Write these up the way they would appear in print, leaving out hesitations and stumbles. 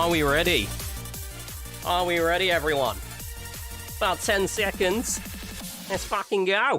Are we ready? Are we ready, everyone? About 10 seconds. Let's fucking go.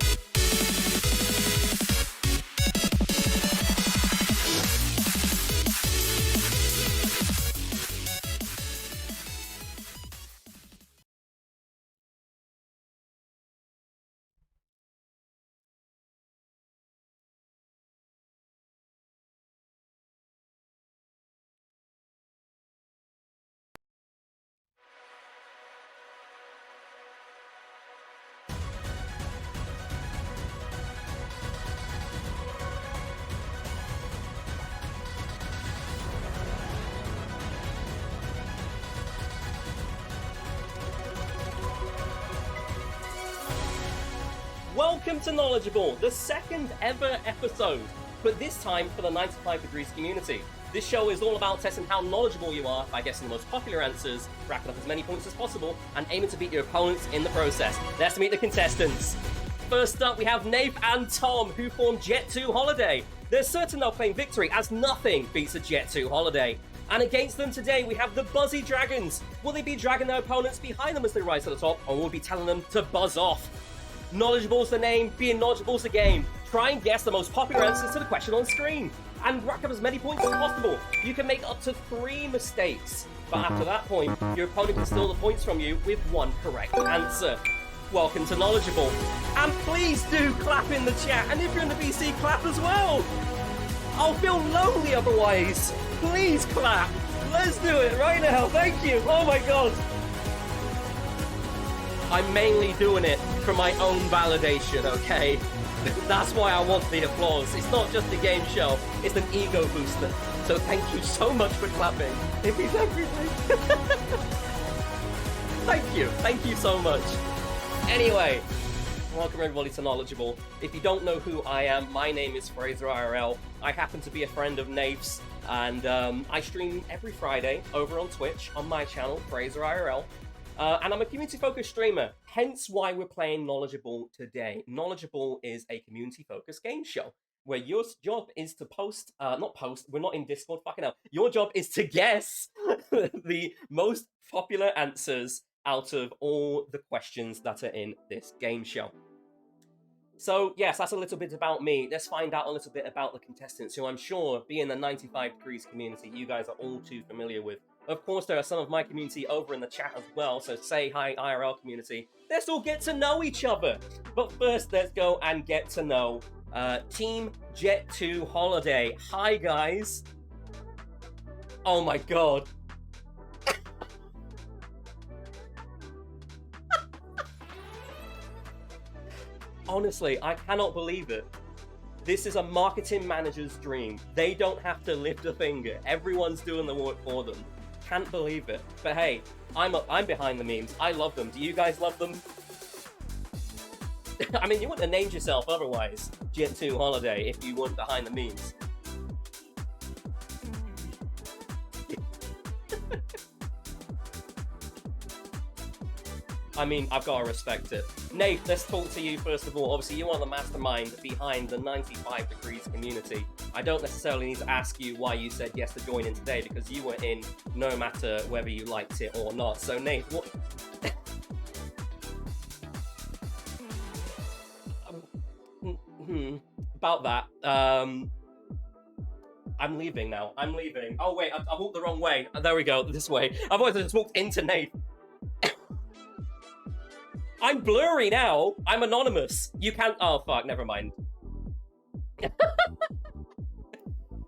Welcome to Knowledgeable, the second ever episode, but this time for the 95 Degrees community. This show is all about testing how knowledgeable you are by guessing the most popular answers, racking up as many points as possible, and aiming to beat your opponents in the process. Let's meet the contestants. First up, we have Nath and Tom, who formed Jet 2 Holiday. They're certain they'll claim victory, as nothing beats a Jet 2 Holiday. And against them today, we have the Buzzy Dragons. Will they be dragging their opponents behind them as they rise to the top, or will we be telling them to buzz off? Knowledgeable's the name, being knowledgeable's the game. Try and guess the most popular answers to the question on screen, and rack up as many points as possible. You can make up to 3 mistakes, but after that point, your opponent can steal the points from you with 1 correct answer. Welcome to Knowledgeable, and please do clap in the chat, and if you're in the VC, clap as well. I'll feel lonely otherwise. Please clap. Let's do it right now. Thank you. Oh my god. I'm mainly doing it for my own validation, okay? That's why I want the applause. It's not just a game show, it's an ego booster. So thank you so much for clapping. It means everything. Thank you so much. Anyway, welcome everybody to Knowledgeable. If you don't know who I am, my name is Fraser IRL. I happen to be a friend of Nath's, and I stream every Friday over on Twitch on my channel, Fraser IRL. And I'm a community-focused streamer, hence why we're playing Knowledgeable today. Knowledgeable is a community-focused game show, where your job is to we're not in Discord, fucking hell. Your job is to guess the most popular answers out of all the questions that are in this game show. So, yes, that's a little bit about me. Let's find out a little bit about the contestants, who I'm sure, being the 95 Degrees community, you guys are all too familiar with. Of course, there are some of my community over in the chat as well, so say hi, IRL community. Let's all get to know each other. But first, let's go and get to know Team Jet 2 Holiday. Hi, guys. Oh my god. Honestly, I cannot believe it. This is a marketing manager's dream. They don't have to lift a finger. Everyone's doing the work for them. Can't believe it. But hey, I'm behind the memes. I love them. Do you guys love them? I mean, you wouldn't have named yourself otherwise, Jet 2 Holiday, if you weren't behind the memes. I mean, I've got to respect it. Nath, let's talk to you first of all. Obviously, you are the mastermind behind the 95 Degrees community. I don't necessarily need to ask you why you said yes to join in today, because you were in no matter whether you liked it or not. So, Nath, what... About that, I'm leaving now. I'm leaving. Oh, wait, I walked the wrong way. There we go, this way. I've always just walked into Nath. I'm blurry now. I'm anonymous. You can't... Oh, fuck. Never mind.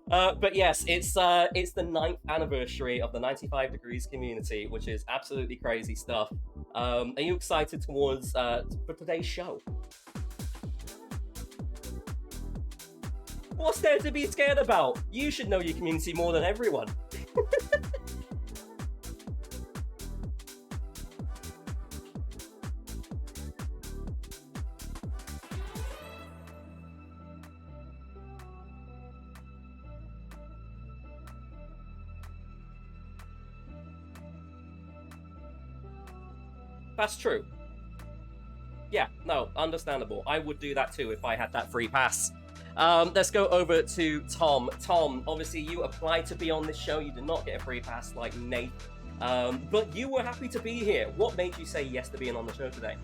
But yes, it's the 9th anniversary of the 95 Degrees community, which is absolutely crazy stuff. Are you excited for today's show? What's there to be scared about? You should know your community more than everyone. That's true. Yeah, no, understandable. I would do that too if I had that free pass. Let's go over to Tom. Tom, obviously you applied to be on this show. You did not get a free pass like Nate. But you were happy to be here. What made you say yes to being on the show today?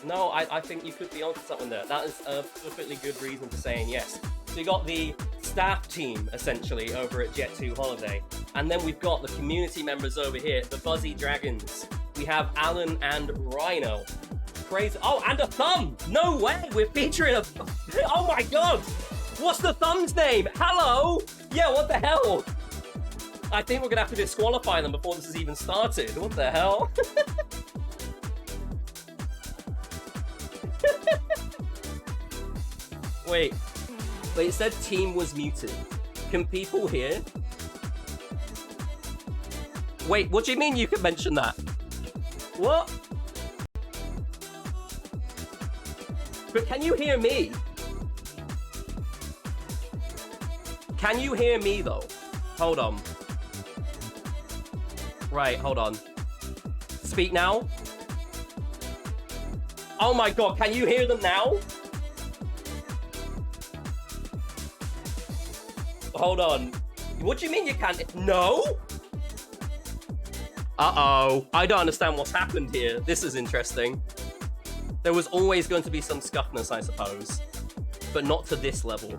No, I think you could be onto something there. That is a perfectly good reason for saying yes. So you got the staff team, essentially, over at Jet2 Holiday. And then we've got the community members over here, the Buzzy Dragons. We have Alan and Rhino. Crazy. Oh, and a thumb! No way! We're featuring a... Oh my god! What's the thumb's name? Hello? Yeah, what the hell? I think we're gonna have to disqualify them before this has even started. What the hell? Wait, it said team was muted. Can people hear? Wait, what do you mean you can mention that? What? But can you hear me? Can you hear me though? Hold on. Right, hold on. Speak now. Oh my god, can you hear them now? Hold on. What do you mean you can't? No? Uh-oh. I don't understand what's happened here. This is interesting. There was always going to be some scuffness, I suppose. But not to this level.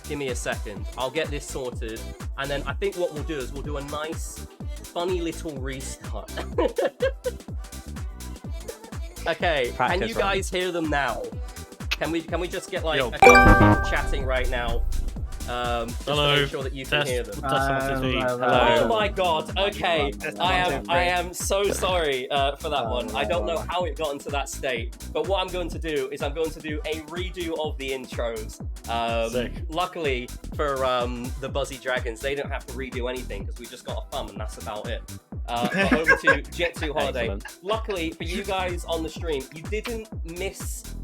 Give me a second. I'll get this sorted. And then I think what we'll do is we'll do a nice, funny little restart. Okay, can you guys hear them now? Can we just get like a couple of people chatting right now? Just Hello. to make sure that you can hear them. Hello. Oh my god, okay. I am so sorry for that one. I don't know how it got into that state, but what I'm going to do is I'm going to do a redo of the intros. Luckily for the Buzzy Dragons, they don't have to redo anything because we just got a thumb and that's about it. But over to Jet2 Holiday. Excellent. Luckily for you guys on the stream, you didn't miss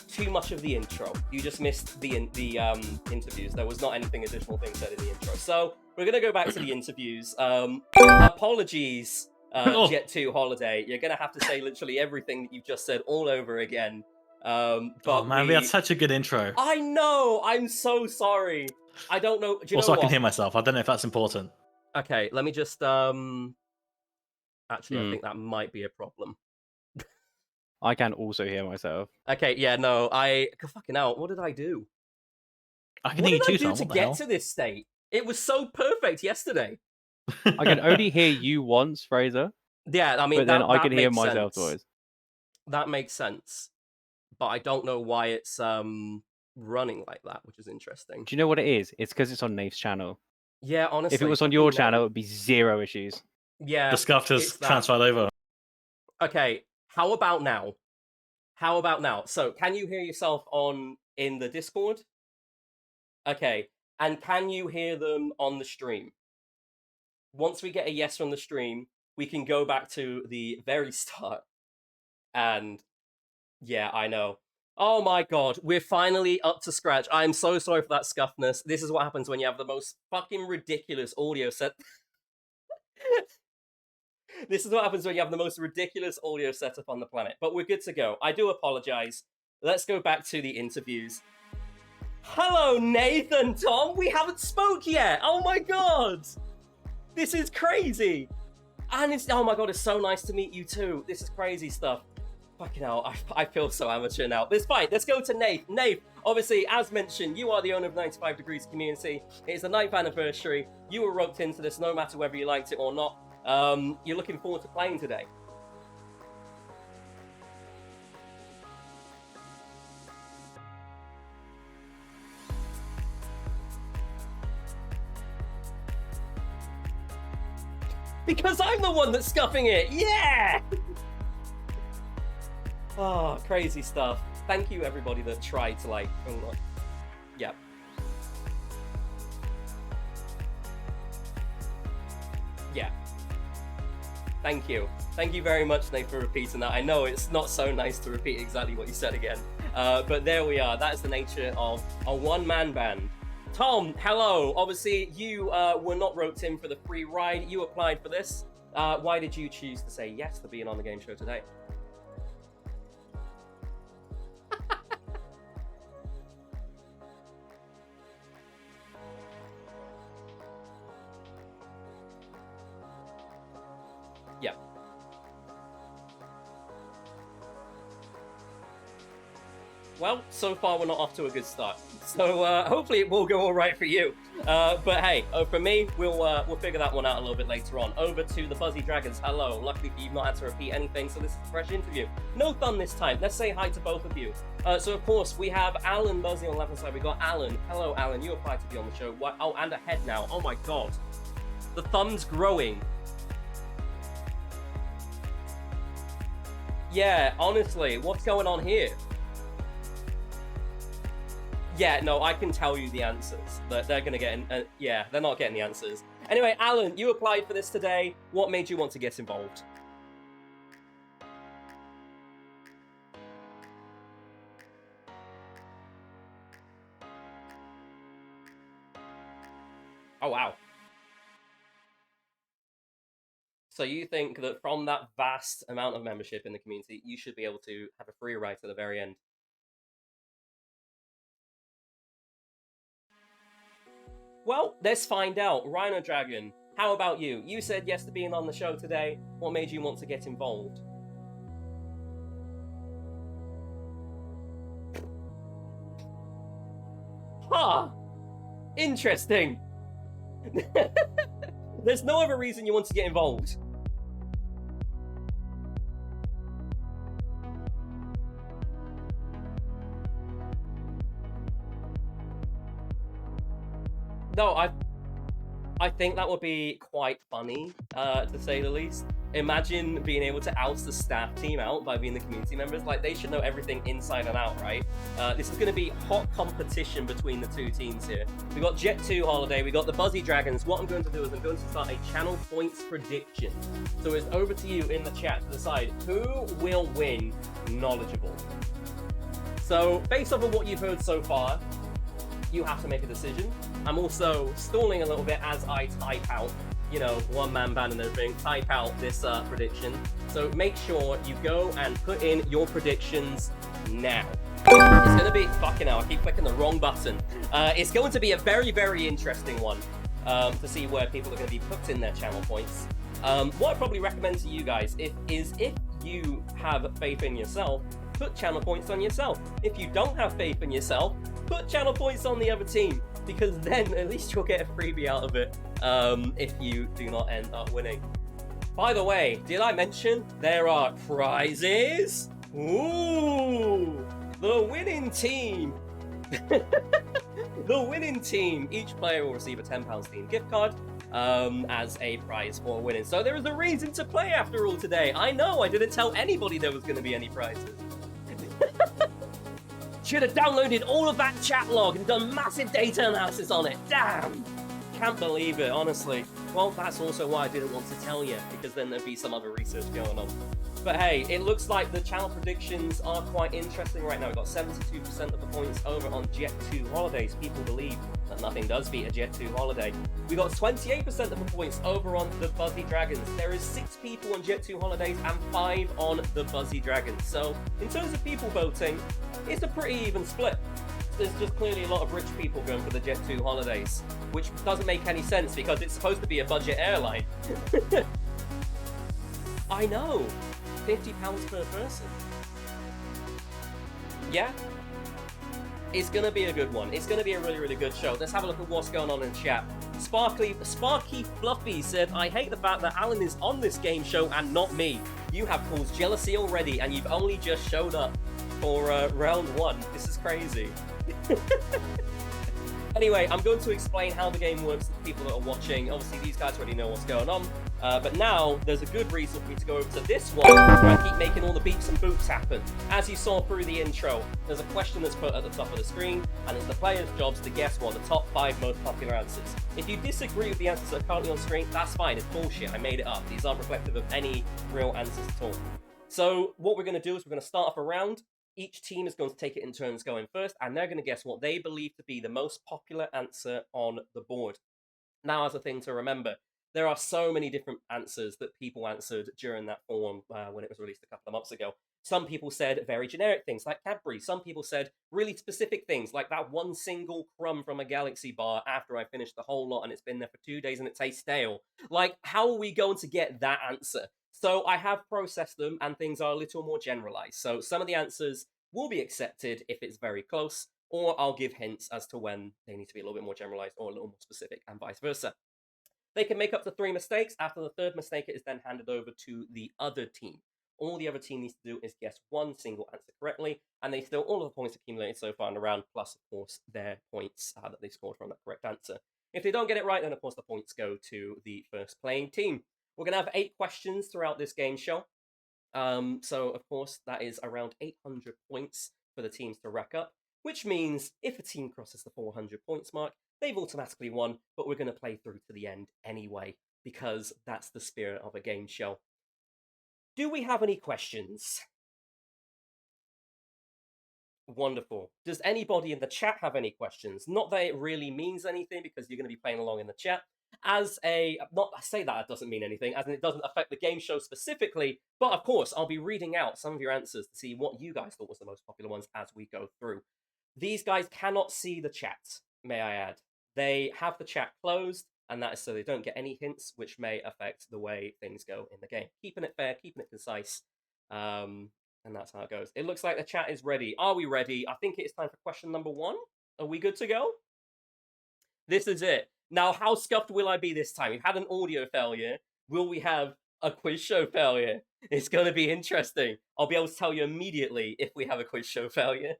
too much of the intro. You just missed the interviews. There was not anything additional thing said in the intro. So we're gonna go back to the interviews. Apologies, Jet2 Holiday. You're gonna have to say literally everything that you've just said all over again. But oh man, we had such a good intro. I know. I'm so sorry. I don't know. Do you also, know I can what? hear myself. I don't know if that's important. Okay, let me just Actually, I think that might be a problem. I can also hear myself. Okay, yeah, no, fucking hell, what did I do? I can What hear you did I too, do Tom. to What the get hell? to this state? It was so perfect yesterday. I can only hear you once, Fraser. Yeah, I mean, but then I that can hear makes myself sense. twice. That makes sense, but I don't know why it's running like that, which is interesting. Do you know what it is? It's because it's on Nave's channel. Yeah, honestly. If it was on your channel, it'd be zero issues. Yeah. The scuff has it's that. transferred over. Okay, how about now? How about now? So, can you hear yourself in the Discord? Okay, and can you hear them on the stream? Once we get a yes from the stream, we can go back to the very start. And yeah, I know. Oh my god, we're finally up to scratch. I'm so sorry for that scuffness. This is what happens when you have the most fucking ridiculous audio set. This is what happens when you have the most ridiculous audio setup on the planet. But we're good to go. I do apologize. Let's go back to the interviews. Hello, Nathan, Tom. We haven't spoke yet. Oh my god. This is crazy. And it's, oh my god, it's so nice to meet you too. This is crazy stuff. Fucking hell, I feel so amateur now. It's fine. Let's go to Nate. Nate, obviously, as mentioned, you are the owner of 95 Degrees Community. It's the 9th anniversary. You were roped into this no matter whether you liked it or not. You're looking forward to playing today. Because I'm the one that's scuffing it! Yeah! Oh, crazy stuff. Thank you, everybody that tried to, like... Oh, yeah. Yeah. Thank you. Thank you very much, Nate, for repeating that. I know it's not so nice to repeat exactly what you said again. But there we are. That is the nature of a one-man band. Tom, hello. Obviously, you were not roped in for the free ride. You applied for this. Why did you choose to say yes to being on the game show today? Yeah. Well, so far we're not off to a good start. So hopefully it will go all right for you. But hey, for me, we'll figure that one out a little bit later on. Over to the Buzzy Dragons. Hello. Luckily you've not had to repeat anything, so this is a fresh interview. No fun this time. Let's say hi to both of you. So of course we have Alan Buzzy on the left hand side. We got Alan. Hello, Alan. You applied to be on the show. What? Oh, and a head now. Oh my god. The thumb's growing. Yeah, honestly, what's going on here? Yeah, no, I can tell you the answers. They're gonna get, yeah, they're not getting the answers. Anyway, Alan, you applied for this today. What made you want to get involved? Oh, wow. So you think that from that vast amount of membership in the community, you should be able to have a free ride to the very end? Well, let's find out. Rhino Dragon, how about you? You said yes to being on the show today. What made you want to get involved? Huh. Interesting. There's no other reason you want to get involved. No, I think that would be quite funny, to say the least. Imagine being able to oust the staff team out by being the community members. Like, they should know everything inside and out, right? This is going to be hot competition between the two teams here. We got Jet 2 Holiday, we got the Buzzy Dragons. What I'm going to do is I'm going to start a channel points prediction. So it's over to you in the chat to decide who will win Knowledgeable. So based off of what you've heard so far, you have to make a decision. I'm also stalling a little bit as I type out, you know, one-man band and everything, type out this prediction. So make sure you go and put in your predictions now. It's going to be, fucking hell, I keep clicking the wrong button. It's going to be a very, very interesting one to see where people are going to be put in their channel points. What I'd probably recommend to you guys is if you have faith in yourself, put channel points on yourself. If you don't have faith in yourself, put channel points on the other team, because then at least you'll get a freebie out of it if you do not end up winning. By the way, did I mention there are prizes? Ooh, the winning team. The winning team, each player will receive a £10 Steam gift card as a prize for winning. So there is a reason to play after all today. I know, I didn't tell anybody there was going to be any prizes. Should have downloaded all of that chat log and done massive data analysis on it. Damn! Can't believe it, honestly. Well, that's also why I didn't want to tell you, because then there'd be some other research going on. But hey, it looks like the channel predictions are quite interesting right now. We've got 72% of the points over on Jet 2 Holidays. People believe that nothing does beat a Jet 2 Holiday. We got 28% of the points over on the Buzzy Dragons. There is 6 people on Jet 2 Holidays and 5 on the Buzzy Dragons. So, in terms of people voting, it's a pretty even split. There's just clearly a lot of rich people going for the Jet 2 Holidays, which doesn't make any sense because it's supposed to be a budget airline. I know. £50 per person. Yeah? It's gonna be a good one. It's gonna be a really, really good show. Let's have a look at what's going on in chat. Sparky Fluffy said, I hate the fact that Alan is on this game show and not me. You have caused jealousy already and you've only just showed up for round 1. This is crazy. Anyway, I'm going to explain how the game works to the people that are watching. Obviously, these guys already know what's going on. But now, there's a good reason for me to go over to this one, where I keep making all the beeps and boops happen. As you saw through the intro, there's a question that's put at the top of the screen, and it's the player's jobs to guess what the top 5 most popular answers. If you disagree with the answers that are currently on screen, that's fine. It's bullshit. I made it up. These aren't reflective of any real answers at all. So, what we're going to do is we're going to start off a round. Each team is going to take it in turns going first, and they're going to guess what they believe to be the most popular answer on the board. Now, as a thing to remember, there are so many different answers that people answered during that form when it was released a couple of months ago. Some people said very generic things like Cadbury. Some people said really specific things like that one single crumb from a Galaxy bar after I finished the whole lot and it's been there for 2 days and it tastes stale. Like, how are we going to get that answer? So I have processed them and things are a little more generalized. So some of the answers will be accepted if it's very close, or I'll give hints as to when they need to be a little bit more generalized or a little more specific and vice versa. They can make up to 3 mistakes. After the 3rd mistake, it is then handed over to the other team. All the other team needs to do is guess one single answer correctly, and they still all of the points accumulated so far in the round, plus, of course, their points that they scored from that correct answer. If they don't get it right, then, of course, the points go to the first playing team. We're going to have 8 questions throughout this game show. So, of course, that is around 800 points for the teams to rack up, which means if a team crosses the 400 points mark, they've automatically won, but we're going to play through to the end anyway, because that's the spirit of a game show. Do we have any questions? Wonderful. Does anybody in the chat have any questions? Not that it really means anything, because you're going to be playing along in the chat. I say that it doesn't mean anything, as in it doesn't affect the game show specifically, but of course, I'll be reading out some of your answers to see what you guys thought was the most popular ones as we go through. These guys cannot see the chat, may I add. They have the chat closed, and that is so they don't get any hints, which may affect the way things go in the game. Keeping it fair, keeping it concise, and that's how it goes. It looks like the chat is ready. Are we ready? I think it's time for question number 1. Are we good to go? This is it. Now, how scuffed will I be this time? We've had an audio failure. Will we have a quiz show failure? It's going to be interesting. I'll be able to tell you immediately if we have a quiz show failure.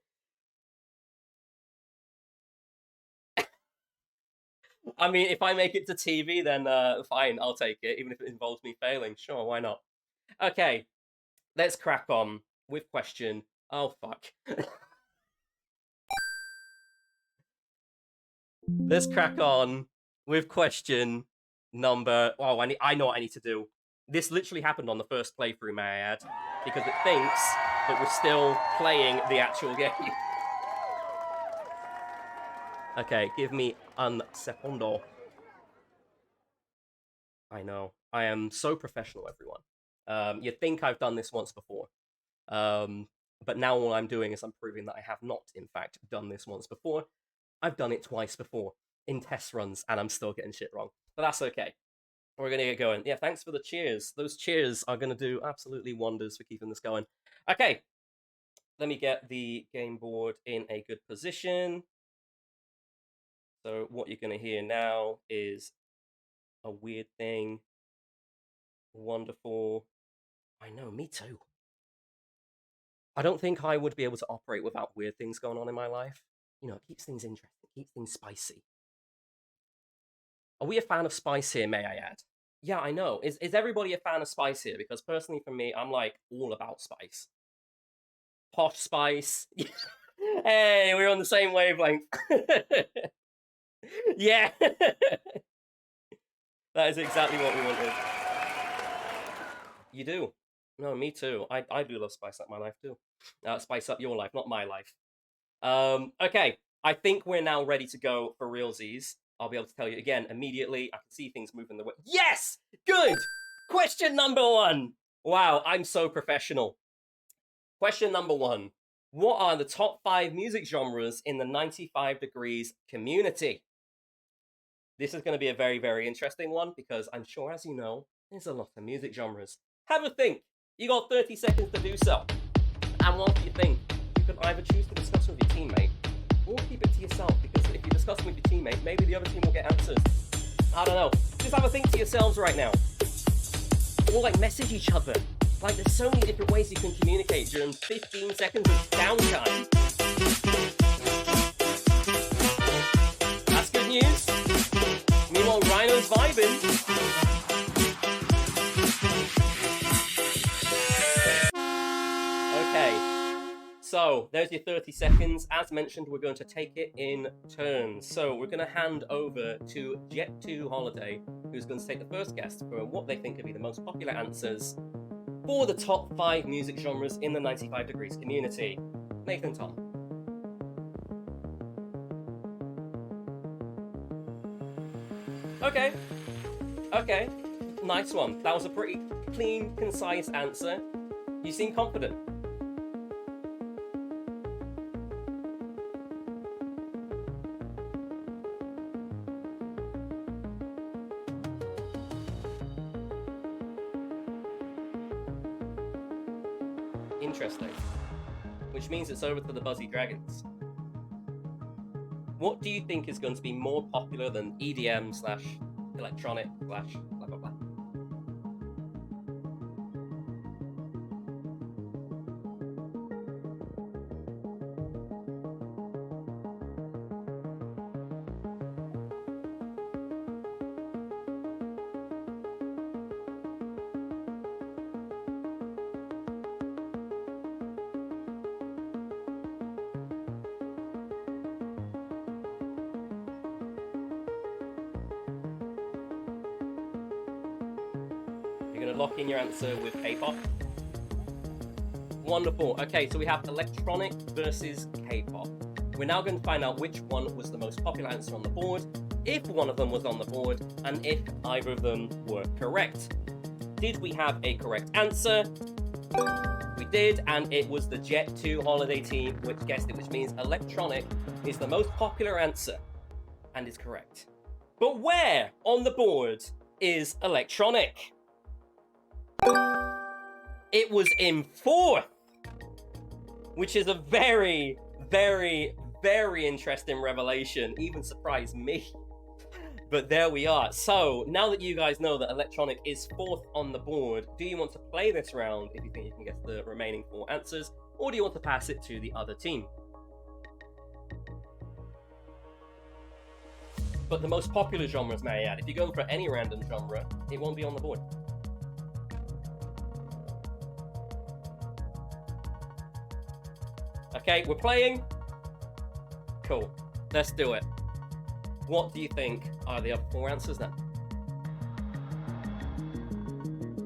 I mean, if I make it to TV, then fine, I'll take it, even if it involves me failing. Sure, why not? Okay, let's crack on with question... Oh, fuck. Let's crack on with question number... Oh, I know what I need to do. This literally happened on the first playthrough, may I add, because it thinks that we're still playing the actual game. Okay, give me un segundo. I know. I am so professional, everyone. You'd think I've done this once before. But now all I'm doing is I'm proving that I have not, in fact, done this once before. I've done it twice before in test runs, and I'm still getting shit wrong. But that's okay. We're going to get going. Yeah, thanks for the cheers. Those cheers are going to do absolutely wonders for keeping this going. Okay. Let me get the game board in a good position. So what you're going to hear now is a weird thing. Wonderful. I know, me too. I don't think I would be able to operate without weird things going on in my life. You know, it keeps things interesting, keeps things spicy. Are we a fan of spice here, may I add? Yeah, I know. Is everybody a fan of spice here? Because personally for me, I'm like all about spice. Posh spice. Hey, we're on the same wavelength. Yeah. That is exactly what we wanted. You do. No, me too. I do love spice up my life too. Spice up your life, not my life. Okay, I think we're now ready to go for realsies. I'll be able to tell you again immediately. I can see things moving the way. Yes! Good! Question number 1. Wow, I'm so professional. Question number 1. What are the top 5 music genres in the 95 Degrees community? This is going to be a very, very interesting one because I'm sure, as you know, there's a lot of music genres. Have a think. You got 30 seconds to do so. And what do you think? You can either choose to discuss with your teammate or keep it to yourself, because if you discuss with your teammate, maybe the other team will get answers. I don't know. Just have a think to yourselves right now. Or like message each other. Like there's so many different ways you can communicate during 15 seconds of downtime. news. Meanwhile, Rhino's vibing. Okay, so there's your 30 seconds. As mentioned, we're going to take it in turns. So we're going to hand over to Jet2 Holiday, who's going to take the first guess for what they think could be the most popular answers for the top 5 music genres in the 95 Degrees community. Nathan, Tom. Okay, nice one. That was a pretty clean, concise answer. You seem confident. Interesting. Which means it's over to the Buzzy Dragons. What do you think is going to be more popular than EDM / electronic / blah blah blah? You're going to lock in your answer with K-pop. Wonderful. Okay, so we have electronic versus K-pop. We're now going to find out which one was the most popular answer on the board, if one of them was on the board, and if either of them were correct. Did we have a correct answer? We did, and it was the Jet2 Holiday team which guessed it, which means electronic is the most popular answer, and is correct. But where on the board is electronic? It was in 4th, which is a very, very, very interesting revelation. Even surprised me. But there we are. So now that you guys know that electronic is 4th on the board, do you want to play this round if you think you can guess the remaining 4 answers, or do you want to pass it to the other team? But the most popular genres, may I add. If you're going for any random genre, it won't be on the board. Okay, we're playing. Cool. Let's do it. What do you think are the other 4 answers then?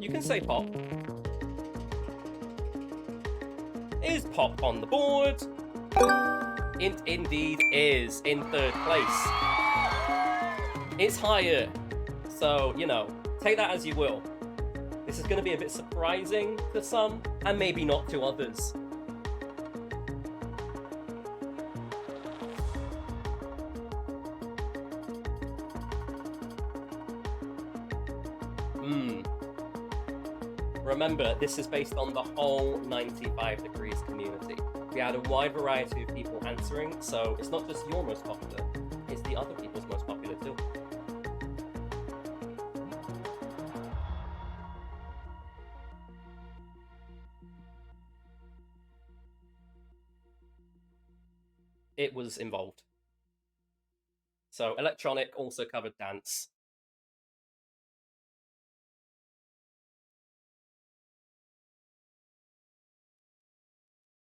You can say pop. Is pop on the board? It indeed is in 3rd place. It's higher. So, you know, take that as you will. This is going to be a bit surprising to some, and maybe not to others. Remember, this is based on the whole 95 Degrees community. We had a wide variety of people answering, so it's not just your most popular, it's the other people's most popular too. It was involved. So electronic also covered dance.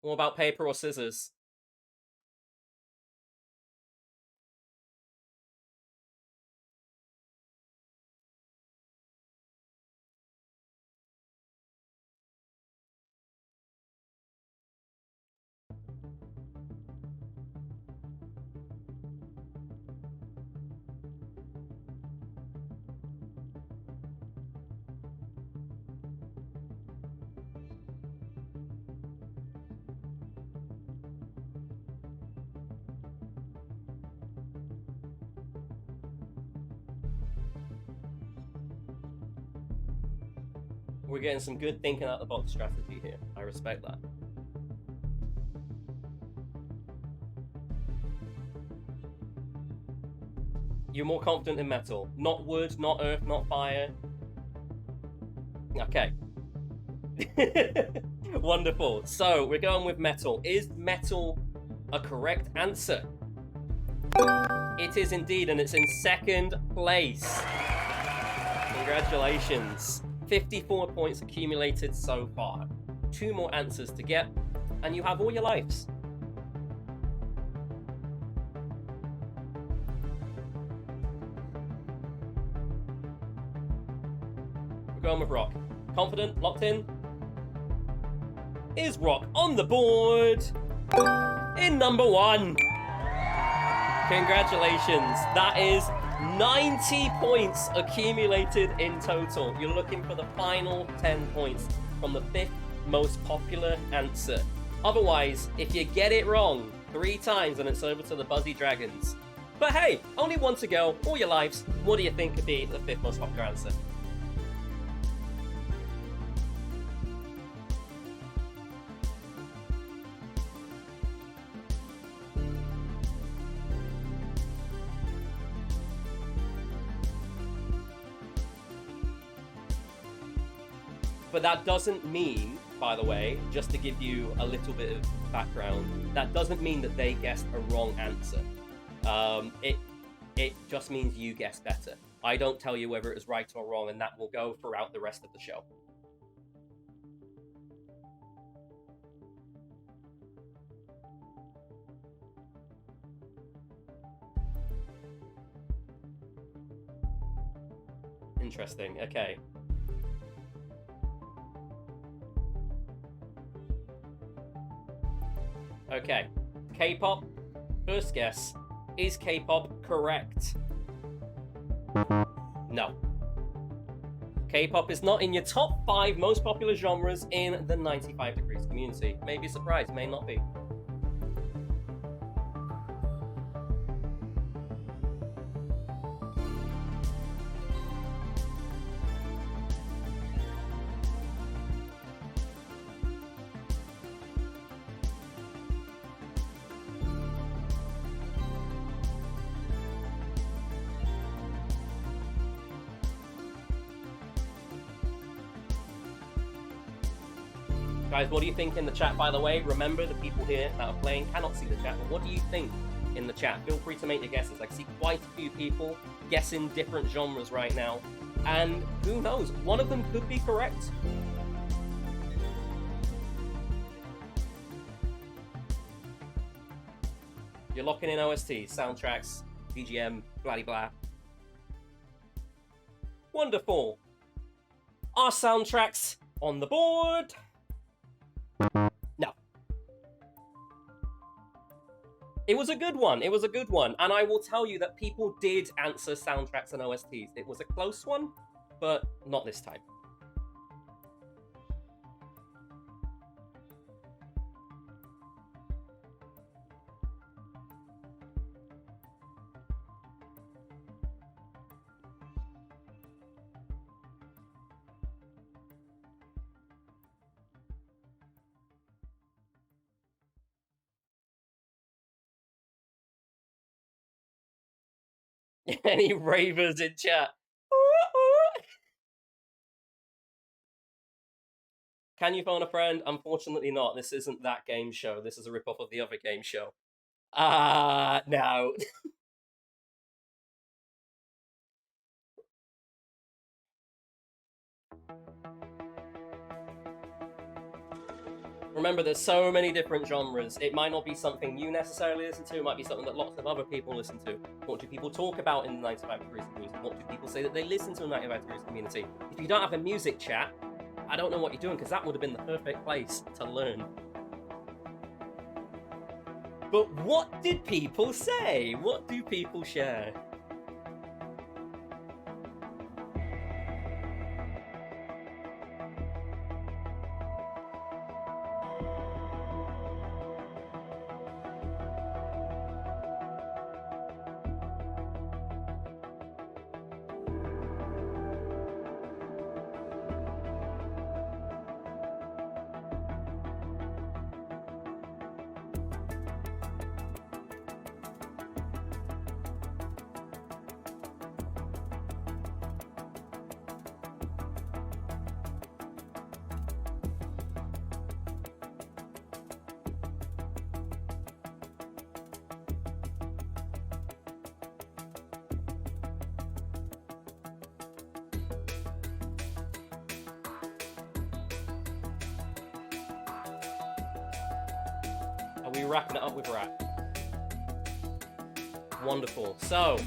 What about paper or scissors? We're getting some good thinking out of the box strategy here. I respect that. You're more confident in metal. Not wood, not earth, not fire. Okay. Wonderful. So we're going with metal. Is metal a correct answer? It is indeed, and it's in second place. Congratulations. 54 points accumulated so far. 2 more answers to get, and you have all your lives. We're going with rock. Confident? Locked in? Is rock on the board in number 1. Congratulations. That is 90 points accumulated in total. You're looking for the final 10 points from the 5th most popular answer. Otherwise, if you get it wrong 3 times, then it's over to the Buzzy Dragons. But hey, only 1 to go, all your lives. What do you think could be the 5th most popular answer? But that doesn't mean, by the way, just to give you a little bit of background, that doesn't mean that they guessed a wrong answer. It just means you guessed better. I don't tell you whether it was right or wrong, and that will go throughout the rest of the show. Interesting, okay. Okay, K-pop, first guess. Is K-pop correct? No. K-pop is not in your top 5 most popular genres in the 95 Degrees community. May be surprised, may not be. Guys, what do you think in the chat, by the way? Remember, the people here that are playing cannot see the chat, but what do you think in the chat? Feel free to make your guesses. I see quite a few people guessing different genres right now, and who knows, one of them could be correct. You're locking in OSTs, soundtracks, BGM, blah blah. Wonderful. Are soundtracks on the board? No. It was a good one. It was a good one. And I will tell you that people did answer soundtracks and OSTs. It was a close one, but not this time. Any ravers in chat? Can you phone a friend? Unfortunately not. This isn't that game show. This is a ripoff of the other game show. No. Remember, there's so many different genres. It might not be something you necessarily listen to. It might be something that lots of other people listen to. What do people talk about in the 95 Degrees community? What do people say that they listen to in the 95 Degrees community? If you don't have a music chat, I don't know what you're doing, because that would have been the perfect place to learn. But what did people say? What do people share? wrapping it up with rap? Wonderful. So,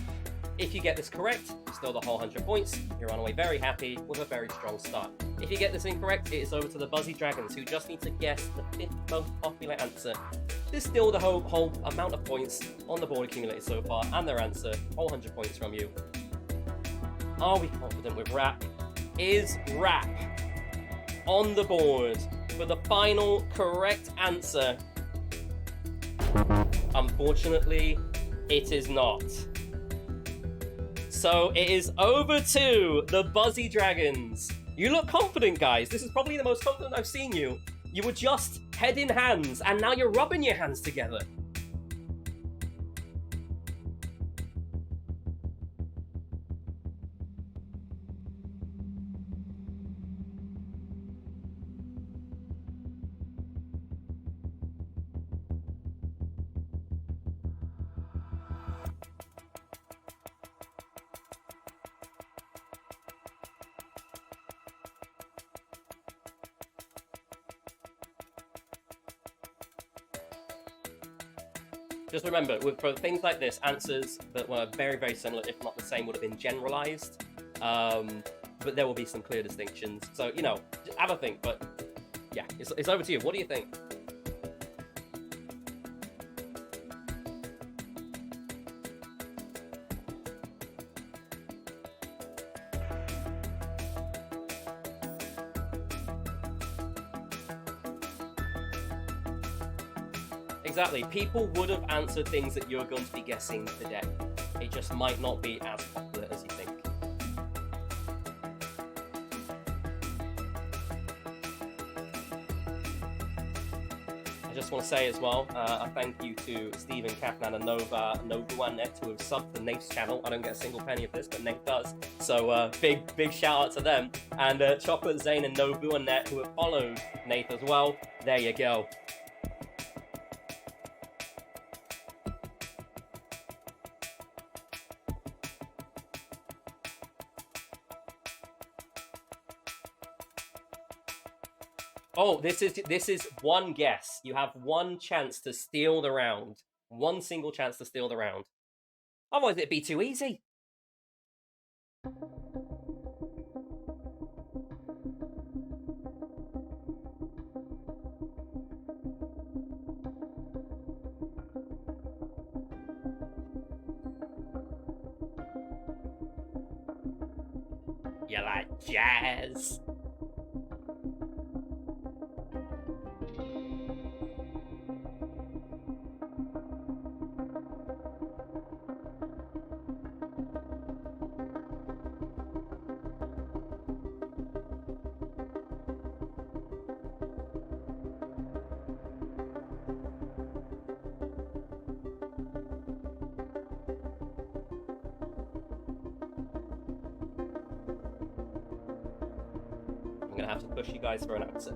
if you get this correct, you still the whole 100 points. You're on away very happy with a very strong start. If you get this incorrect, it is over to the Buzzy Dragons, who just need to guess the 5th most popular answer. There's still the whole amount of points on the board accumulated so far, and their answer, all 100 points from you. Are we confident with rap? Is rap on the board for the final correct answer? Unfortunately, it is not. So it is over to the Buzzy Dragons. You look confident, guys. This is probably the most confident I've seen you. You were just head in hands, and now you're rubbing your hands together. Just remember, for things like this, answers that were very, very similar, if not the same, would have been generalized. But there will be some clear distinctions. So, you know, have a think. But yeah, it's over to you. What do you think? Exactly. People would have answered things that you're going to be guessing today. It just might not be as popular as you think. I just want to say as well, a thank you to Stephen, Kafnan, and Nova, Nobuanet, who have subbed the Nate's channel. I don't get a single penny of this, but Nate does. So big shout out to them. And Chocolate Zane and Nobuanet, who have followed Nate as well. There you go. Oh, this is one guess. You have one chance to steal the round. One single chance to steal the round. Otherwise, it'd be too easy. You like jazz? I'm gonna have to push you guys for an answer.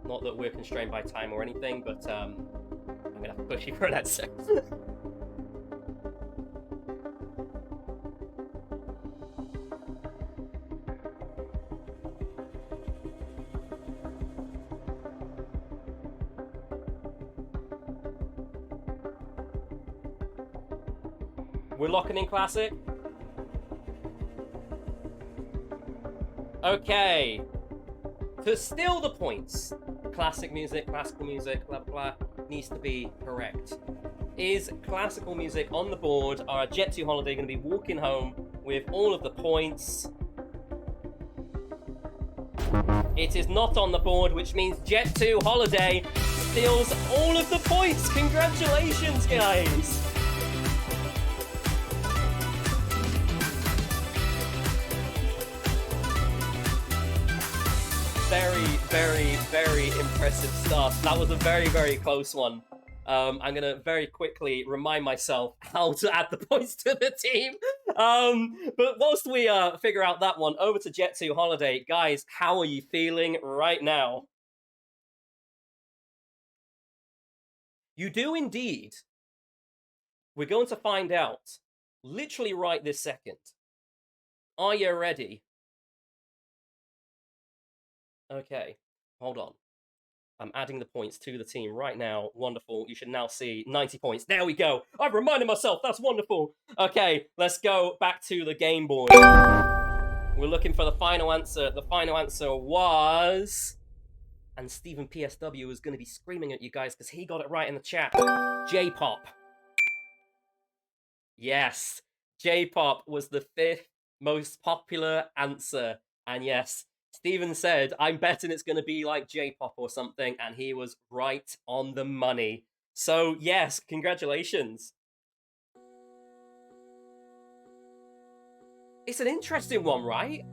Not that we're constrained by time or anything, but I'm gonna have to push you for an answer. We're locking in classic. Okay. To steal the points, classical music, blah, blah, blah, needs to be correct. Is classical music on the board? Are Jet2 Holiday going to be walking home with all of the points? It is not on the board, which means Jet2 Holiday steals all of the points. Congratulations, guys. Very impressive stuff. That was a very close one. I'm going to very quickly remind myself how to add the points to the team. But whilst we figure out that one, over to Jet2 Holiday. Guys, how are you feeling right now? You do indeed. We're going to find out literally right this second. Are you ready? Okay. Hold on. I'm adding the points to the team right now. Wonderful. You should now see 90 points. There we go. I've reminded myself. That's wonderful. Okay, let's go back to the game board. We're looking for the final answer. The final answer was... And Stephen PSW is going to be screaming at you guys because he got it right in the chat. J-pop. Yes. J-pop was the 5th most popular answer. And yes, Steven said, I'm betting it's going to be like J-pop or something, and he was right on the money. So yes, congratulations. It's an interesting one, right?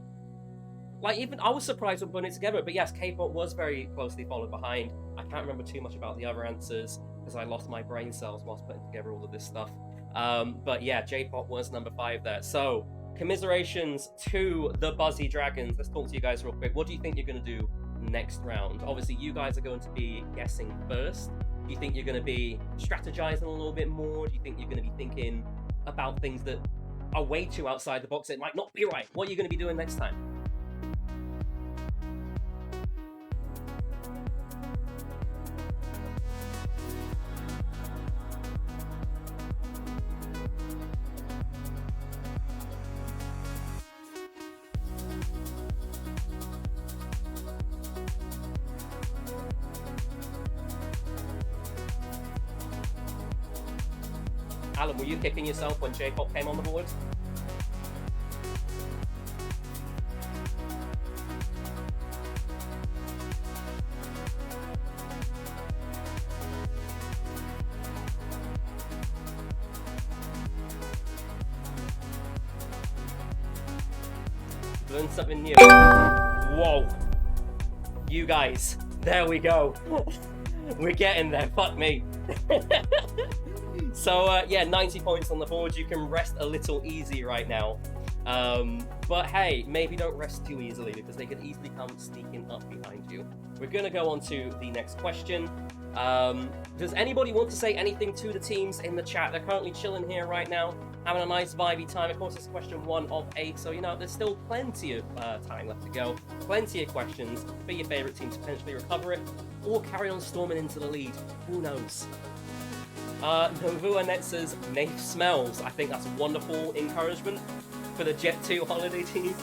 Like, even I was surprised when putting it together, but yes, K-pop was very closely followed behind. I can't remember too much about the other answers because I lost my brain cells whilst putting together all of this stuff. But yeah, J-pop was number 5 there. So, commiserations to the Buzzy Dragons. Let's talk to you guys real quick. What do you think you're going to do next round? Obviously, you guys are going to be guessing first. Do you think you're going to be strategizing a little bit more? Do you think you're going to be thinking about things that are way too outside the box? It might not be right. What are you going to be doing next time? Alan, were you kicking yourself when J-pop came on the board? Learn something new. Whoa. You guys, there we go. We're getting there, fuck me. So, yeah, 90 points on the board. You can rest a little easy right now. But hey, maybe don't rest too easily because they could easily come sneaking up behind you. We're going to go on to the next question. Does anybody want to say anything to the teams in the chat? They're currently chilling here right now, having a nice vibey time. Of course, it's question 1 of 8, so, you know, there's still plenty of time left to go. Plenty of questions for your favourite team to potentially recover it or carry on storming into the lead. Who knows? Novua Net says, Nafe smells. I think that's wonderful encouragement for the Jet 2 holiday team.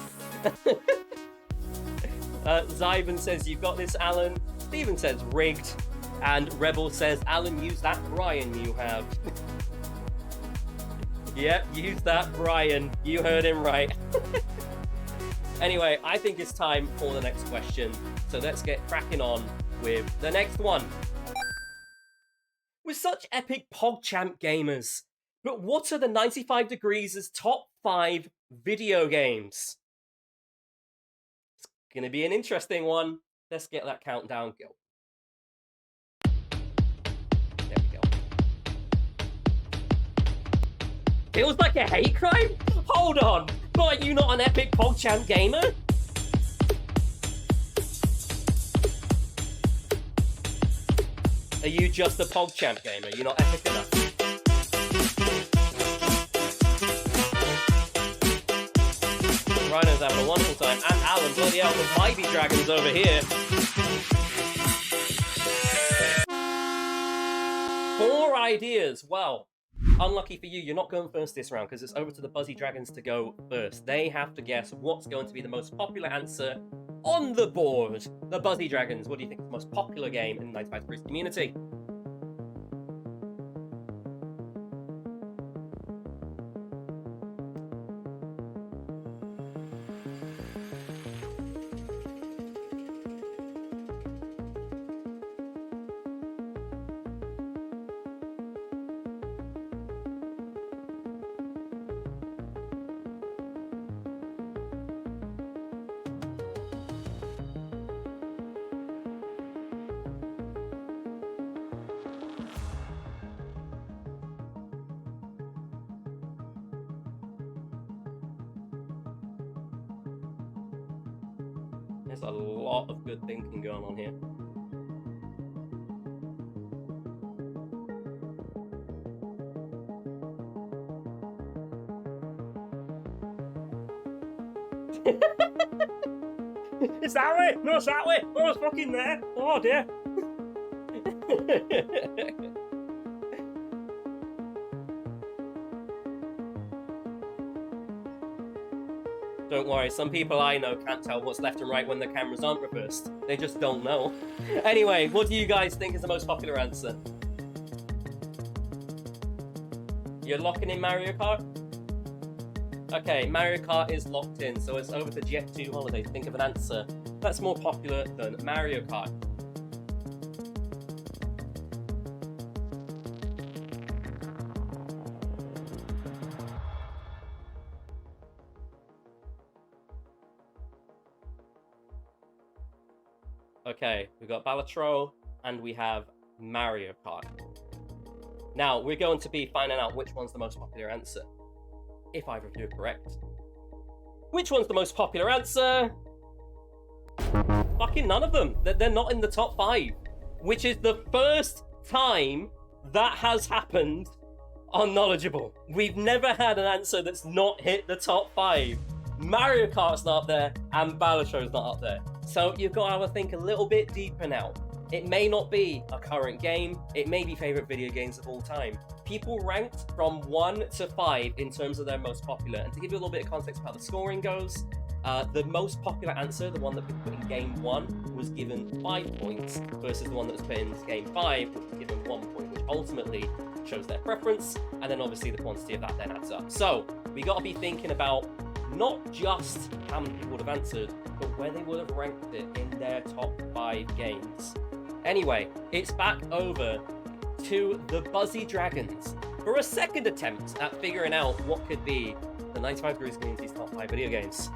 Zyban says, you've got this, Alan. Steven says, rigged. And Rebel says, Alan, use that Brian you have. Yep, use that Brian. You heard him right. Anyway, I think it's time for the next question. So let's get cracking on with the next one. We're such epic PogChamp gamers, but what are the 95 Degrees' top 5 video games? It's going to be an interesting one. Let's get that countdown go. There we go. Feels like a hate crime? Hold on, but are you not an epic PogChamp gamer? Are you just a PogChamp gamer? You're not epic enough? Rhino's having a wonderful time, and Alan, bloody hell, the Vibey Dragons over here. 4 ideas. Well, unlucky for you, you're not going first this round because it's over to the Buzzy Dragons to go first. They have to guess what's going to be the most popular answer on the board. The Buzzy Dragons, what do you think is the most popular game in the 95 Degrees community? There's a lot of good thinking going on here. It's that way! No, it's that way! Oh, it's fucking there! Oh dear! Don't worry, some people I know can't tell what's left and right when the cameras aren't reversed. They just don't know. Anyway, what do you guys think is the most popular answer? You're locking in Mario Kart? Okay, Mario Kart is locked in, so it's over to Jet 2 Holiday to think of an answer that's more popular than Mario Kart. Okay, we've got Balatro and we have Mario Kart. Now, we're going to be finding out which one's the most popular answer. If either of you are correct. Which one's the most popular answer? Fucking none of them. They're not in the top 5. Which is the first time that has happened on Knowledgeable. We've never had an answer that's not hit the top 5. Mario Kart's not up there, and Balatro's not up there. So you've got to have a think a little bit deeper now. It may not be a current game, it may be favourite video games of all time. People ranked from 1 to 5 in terms of their most popular. And to give you a little bit of context of how the scoring goes, the most popular answer, the one that was put in game 1, was given 5 points, versus the one that was put in game 5 was given 1 point, which ultimately shows their preference, and then obviously the quantity of that then adds up. So we got to be thinking about not just how many people would have answered, but where they would have ranked it in their top 5 games. Anyway, it's back over to the Buzzy Dragons for a second attempt at figuring out what could be the 95 Degrees community's top 5 video games.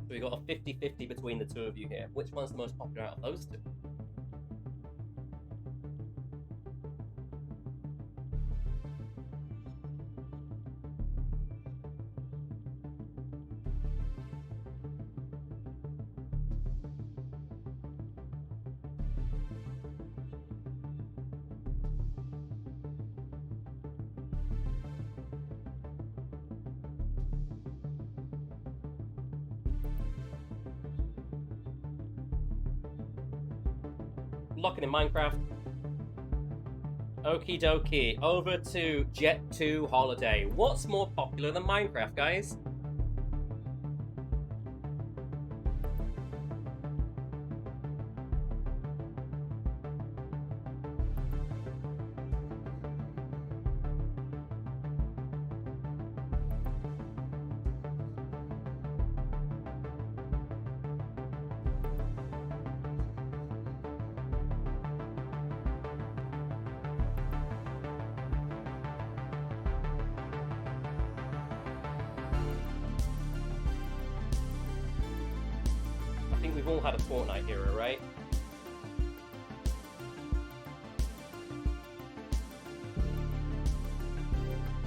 So we got a 50-50 between the two of you here. Which one's the most popular out of those two? Locking in Minecraft. Okie dokie. Over to Jet 2 Holiday. What's more popular than Minecraft, guys? I think we've all had a Fortnite era, right?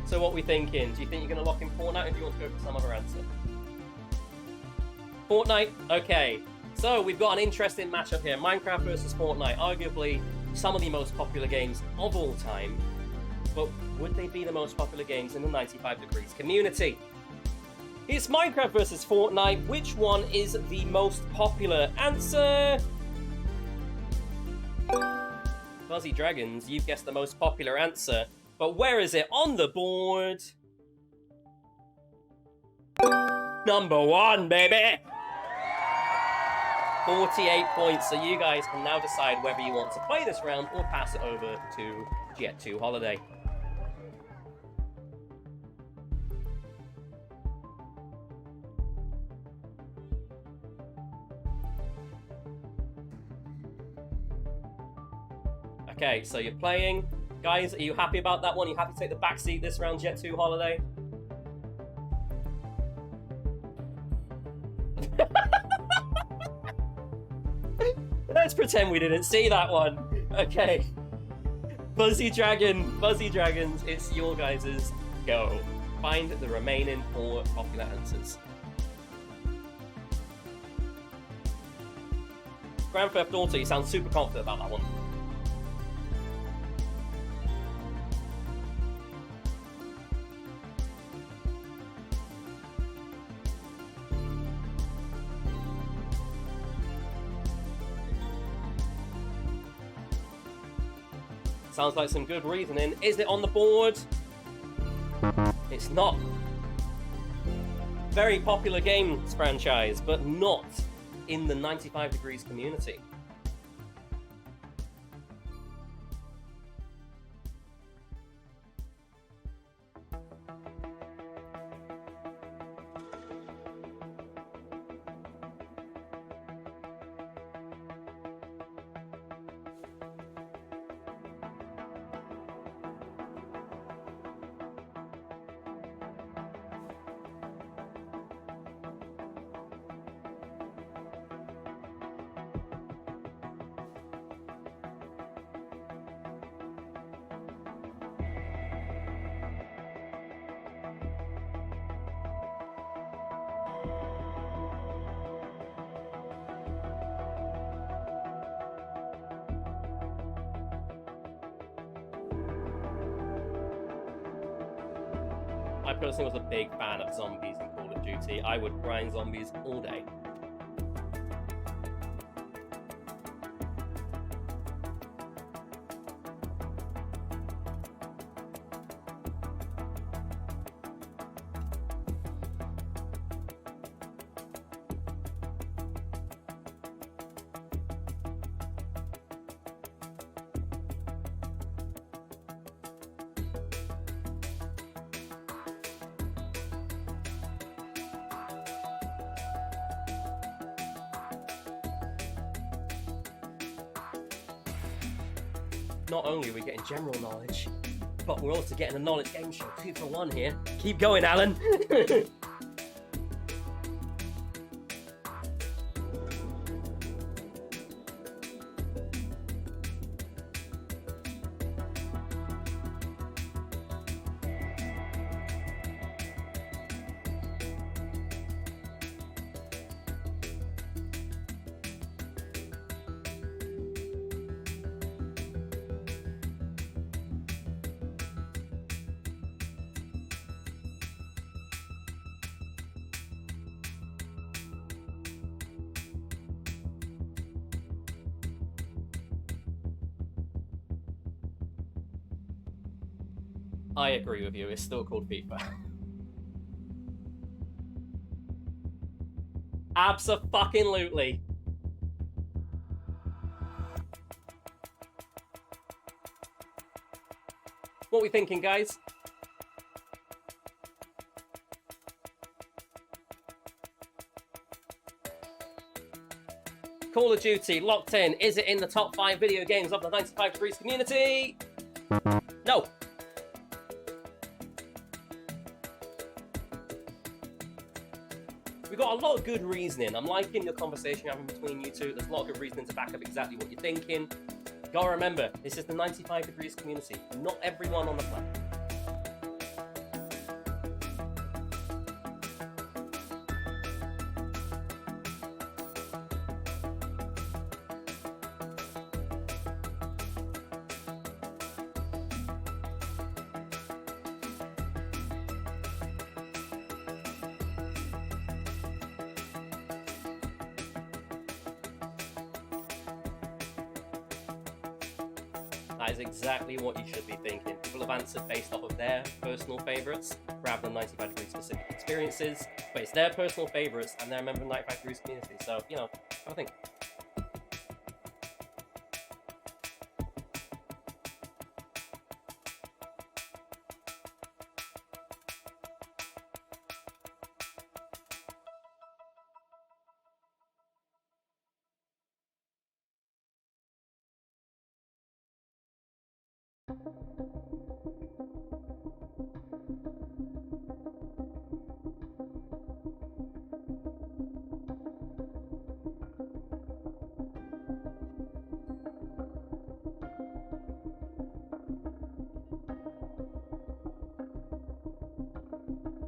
So what are we thinking? Do you think you're going to lock in Fortnite, or do you want to go for some other answer? Fortnite? Okay. So we've got an interesting matchup here. Minecraft versus Fortnite. Arguably some of the most popular games of all time. But would they be the most popular games in the 95 Degrees community? It's Minecraft versus Fortnite. Which one is the most popular? Answer! Fuzzy Dragons, you've guessed the most popular answer. But where is it on the board? Number 1, baby! 48 points, so you guys can now decide whether you want to play this round or pass it over to Jet 2 Holiday. Okay, so you're playing. Guys, are you happy about that one? Are you happy to take the back seat this round, Jet2 Holiday? Let's pretend we didn't see that one. Okay. Fuzzy Dragons, it's your guys' go. Find the remaining 4 popular answers. Grand Theft Auto, you sound super confident about that one. Sounds like some good reasoning. Is it on the board? It's not. Very popular games franchise, but not in the 95 Degrees community. I personally was a big fan of zombies in Call of Duty. I would grind zombies all day. Not only are we getting general knowledge, but we're also getting a knowledge game show 2 for 1 here. Keep going, Alan. I agree with you, it's still called FIFA. Abso-fucking-lutely. What are we thinking, guys? Call of Duty, locked in. Is it in the top 5 video games of the 95 Degrees community? No. We've got a lot of good reasoning. I'm liking the conversation you're having between you two. There's a lot of good reasoning to back up exactly what you're thinking. Gotta remember, this is the 95 Degrees community. Not everyone on the planet. That is exactly what you should be thinking. People have answered based off of their personal favourites rather than 95 Degrees specific experiences, but it's their personal favourites and they're a member of the 95 Degrees community, so, you know, have a think.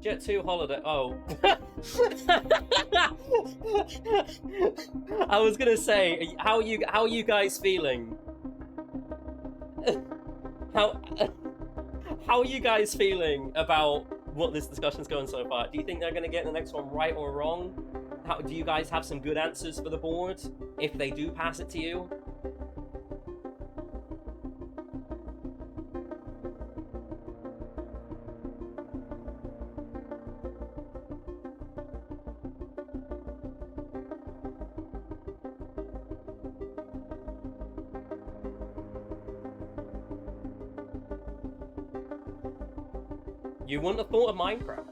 Jet 2 Holiday. Oh. I was gonna say, how are you guys feeling? How are you guys feeling about what this discussion's going so far? Do you think they're gonna get the next one right or wrong? Do you guys have some good answers for the board if they do pass it to you? You wouldn't have thought of Minecraft.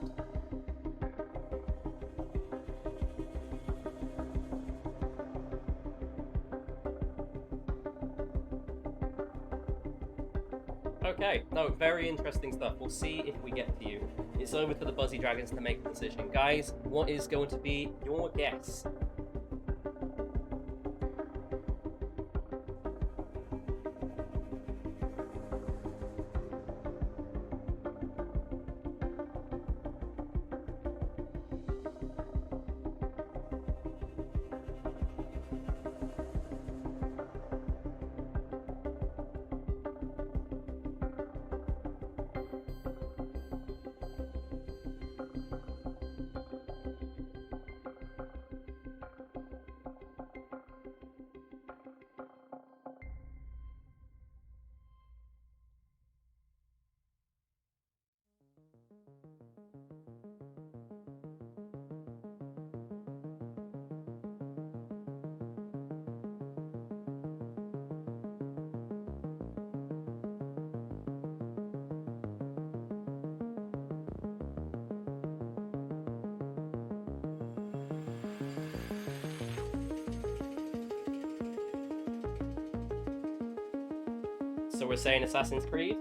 Okay, no, very interesting stuff. We'll see if we get to you. It's over to the Buzzy Dragons to make a decision. Guys, what is going to be your guess? So we're saying Assassin's Creed?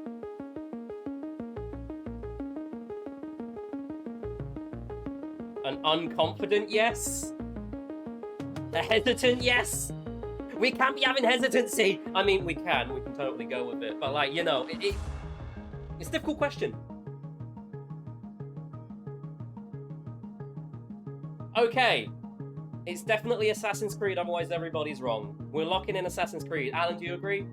An unconfident yes? A hesitant yes? We can't be having hesitancy! I mean, we can totally go with it, but like, you know, it's a difficult question. Okay, it's definitely Assassin's Creed, otherwise everybody's wrong. We're locking in Assassin's Creed. Alan, do you agree?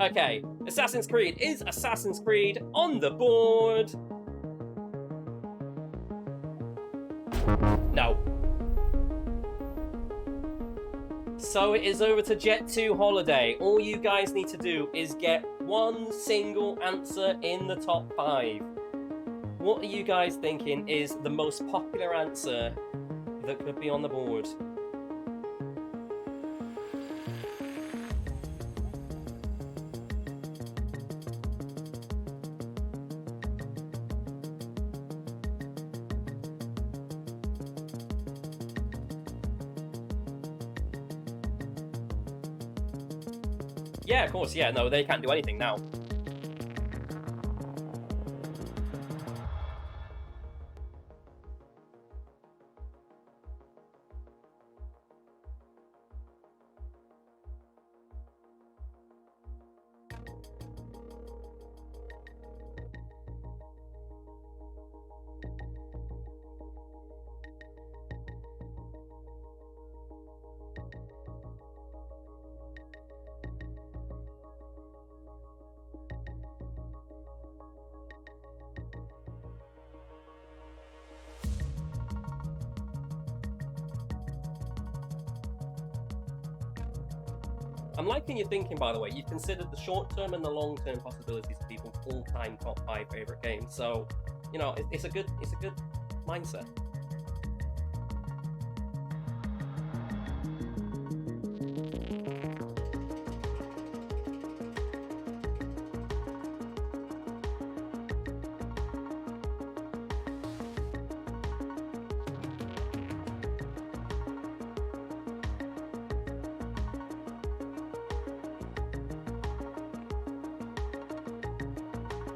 Okay, Assassin's Creed is Assassin's Creed on the board. No. So it is over to Jet 2 Holiday. All you guys need to do is get one single answer in the top 5. What are you guys thinking is the most popular answer that could be on the board? Yeah, of course, yeah, no, they can't do anything now. I'm liking your thinking, by the way. You've considered the short-term and the long-term possibilities of people's all-time top 5 favorite games. So, you know, it's a good mindset.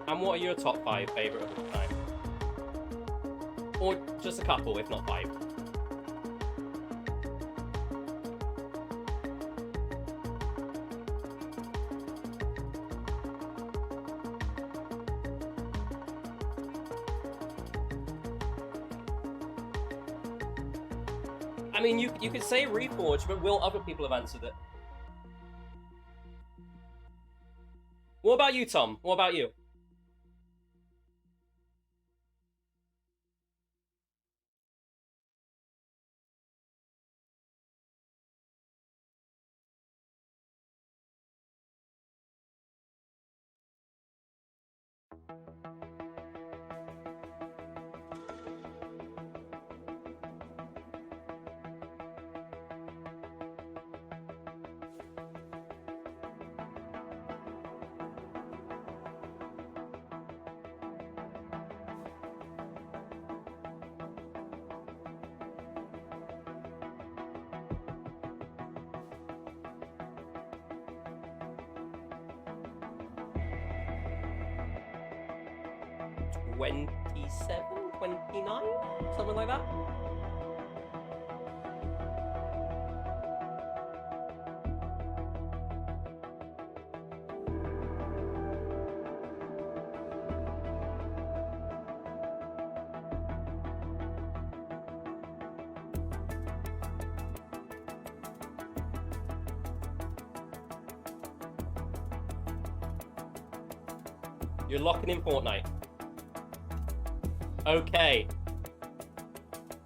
And what are your top 5 favorite of all time? Or just a couple, if not 5. mean, you could say Reforge, but will other people have answered it? What about you, Tom? What about you? $27, $29, something like that. You're locking in Fortnite. Okay.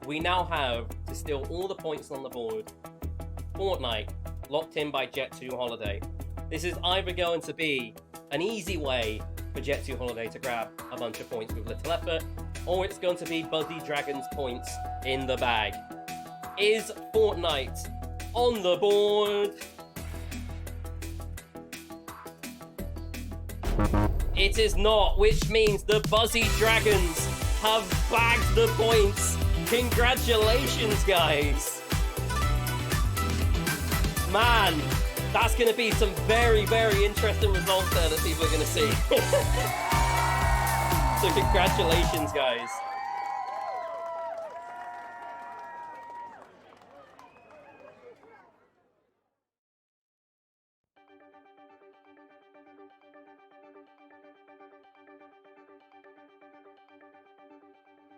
We now have to steal all the points on the board. Fortnite, locked in by Jet2 Holiday. This is either going to be an easy way for Jet2 Holiday to grab a bunch of points with little effort, or it's going to be Buzzy Dragon's points in the bag. Is Fortnite on the board? It is not, which means the Buzzy Dragons have bagged the points. Congratulations, guys. Man, that's going to be some very, very interesting results there that people are going to see. So congratulations, guys.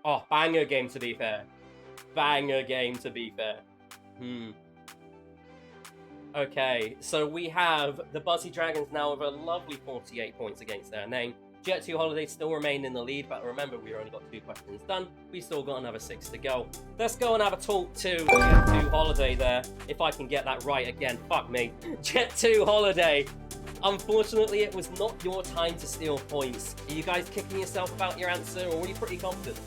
Oh, banger game to be fair. Banger game to be fair. Okay, so we have the Buzzy Dragons now with a lovely 48 points against their name. Jet2 Holiday still remain in the lead, but remember, we've only got 2 questions done. We still got another 6 to go. Let's go and have a talk to Jet2 Holiday there, if I can get that right again. Fuck me. Jet2 Holiday. Unfortunately, it was not your time to steal points. Are you guys kicking yourself about your answer, or were you pretty confident?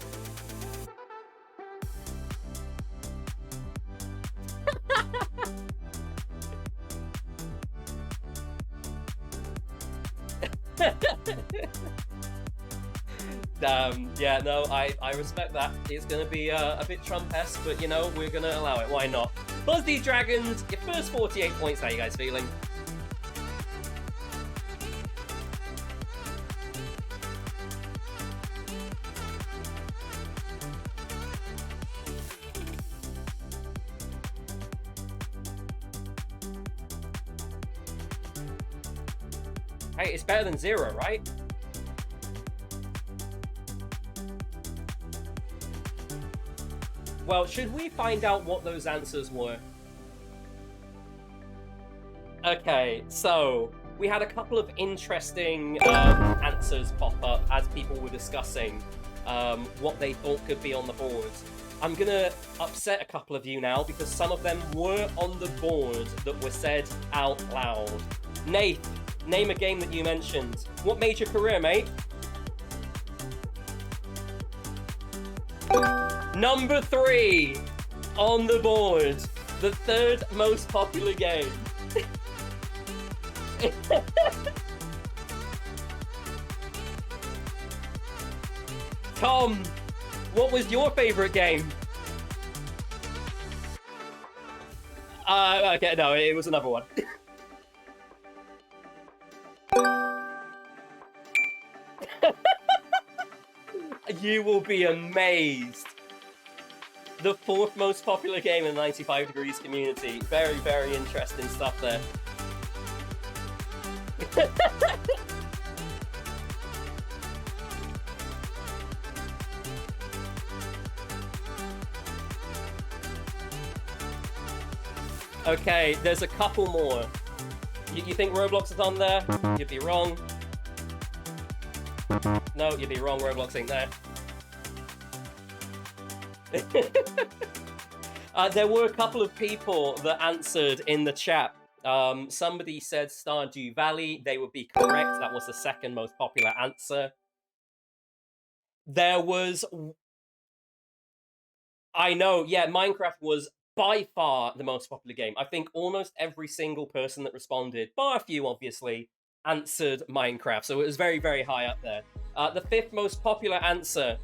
Yeah, no, I respect that. It's going to be a bit Trump-esque, but, you know, we're going to allow it. Why not? Buzzy Dragons, your first 48 points. How you guys feeling? Hey, it's better than 0, right? Well, should we find out what those answers were? Okay, so we had a couple of interesting answers pop up as people were discussing what they thought could be on the board. I'm gonna upset a couple of you now because some of them were on the board that were said out loud. Nath, name a game that you mentioned. What made your career, mate? Number 3 on the board. The 3rd most popular game. Tom, what was your favorite game? Okay, no, it was another one. You will be amazed. The 4th most popular game in the 95 Degrees community. Very, very interesting stuff there. Okay, there's a couple more. You think Roblox is on there? You'd be wrong. No, you'd be wrong. Roblox ain't there. There were a couple of people that answered in the chat. Somebody said Stardew Valley. They would be correct. That was the second most popular answer. There was... I know, yeah, Minecraft was by far the most popular game. I think almost every single person that responded, bar a few obviously, answered Minecraft. So it was very, very high up there. The fifth most popular answer,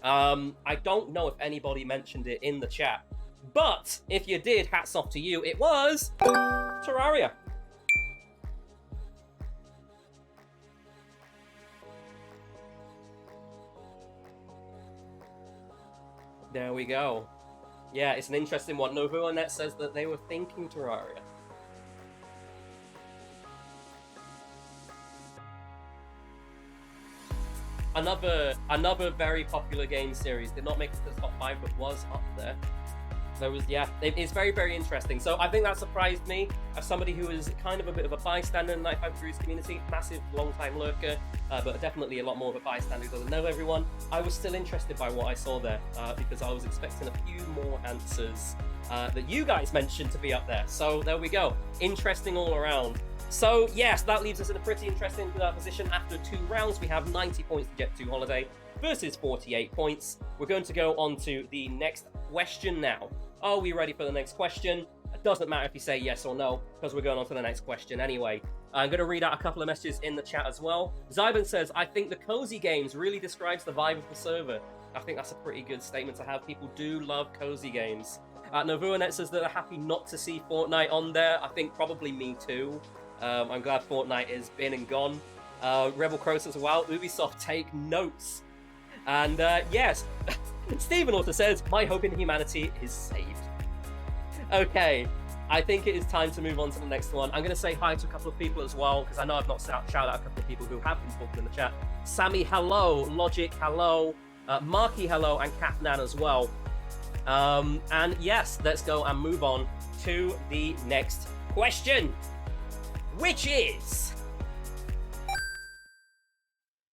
I don't know if anybody mentioned it in the chat, but if you did, hats off to you, it was Terraria. There we go. Yeah, it's an interesting one. Novuonet says that they were thinking Terraria. Another very popular game series did not make it to the top 5, but was up there. There was, yeah, it's very, very interesting. So I think that surprised me as somebody who is kind of a bit of a bystander in the 95 Degrees community, massive, long-time lurker, but definitely a lot more of a bystander who doesn't know everyone. I was still interested by what I saw there because I was expecting a few more answers that you guys mentioned to be up there. So there we go. Interesting all around. So yes, that leaves us in a pretty interesting position. After 2 rounds, we have 90 points to get to Holiday versus 48 points. We're going to go on to the next question now. Are we ready for the next question? It doesn't matter if you say yes or no, because we're going on to the next question anyway. I'm going to read out a couple of messages in the chat as well. Zyban says, I think the cozy games really describes the vibe of the server. I think that's a pretty good statement to have. People do love cozy games. Novuonet says that they're happy not to see Fortnite on there. I think probably me too. I'm glad Fortnite is been and gone. Rebel Crow says, wow, Ubisoft take notes. And yes, Stephen also says, my hope in humanity is saved. Okay, I think it is time to move on to the next one. I'm going to say hi to a couple of people as well, because I know I've not shouted out a couple of people who have been talking in the chat. Sammy, hello. Logic, hello. Marky, hello. And Kathnan as well. And yes, let's go and move on to the next question, which is...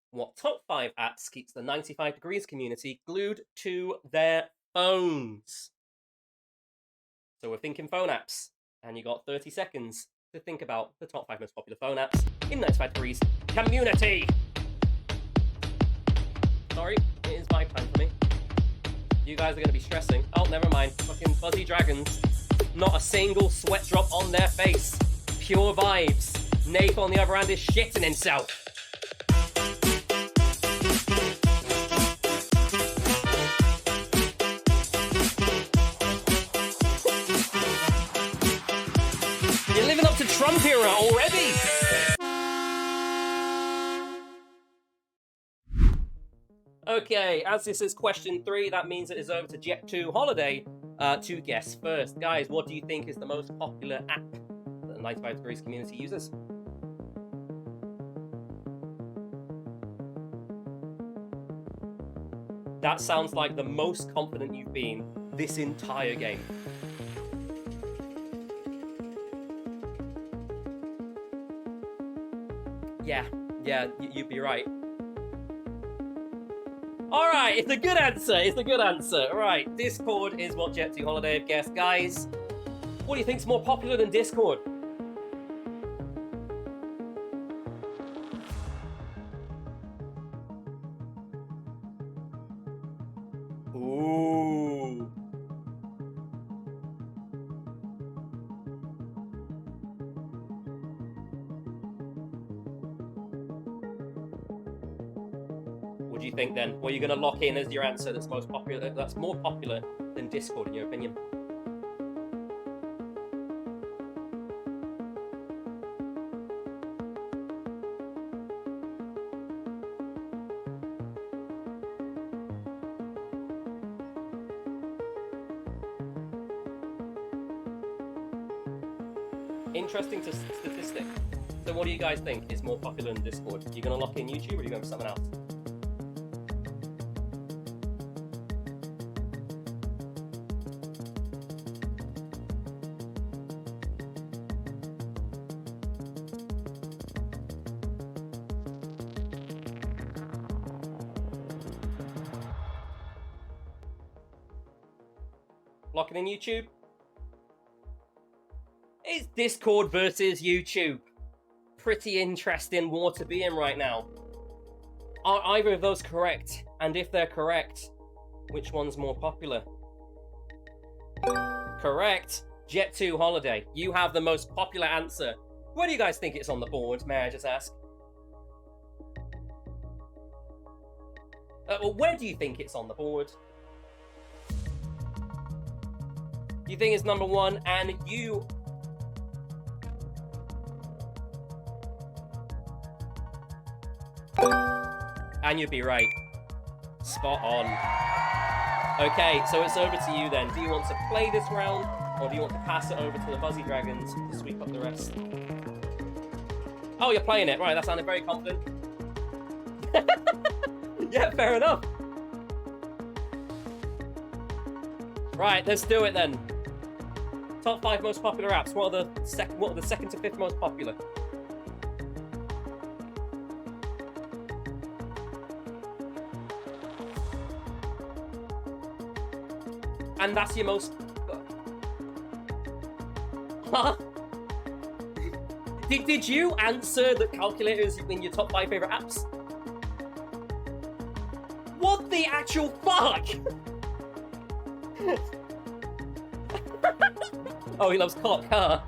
what top 5 apps keeps the 95 Degrees community glued to their phones? So we're thinking phone apps, and you got 30 seconds to think about the top 5 most popular phone apps in 95 Degrees community. Sorry, it is my time for me. You guys are going to be stressing. Oh, never mind. Fucking fuzzy dragons. Not a single sweat drop on their face. Pure vibes. Nath, on the other hand, is shitting himself. You're living up to Trump era already! Okay, as this is question 3, that means it is over to Jet2 Holiday to guess first. Guys, what do you think is the most popular app that the 95 Degrees community uses? That sounds like the most confident you've been this entire game. Yeah, you'd be right. Alright, it's a good answer, Alright, Discord is what Jet2 Holiday have guessed. Guys, what do you think's more popular than Discord? Ooh. What do you think then? What are you going to lock in as your answer that's most popular, that's more popular than Discord in your opinion? Interesting statistic. So what do you guys think is more popular than Discord? Are you going to lock in YouTube or are you going for something else? Locking in YouTube. It's Discord versus YouTube. Pretty interesting war to be in right now. Are either of those correct? And if they're correct, which one's more popular? Correct. Jet2 Holiday. You have the most popular answer. Where do you guys think it's on the board, may I just ask? Well, where do you think it's on the board? You think it's number 1, and you... And you'd be right. Spot on. Okay, so it's over to you then. Do you want to play this round, or do you want to pass it over to the Fuzzy Dragons to sweep up the rest? Oh, you're playing it. Right, that sounded very confident. Yeah, fair enough. Right, let's do it then. Top 5 most popular apps. What are the second to 5th most popular? And that's your most... Huh? Did you answer that calculators in your top 5 favorite apps? What the actual fuck? Oh, he loves cock, huh?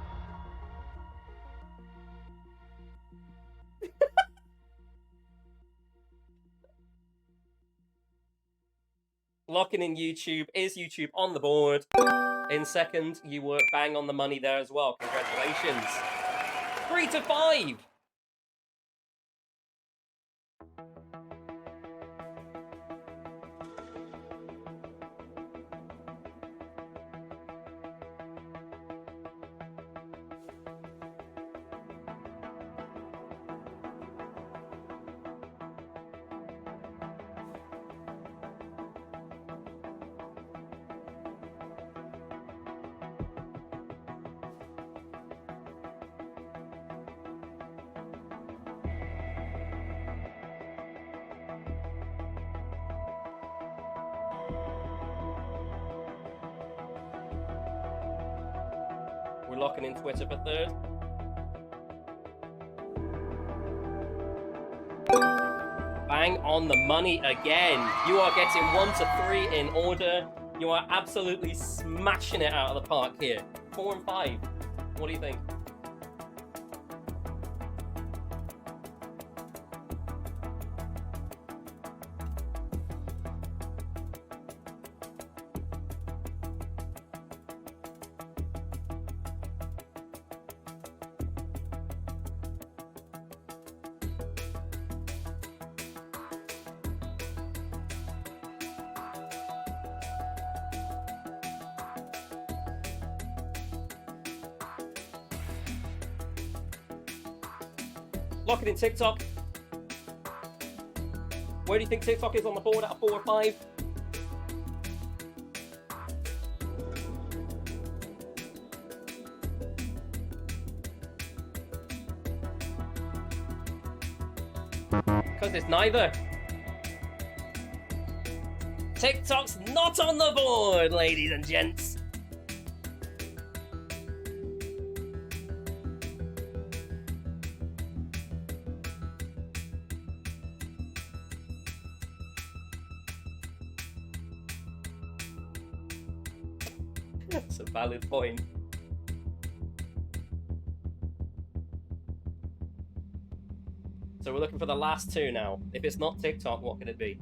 Locking in YouTube. Is YouTube on the board? In second, you were bang on the money there as well. Congratulations. 3 to 5. We're locking in Twitter for third. Bang on the money again. You are getting 1 to 3 in order. You are absolutely smashing it out of the park here. 4 and 5. What do you think? Locking in TikTok. Where do you think TikTok is on the board out of 4 or 5? Because it's neither. TikTok's not on the board, ladies and gents. That's a valid point. So we're looking for the last 2 now. If it's not TikTok, what can it be?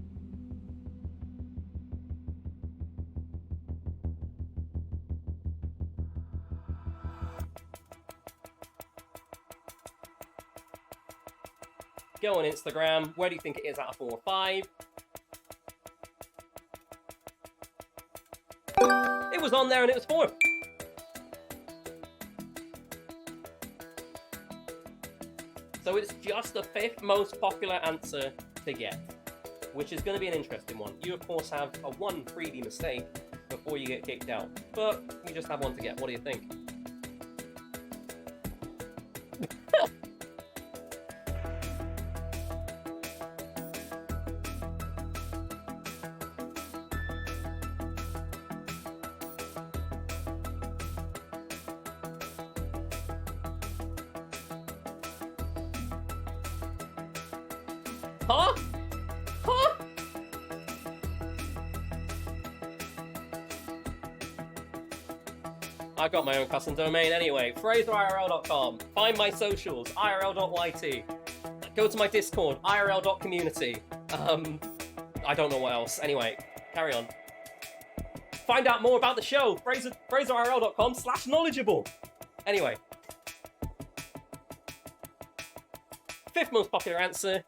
Go on Instagram. Where do you think it is out of 4 or 5? It was on there and it was 4. So it's just the 5th most popular answer to get, which is going to be an interesting one. You, of course, have a 1 3D mistake before you get kicked out, but you just have 1 to get. What do you think? Huh? Huh? I got my own custom domain anyway. FraserIRL.com. Find my socials, IRL.YT. Go to my Discord, IRL.community. I don't know what else. Anyway, carry on. Find out more about the show, FraserIRL.com/knowledgeable. Anyway. 5th most popular answer.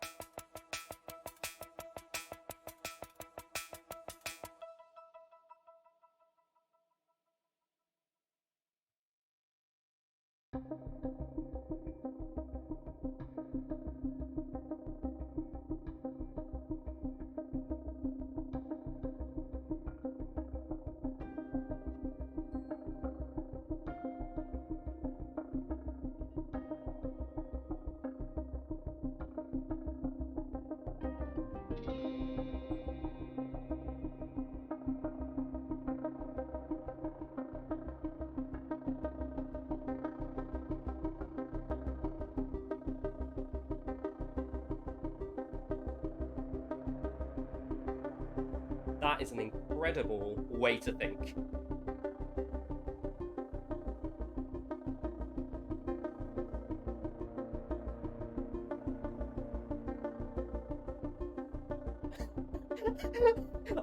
That is an incredible way to think.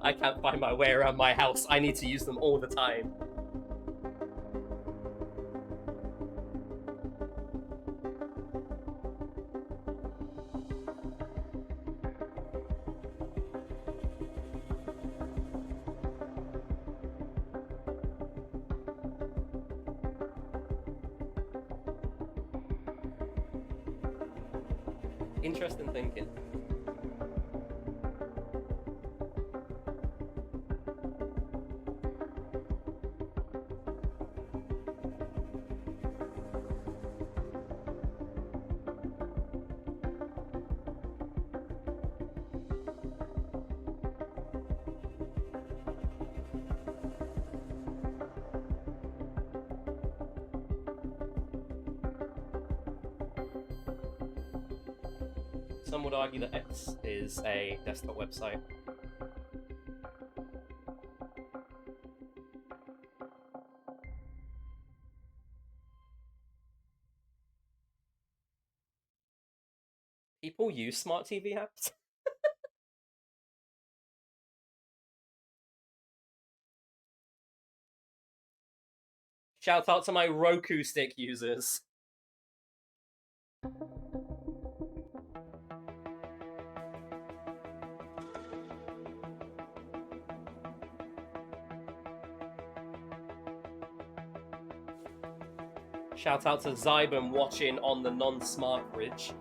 I can't find my way around my house. I need to use them all the time. Interesting thinking. Some would argue that X is a desktop website. People use smart TV apps? Shout out to my Roku stick users. Shout out to Zybum watching on the non-smart fridge.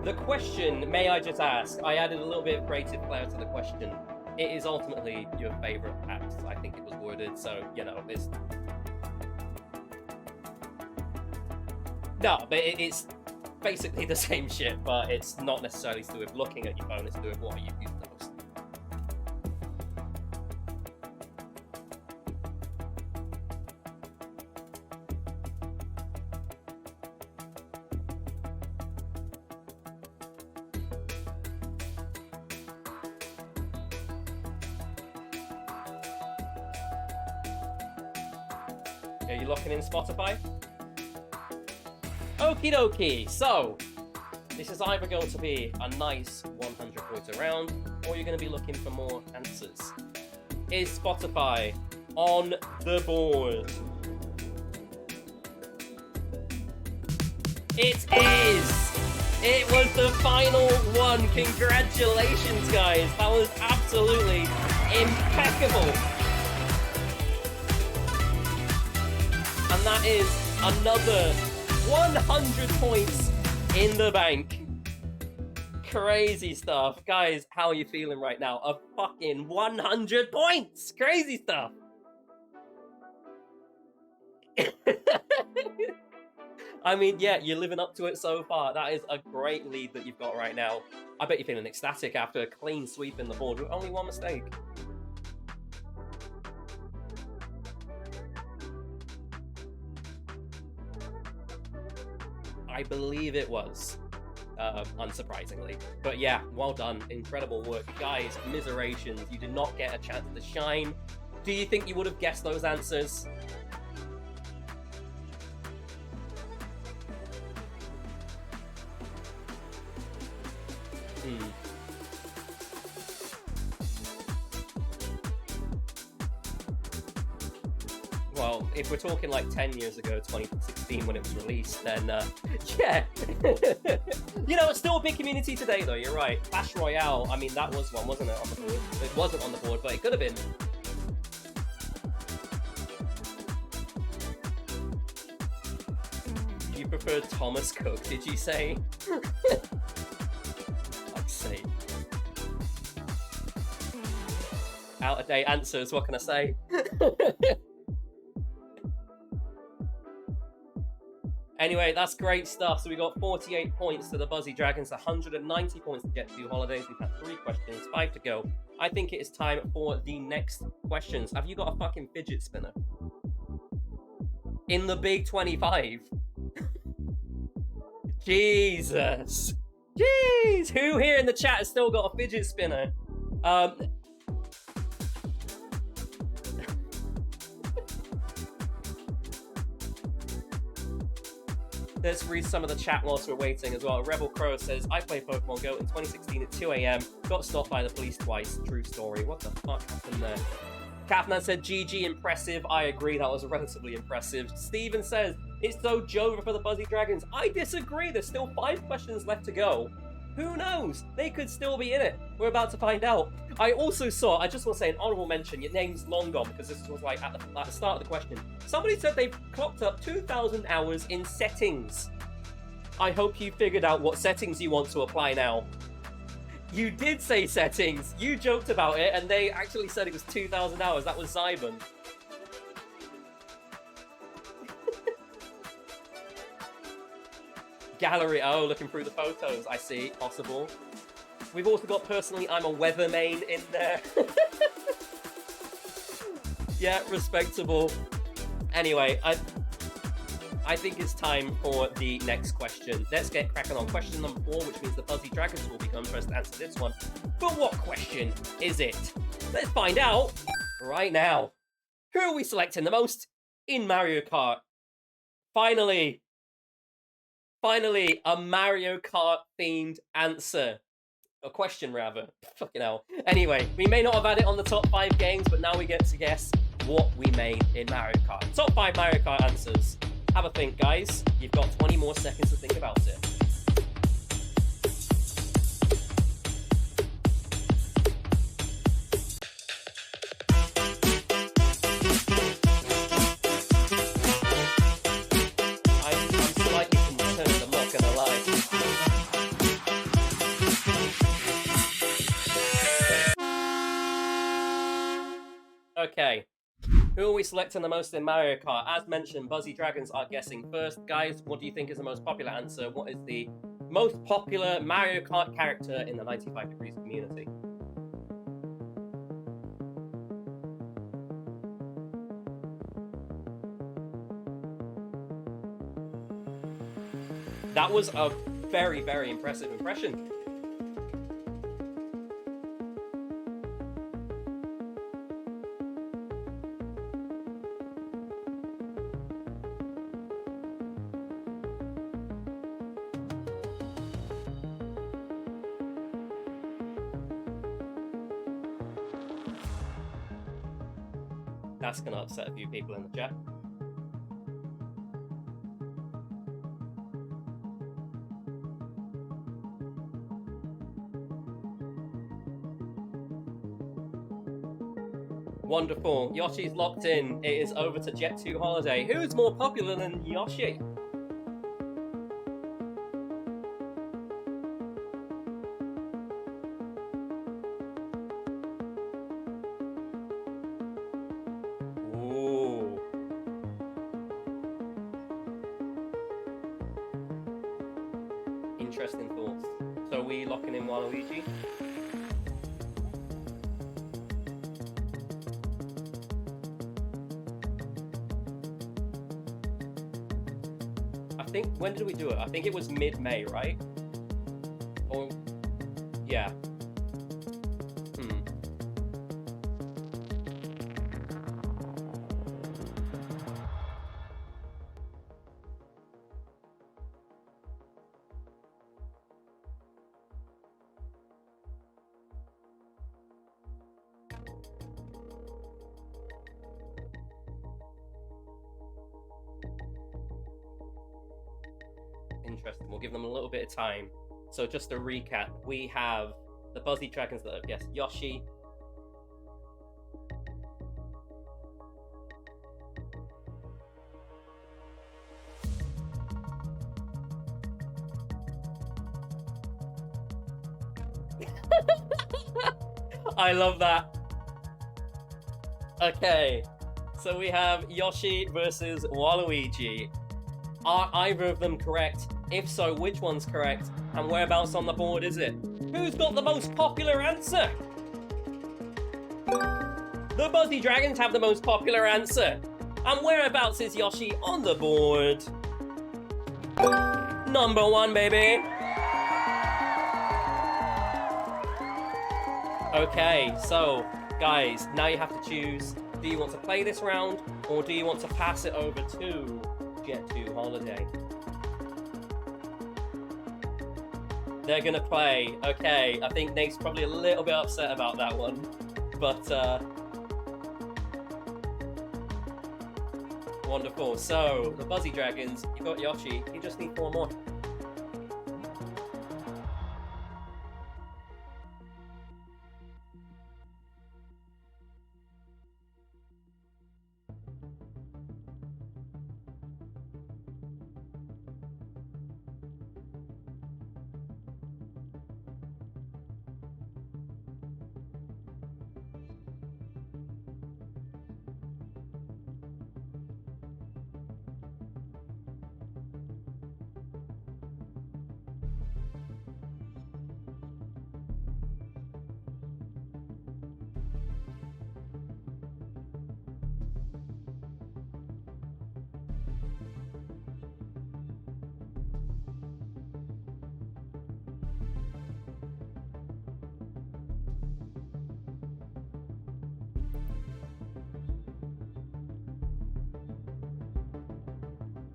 The question, may I just ask, I added a little bit of creative flair to the question. It is ultimately your favourite apps, I think it was worded, so, you know, it's... No, but it's basically the same shit, but it's not necessarily to do with looking at your phone, it's to do with what you use the most. Are you locking in Spotify? Okie dokie, so this is either going to be a nice 100-point round, or you're going to be looking for more answers. Is Spotify on the board? It is! It was the final one. Congratulations, guys. That was absolutely impeccable. And that is another 100 points in the bank. Crazy stuff. Guys, how are you feeling right now? A fucking 100 points! Crazy stuff! I mean, yeah, you're living up to it so far. That is a great lead that you've got right now. I bet you're feeling ecstatic after a clean sweep in the board with only one mistake. I believe it was, unsurprisingly. But yeah, well done. Incredible work. Guys, commiserations. You did not get a chance to shine. Do you think you would have guessed those answers? Well, if we're talking like 10 years ago, 2016 when it was released, then yeah. You know, it's still a big community today though, you're right. Clash Royale, I mean, that was one, wasn't it, on the board? It wasn't on the board, but it could have been. You preferred Thomas Cook, did you say? Fuck's sake. Out of date answers, what can I say? Anyway, that's great stuff. So we got 48 points to the Buzzy Dragons, 190 points to get to holidays. We've had 3 questions, 5 to go. I think it is time for the next questions. Have you got a fucking fidget spinner? In the big 25? Jesus. Jeez. Who here in the chat has still got a fidget spinner? Let's read some of the chat whilst we're waiting as well. Rebel Crow says, I played Pokemon Go in 2016 at 2 AM. Got stopped by the police twice. True story. What the fuck happened there? Catman said, GG, impressive. I agree, that was relatively impressive. Steven says, it's so Jova for the Buzzy Dragons. I disagree. There's still 5 questions left to go. Who knows? They could still be in it. We're about to find out. I also saw, I just want to say an honourable mention, your name's long gone because this was like at the start of the question. Somebody said they've clocked up 2,000 hours in settings. I hope you figured out what settings you want to apply now. You did say settings. You joked about it and they actually said it was 2,000 hours. That was Zyban. Gallery, oh, looking through the photos. I see, possible. We've also got personally, I'm a weatherman in there. Yeah, respectable. Anyway, I think it's time for the next question. Let's get cracking on question number 4, which means the Buzzy Dragons will become first to answer this one. But what question is it? Let's find out right now. Who are we selecting the most in Mario Kart? Finally, a Mario Kart themed answer. A question, rather. Fucking hell. Anyway, we may not have had it on the top 5 games, but now we get to guess what we made in Mario Kart. Top 5 Mario Kart answers. Have a think, guys. You've got 20 more seconds to think about it. Okay, who are we selecting the most in Mario Kart? As mentioned, Buzzy Dragons are guessing first. Guys, what do you think is the most popular answer? What is the most popular Mario Kart character in the 95 Degrees community? That was a very, very impressive impression. That's going to upset a few people in the chat. Wonderful. Yoshi's locked in. It is over to Jet 2 Holiday. Who's more popular than Yoshi? Interesting thoughts. So we locking in Waluigi? I think, when did we do it? I think it was mid-May, right? Or, yeah. Interesting. We'll give them a little bit of time. So just to recap, we have the Buzzy Dragons that are, yes, Yoshi. I love that. Okay, so we have Yoshi versus Waluigi. Are either of them correct? If so, which one's correct? And whereabouts on the board is it? Who's got the most popular answer? The Buzzy Dragons have the most popular answer. And whereabouts is Yoshi on the board? Number 1, baby. Okay, so, guys, now you have to choose. Do you want to play this round, or do you want to pass it over to Jet2 Holiday? They're gonna play. Okay, I think Nate's probably a little bit upset about that one, but wonderful. So the Buzzy Dragons, you got Yoshi. You just need 4 more.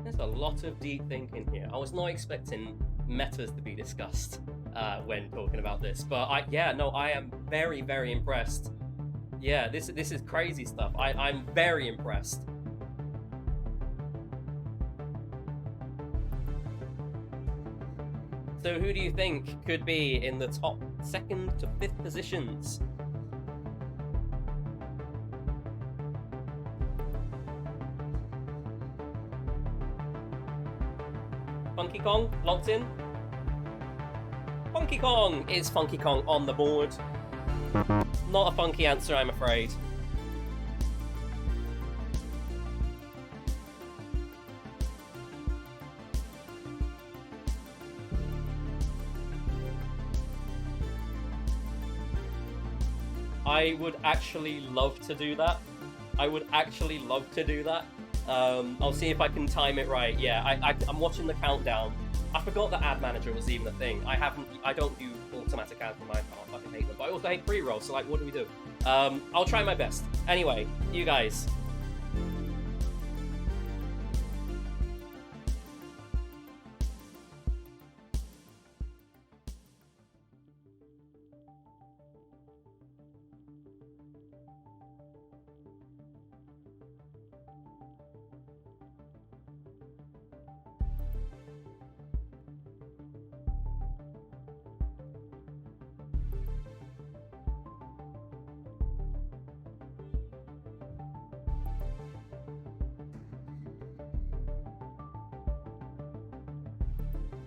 There's a lot of deep thinking here. I was not expecting metas to be discussed when talking about this, but I am very, very impressed. Yeah, this is crazy stuff. I'm very impressed. So who do you think could be in the top 2nd to 5th positions? Funky Kong, locked in. Funky Kong! Is Funky Kong on the board? Not a funky answer, I'm afraid. I would actually love to do that. I'll see if I can time it right. Yeah, I'm watching the countdown. I forgot that Ad Manager was even a thing. I don't do automatic ads on my account. I fucking hate them. But I also hate pre-rolls, so like, what do we do? I'll try my best. Anyway, you guys.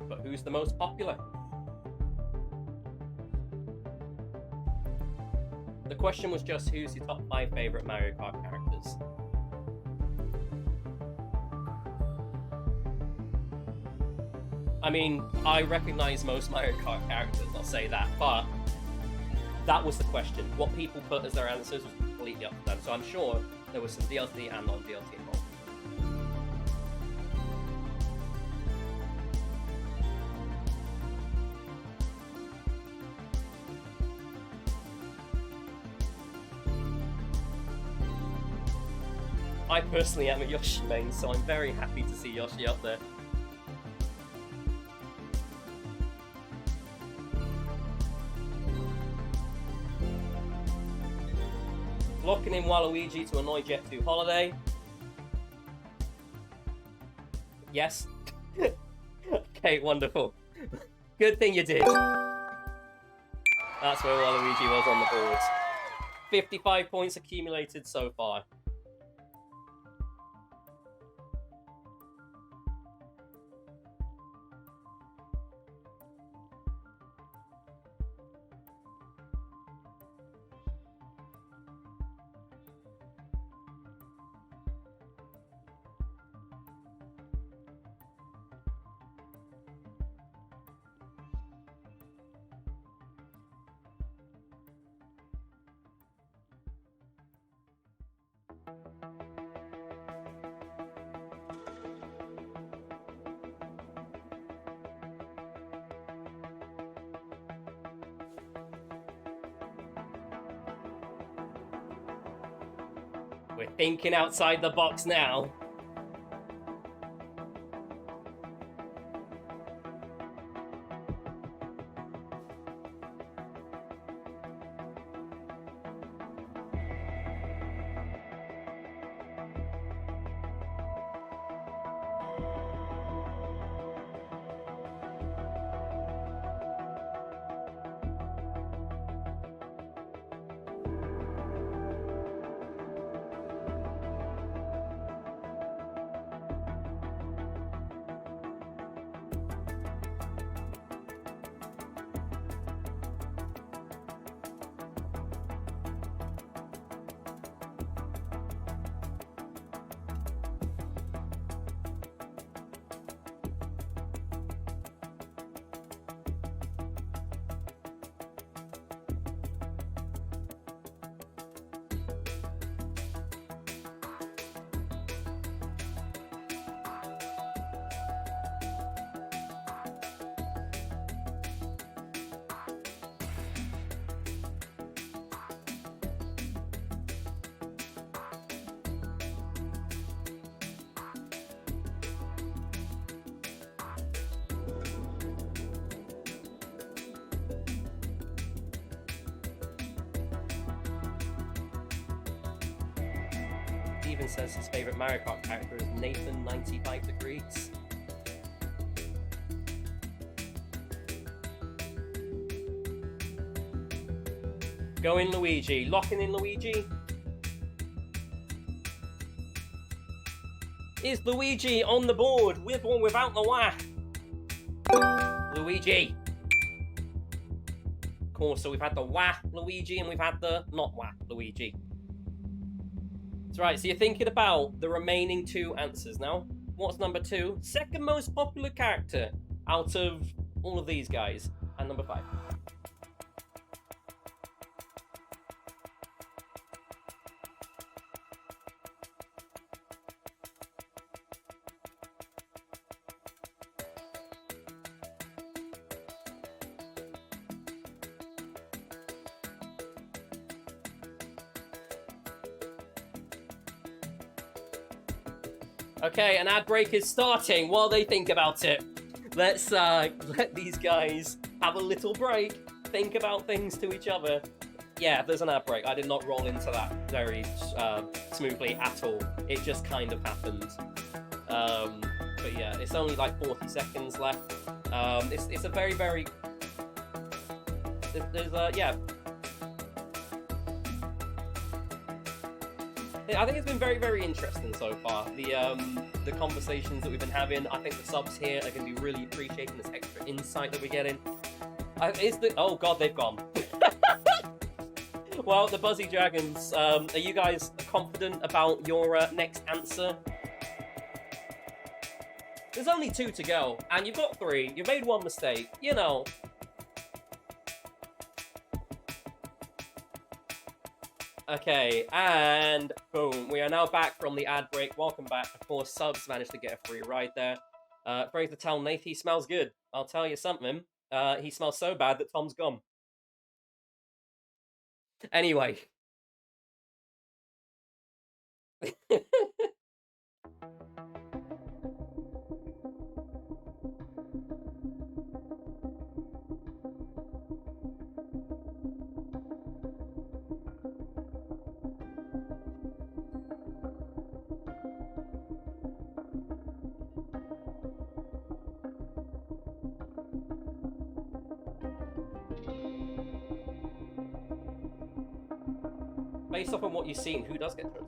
But who's the most popular? The question was just who's your top 5 favorite Mario Kart characters. I mean, I recognize most Mario Kart characters, I'll say that, but that was the question. What people put as their answers was completely up to them, so I'm sure there was some DLC and non-DLC involved. I personally am a Yoshi main, so I'm very happy to see Yoshi up there. Locking in Waluigi to annoy Jet2 Holiday. Yes. Okay, wonderful. Good thing you did. That's where Waluigi was on the board. 55 points accumulated so far. We're thinking outside the box now. Steven says his favourite Mario Kart character is Nathan 95 Degrees. Going Luigi. Locking in Luigi. Is Luigi on the board with or without the wah? Luigi. Of course, so we've had the wah Luigi and we've had the not wah Luigi. That's right, so you're thinking about the remaining two answers now. What's number 2? Second most popular character out of all of these guys. And number 5. Okay, an ad break is starting while they think about it. Let's let these guys have a little break, think about things to each other. Yeah, there's an ad break. I did not roll into that very smoothly at all. It just kind of happened. But yeah, it's only like 40 seconds left. It's a very, very... yeah. I think it's been very, very interesting so far. The conversations that we've been having. I think the subs here are going to be really appreciating this extra insight that we're getting. Oh god, they've gone. Well, the Buzzy Dragons, are you guys confident about your next answer? There's only 2 to go, and you've got 3. You've made 1 mistake, you know. Okay, and boom. We are now back from the ad break. Welcome back. Of course, Subs managed to get a free ride there. Fraser, tell Nath he smells good. I'll tell you something. He smells so bad that Tom's gone. Anyway. Based off on what you've seen, who does get chosen?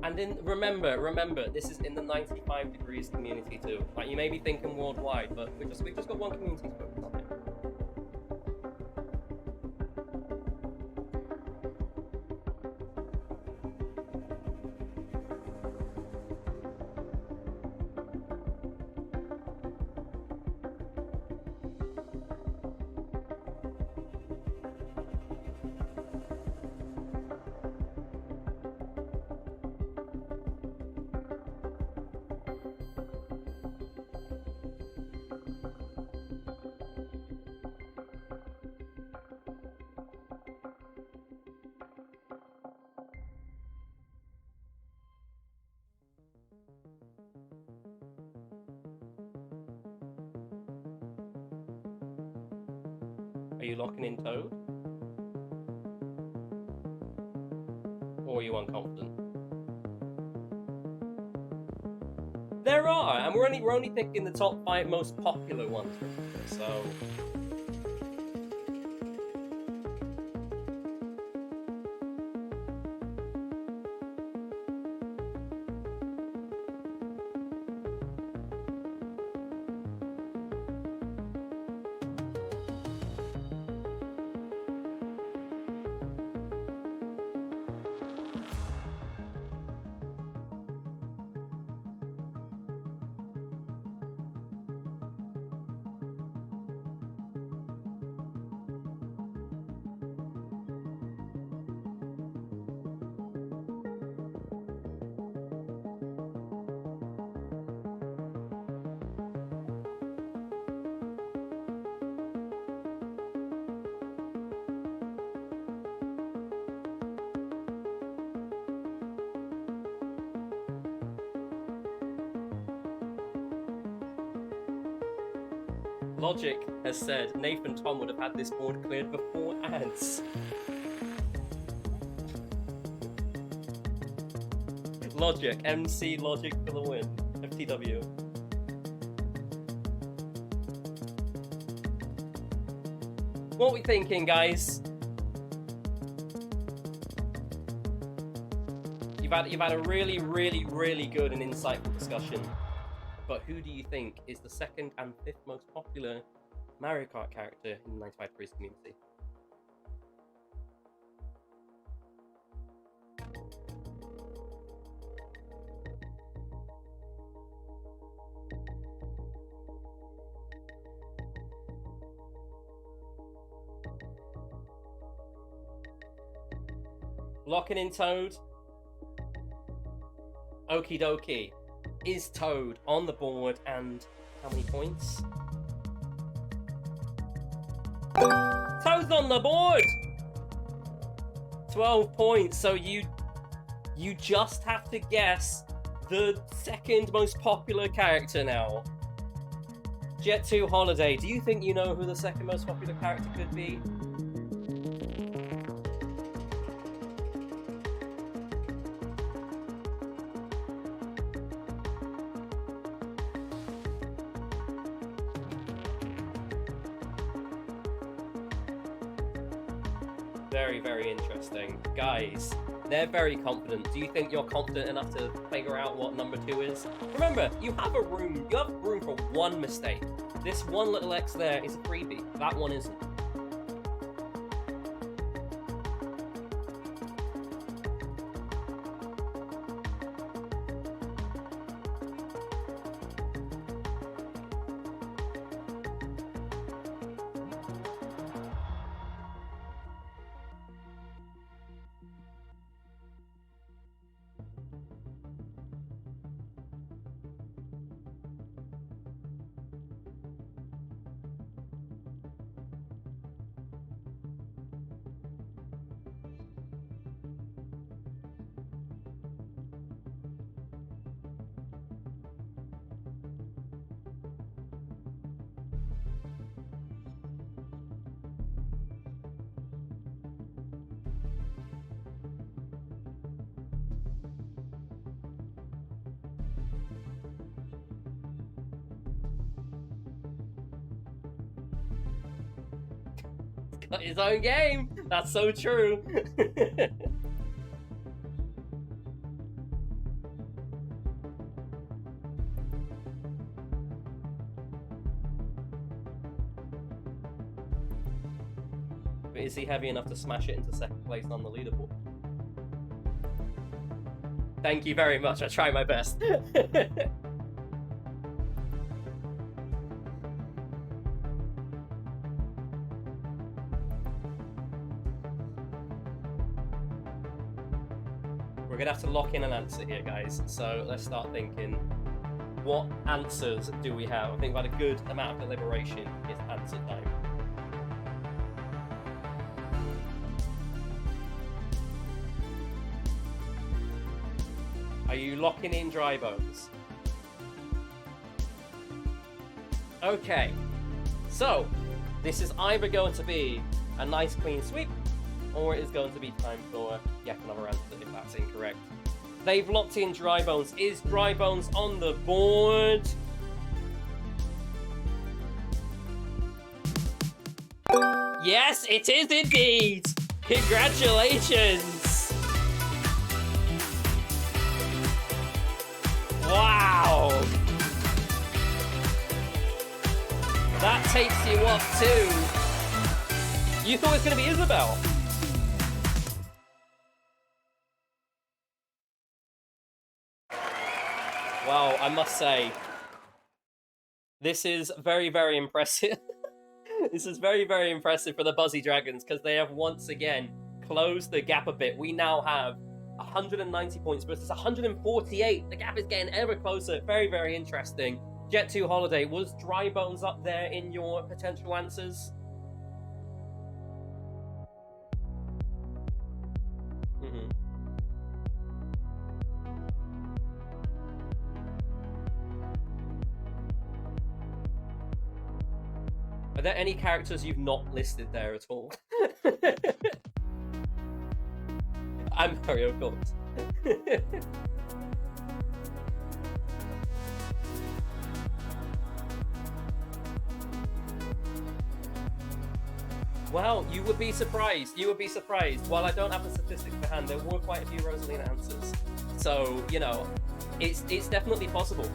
And remember, this is in the 95 degrees community too. Like, you may be thinking worldwide, but we've just got one community to focus on. Are you locking in Toad? Or are you unconfident? There are, and we're only picking the top 5 most popular ones, so. Logic has said Nathan Tom would have had this board cleared before ads. Logic, MC Logic for the win. FTW. What are we thinking, guys? You've had a really good and insightful discussion. But who do you think is the 2nd and 5th most popular Mario Kart character in the 95 Degrees community? Locking in Toad. Okie dokie. Is Toad on the board, and how many points? Toad's on the board! 12 points, so you just have to guess the second most popular character now. Jet2 Holiday, do you think you know who the second most popular character could be? Very, very interesting. Guys, they're very confident. Do you think you're confident enough to figure out what number 2 is? Remember, you have room for one mistake. This one little X there is a freebie. That one isn't. Got his own game. That's so true. But is he heavy enough to smash it into second place on the leaderboard? Thank you very much. I try my best. We're gonna have to lock in an answer here, guys. So let's start thinking. What answers do we have? I think we've had a good amount of deliberation. It's answer time. Are you locking in Dry Bones? Okay. So, this is either going to be a nice clean sweep, or it is going to be time for yet another answer if that's incorrect. They've locked in Dry Bones. Is Dry Bones on the board? Yes, it is indeed! Congratulations! Wow! That takes you up to... You thought it was going to be Isabel? Wow, I must say, this is very, very impressive. This is very, very impressive for the Buzzy Dragons, because they have once again closed the gap a bit. We now have 190 points versus 148. The gap is getting ever closer. Very, very interesting. Jet2 Holiday, was Dry Bones up there in your potential answers? Are there any characters you've not listed there at all? I'm Mario, of course. Well, you would be surprised. You would be surprised. While I don't have the statistics to hand, there were quite a few Rosalina answers. So, you know, it's definitely possible.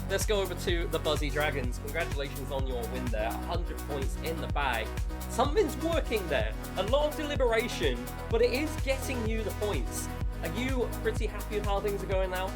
Let's go over to the Buzzy Dragons. Congratulations on your win there. 100 points in the bag. Something's working there. A lot of deliberation, but it is getting you the points. Are you pretty happy with how things are going now?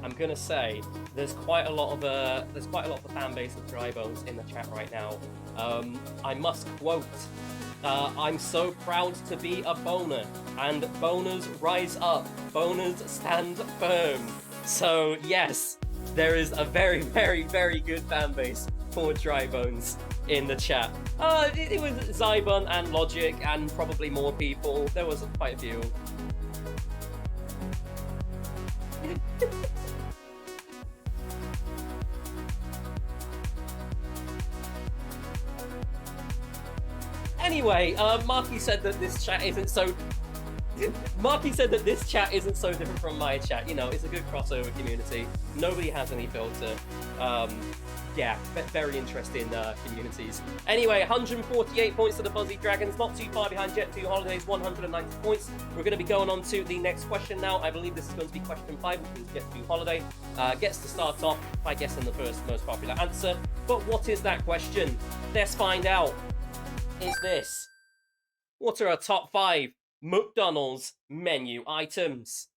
I'm gonna say there's quite a lot of the fan base of Dry Bones in the chat right now. I must quote, I'm so proud to be a boner, and boners rise up, boners stand firm. So yes, there is a very, very, very good fan base for Dry Bones in the chat. It was Zybun and Logic and probably more people. There was quite a few. Anyway, Marky said that this chat isn't so. Marky said that this chat isn't so different from my chat. You know, it's a good crossover community. Nobody has any filter. Yeah, very interesting communities. Anyway, 148 points to the Fuzzy Dragons, not too far behind Jet2 Holidays, 190 points. We're going to be going on to the next question now. I believe this is going to be question 5, which is Jet2 Holiday. Gets to start off by guessing the first most popular answer. But what is that question? Let's find out. Is this: what are our top 5 McDonald's menu items?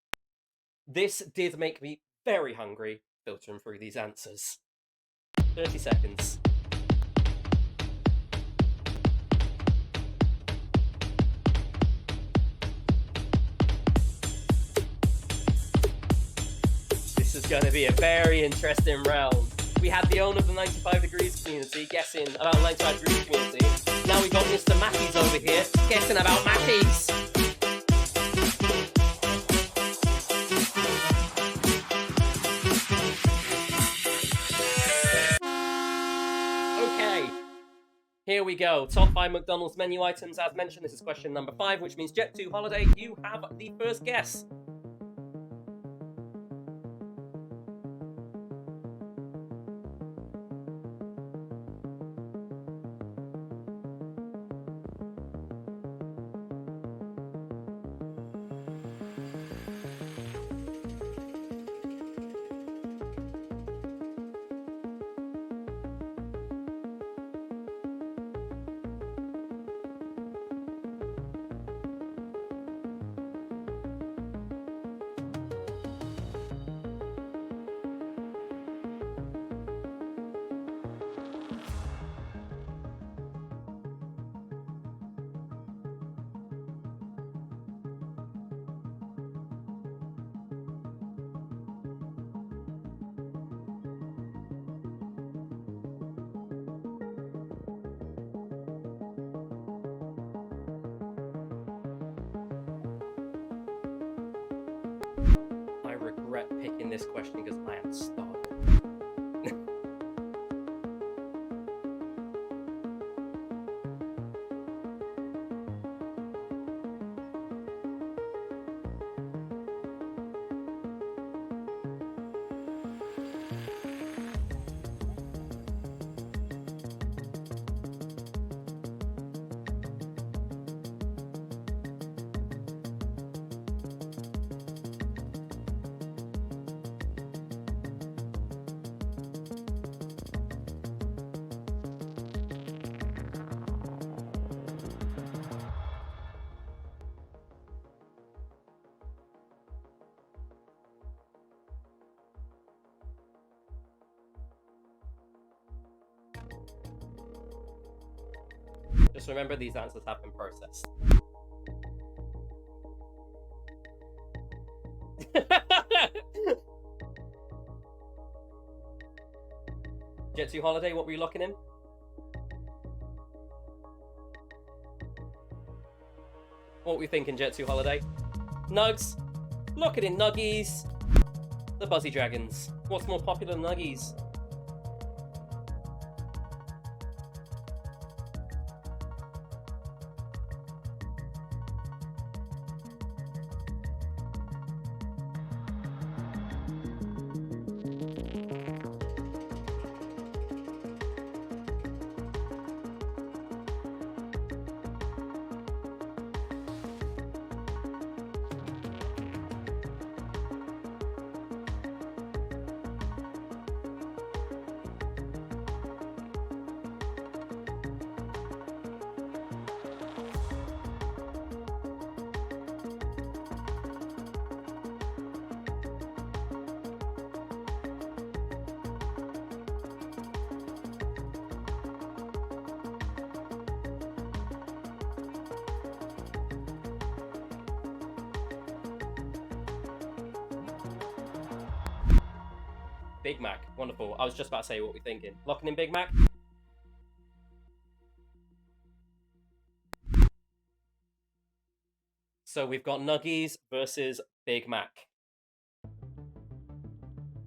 This did make me very hungry filtering through these answers. 30 seconds. This is going to be a very interesting round. We had the owner of the 95 Degrees community guessing about 95 Degrees community. Now we've got Mr. Matthews over here guessing about Matthews. Okay, here we go. Top 5 McDonald's menu items. As mentioned, this is question number 5, which means Jet2 Holiday, you have the first guess. I regret picking this question because I am starving. Just remember, these answers have been processed. Jet2 Holiday, what were you locking in? What were we thinking, Jet2 Holiday? Nugs? Lock it in Nuggies. The Buzzy Dragons. What's more popular than Nuggies? Big Mac. Wonderful. I was just about to say what we're thinking. Locking in Big Mac? So we've got Nuggies versus Big Mac.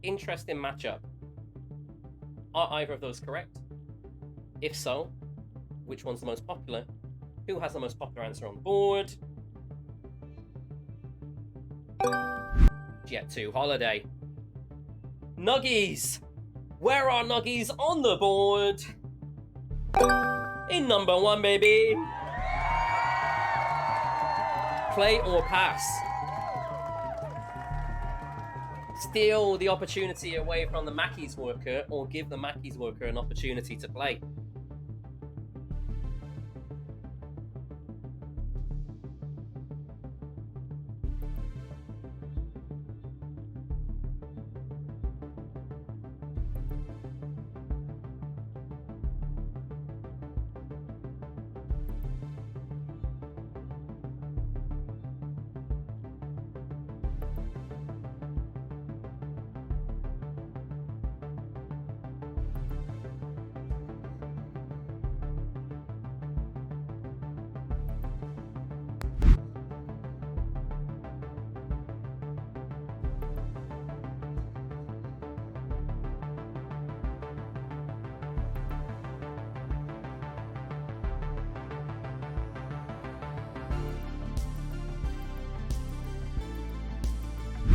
Interesting matchup. Are either of those correct? If so, which one's the most popular? Who has the most popular answer on the board? Jet2 Holiday. Nuggies! Where are Nuggies on the board? In number 1, baby! Play or pass? Steal the opportunity away from the Mackey's worker, or give the Mackey's worker an opportunity to play?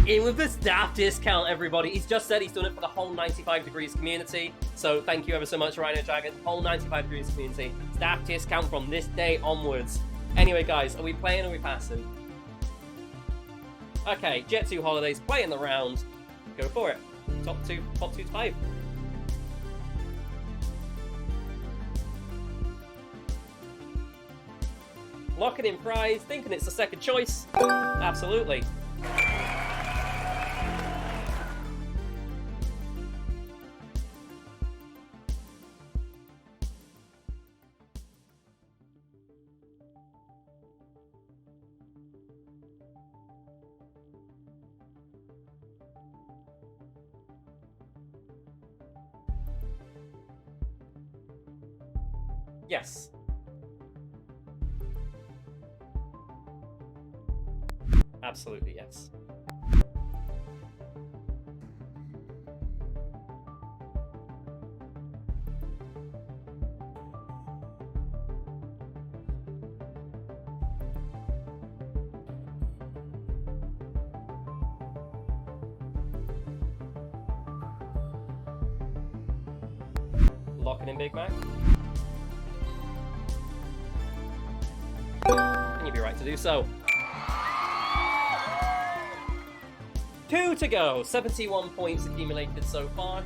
In with the staff discount, everybody. He's just said he's done it for the whole 95 Degrees community. So thank you ever so much, Rhino Dragon. Whole 95 Degrees community. Staff discount from this day onwards. Anyway, guys, are we playing or are we passing? Okay, Jet2 Holidays playing the round. Go for it. Top two to 5. Locking in prize, thinking it's the second choice. Absolutely. Yes. Absolutely, yes. Locking in Big Mac. And you'd be right to do so. 2 to go. 71 points accumulated so far.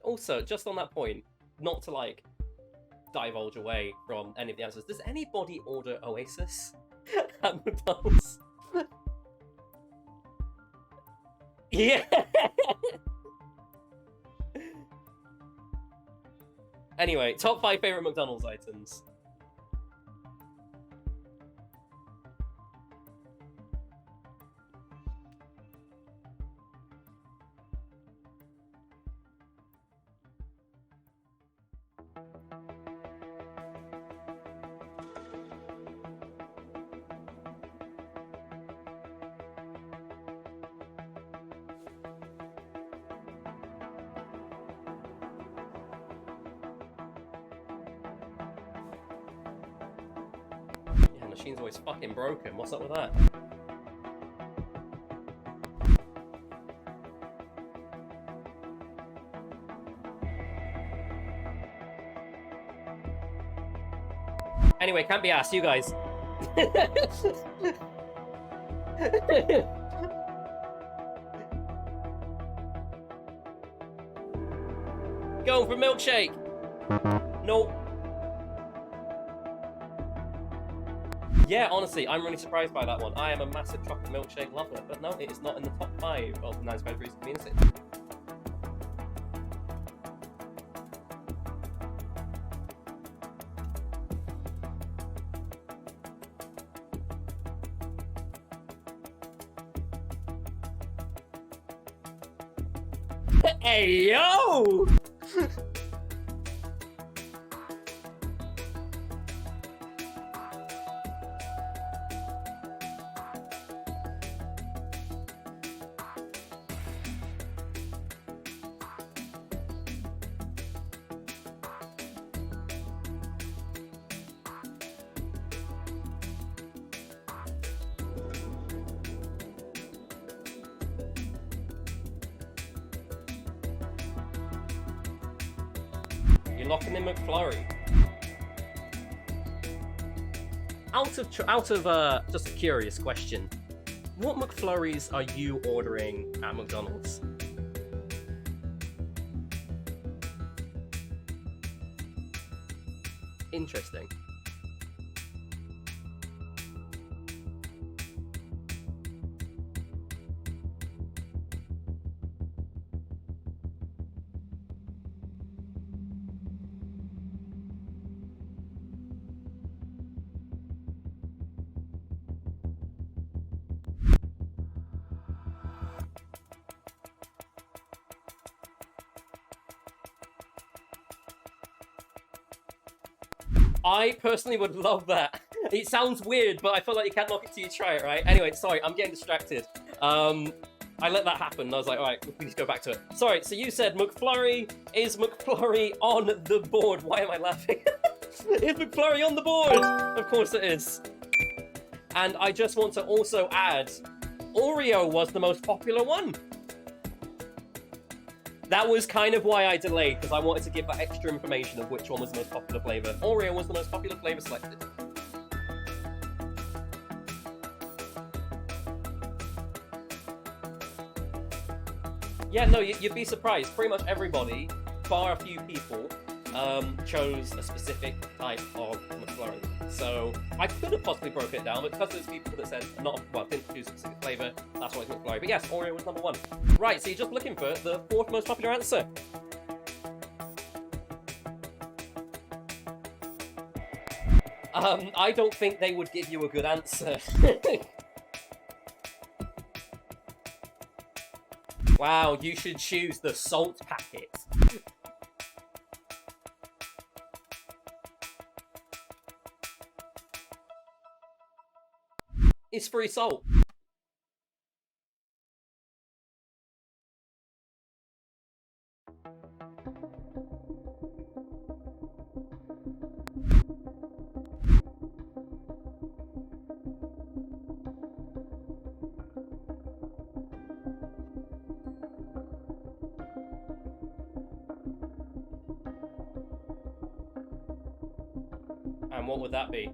Also, just on that point, not to like divulge away from any of the answers, does anybody order Oasis at McDonald's? Yeah. Anyway, top 5 favorite McDonald's items. Machine's always fucking broken. What's up with that? Anyway, can't be asked, you guys. Going for milkshake. Nope. Yeah, honestly, I'm really surprised by that one. I am a massive chocolate milkshake lover, but no, it is not in the top 5 of the 95 Degrees community. Hey, yo! You're locking in McFlurry. Out of just a curious question, what McFlurries are you ordering at McDonald's? Interesting. I personally would love that. It sounds weird, but I feel like you can't knock it till you try it, right? Anyway, sorry, I'm getting distracted. I let that happen, and I was like, all right, we need to go back to it. Sorry, so you said McFlurry. Is McFlurry on the board? Why am I laughing? Is McFlurry on the board? Of course it is. And I just want to also add, Oreo was the most popular one. That was kind of why I delayed, because I wanted to give that extra information of which one was the most popular flavor. Oreo was the most popular flavor selected. Yeah, no, you'd be surprised. Pretty much everybody, bar a few people, chose a specific type of McFlurry. So I could have possibly broken it down, but because there's people that said didn't choose a specific flavor, that's why it's McFlurry. But yes, Oreo was number 1. Right, so you're just looking for the 4th most popular answer. I don't think they would give you a good answer. Wow, you should choose the salt packet. It's free salt. And what would that be?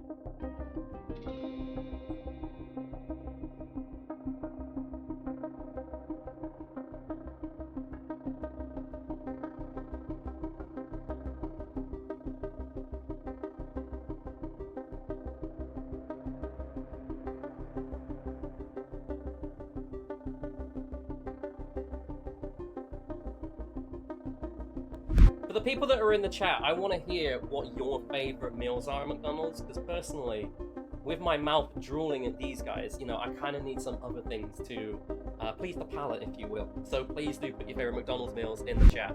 For the people that are in the chat, I want to hear what your favorite meals are at McDonald's, because personally, with my mouth drooling at these guys, you know, I kind of need some other things to please the palate, if you will. So please do put your favorite McDonald's meals in the chat.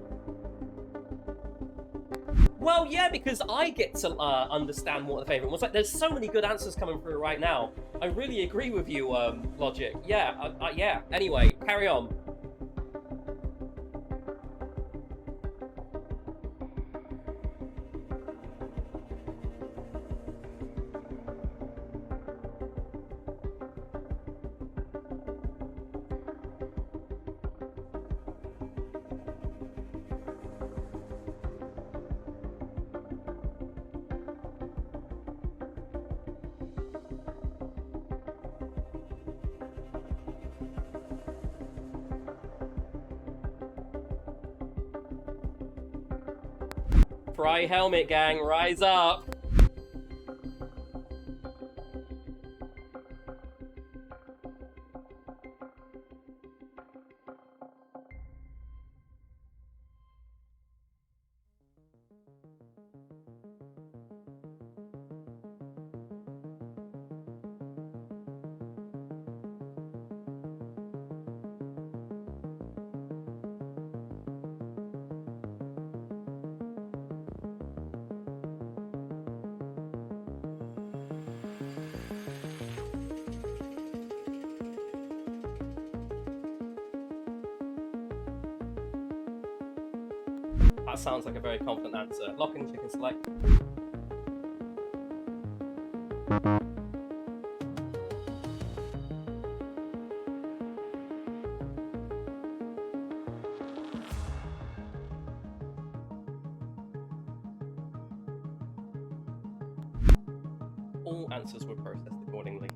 Well, yeah, because I get to understand what the favorite was. Like, there's so many good answers coming through right now. I really agree with you, Logic. Yeah, yeah. Anyway, carry on. Fry helmet gang, rise up! That sounds like a very confident answer. Lock in chicken select. All answers were processed accordingly.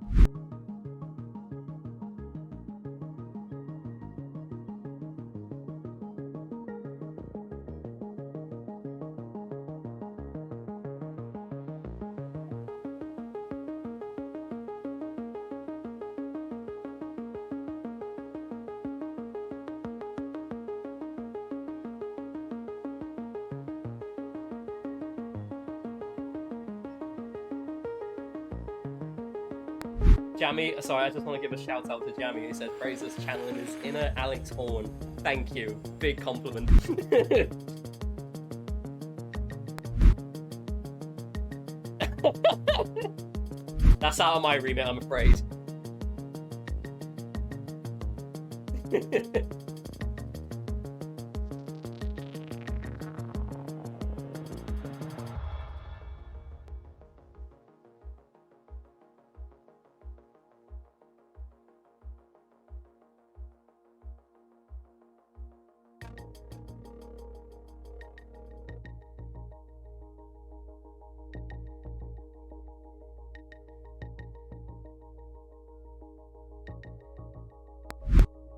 Jammy, sorry, I just want to give a shout out to Jammy. He said Fraser's channeling his inner Alex Horn. Thank you. Big compliment. That's out of my remit, I'm afraid.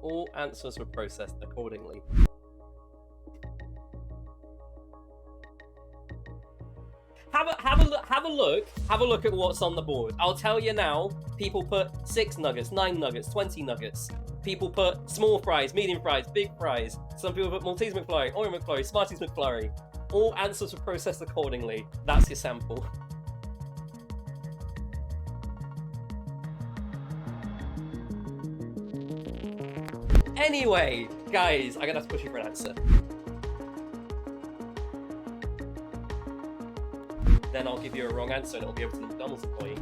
All answers were processed accordingly. Have a look at what's on the board. I'll tell you now, people put 6 nuggets, 9 nuggets, 20 nuggets. People put small fries, medium fries, big fries. Some people put Maltese McFlurry, Oreo McFlurry, Smarties McFlurry. All answers were processed accordingly. That's your sample. Anyway, guys, I'm gonna have to push you for an answer. Then I'll give you a wrong answer and it'll be over to the McDonald's employee.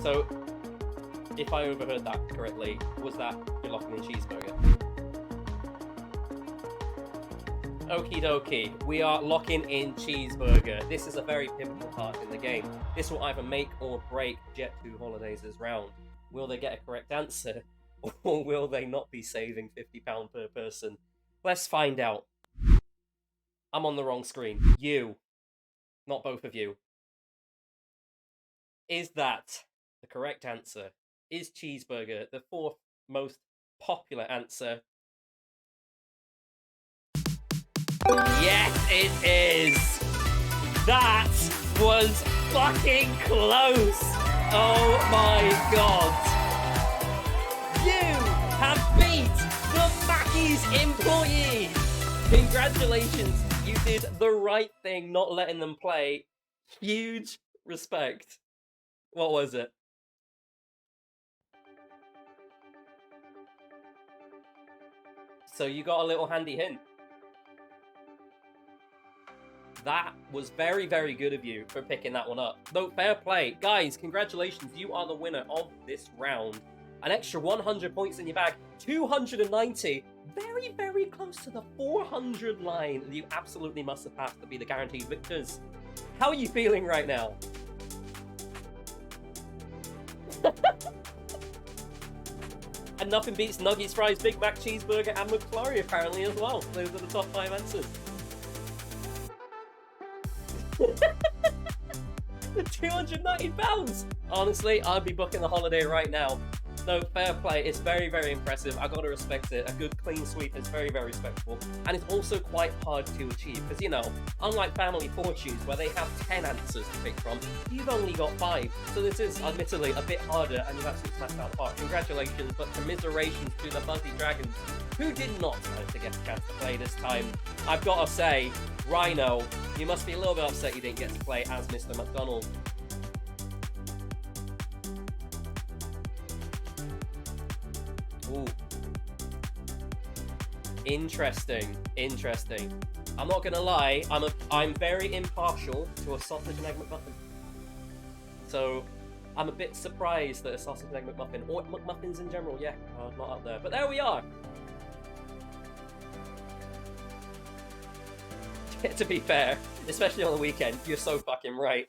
So, if I overheard that correctly, was that you're locking in cheeseburger? Okie dokie, we are locking in cheeseburger. This is a very pivotal part in the game. This will either make or break Jet2 Holidays' round. Will they get a correct answer, or will they not be saving £50 per person? Let's find out. I'm on the wrong screen. You, not both of you. Is that the correct answer? Is cheeseburger the 4th most popular answer? Yes, it is! That was fucking close! Oh my god! You have beat the Mackey's employees! Congratulations, you did the right thing not letting them play. Huge respect. What was it? So you got a little handy hint. That was very, very good of you for picking that one up. No, fair play. Guys, congratulations. You are the winner of this round. An extra 100 points in your bag. 290. Very, very close to the 400 line that you absolutely must have passed to be the guaranteed victors. How are you feeling right now? And nothing beats Nuggies, Fries, Big Mac, Cheeseburger, and McFlurry apparently as well. Those are the top 5 answers. 290 pounds! Honestly, I'd be booking the holiday right now. No, fair play. It's very, very impressive. I gotta respect it. A good clean sweep is very, very respectable. And it's also quite hard to achieve. Because, you know, unlike Family Fortunes, where they have 10 answers to pick from, you've only got 5. So this is, admittedly, a bit harder, and you've actually smashed out the park. Congratulations, but commiserations to the Fuzzy Dragons, who did not manage to get a chance to play this time. I've gotta say, Rhino, you must be a little bit upset you didn't get to play as Mr. McDonald. Ooh. Interesting. I'm not gonna lie, I'm very impartial to a sausage and egg McMuffin. So I'm a bit surprised that a sausage and egg McMuffin, or McMuffins in general, yeah, are not up there. But there we are. To be fair, especially on the weekend, you're so fucking right.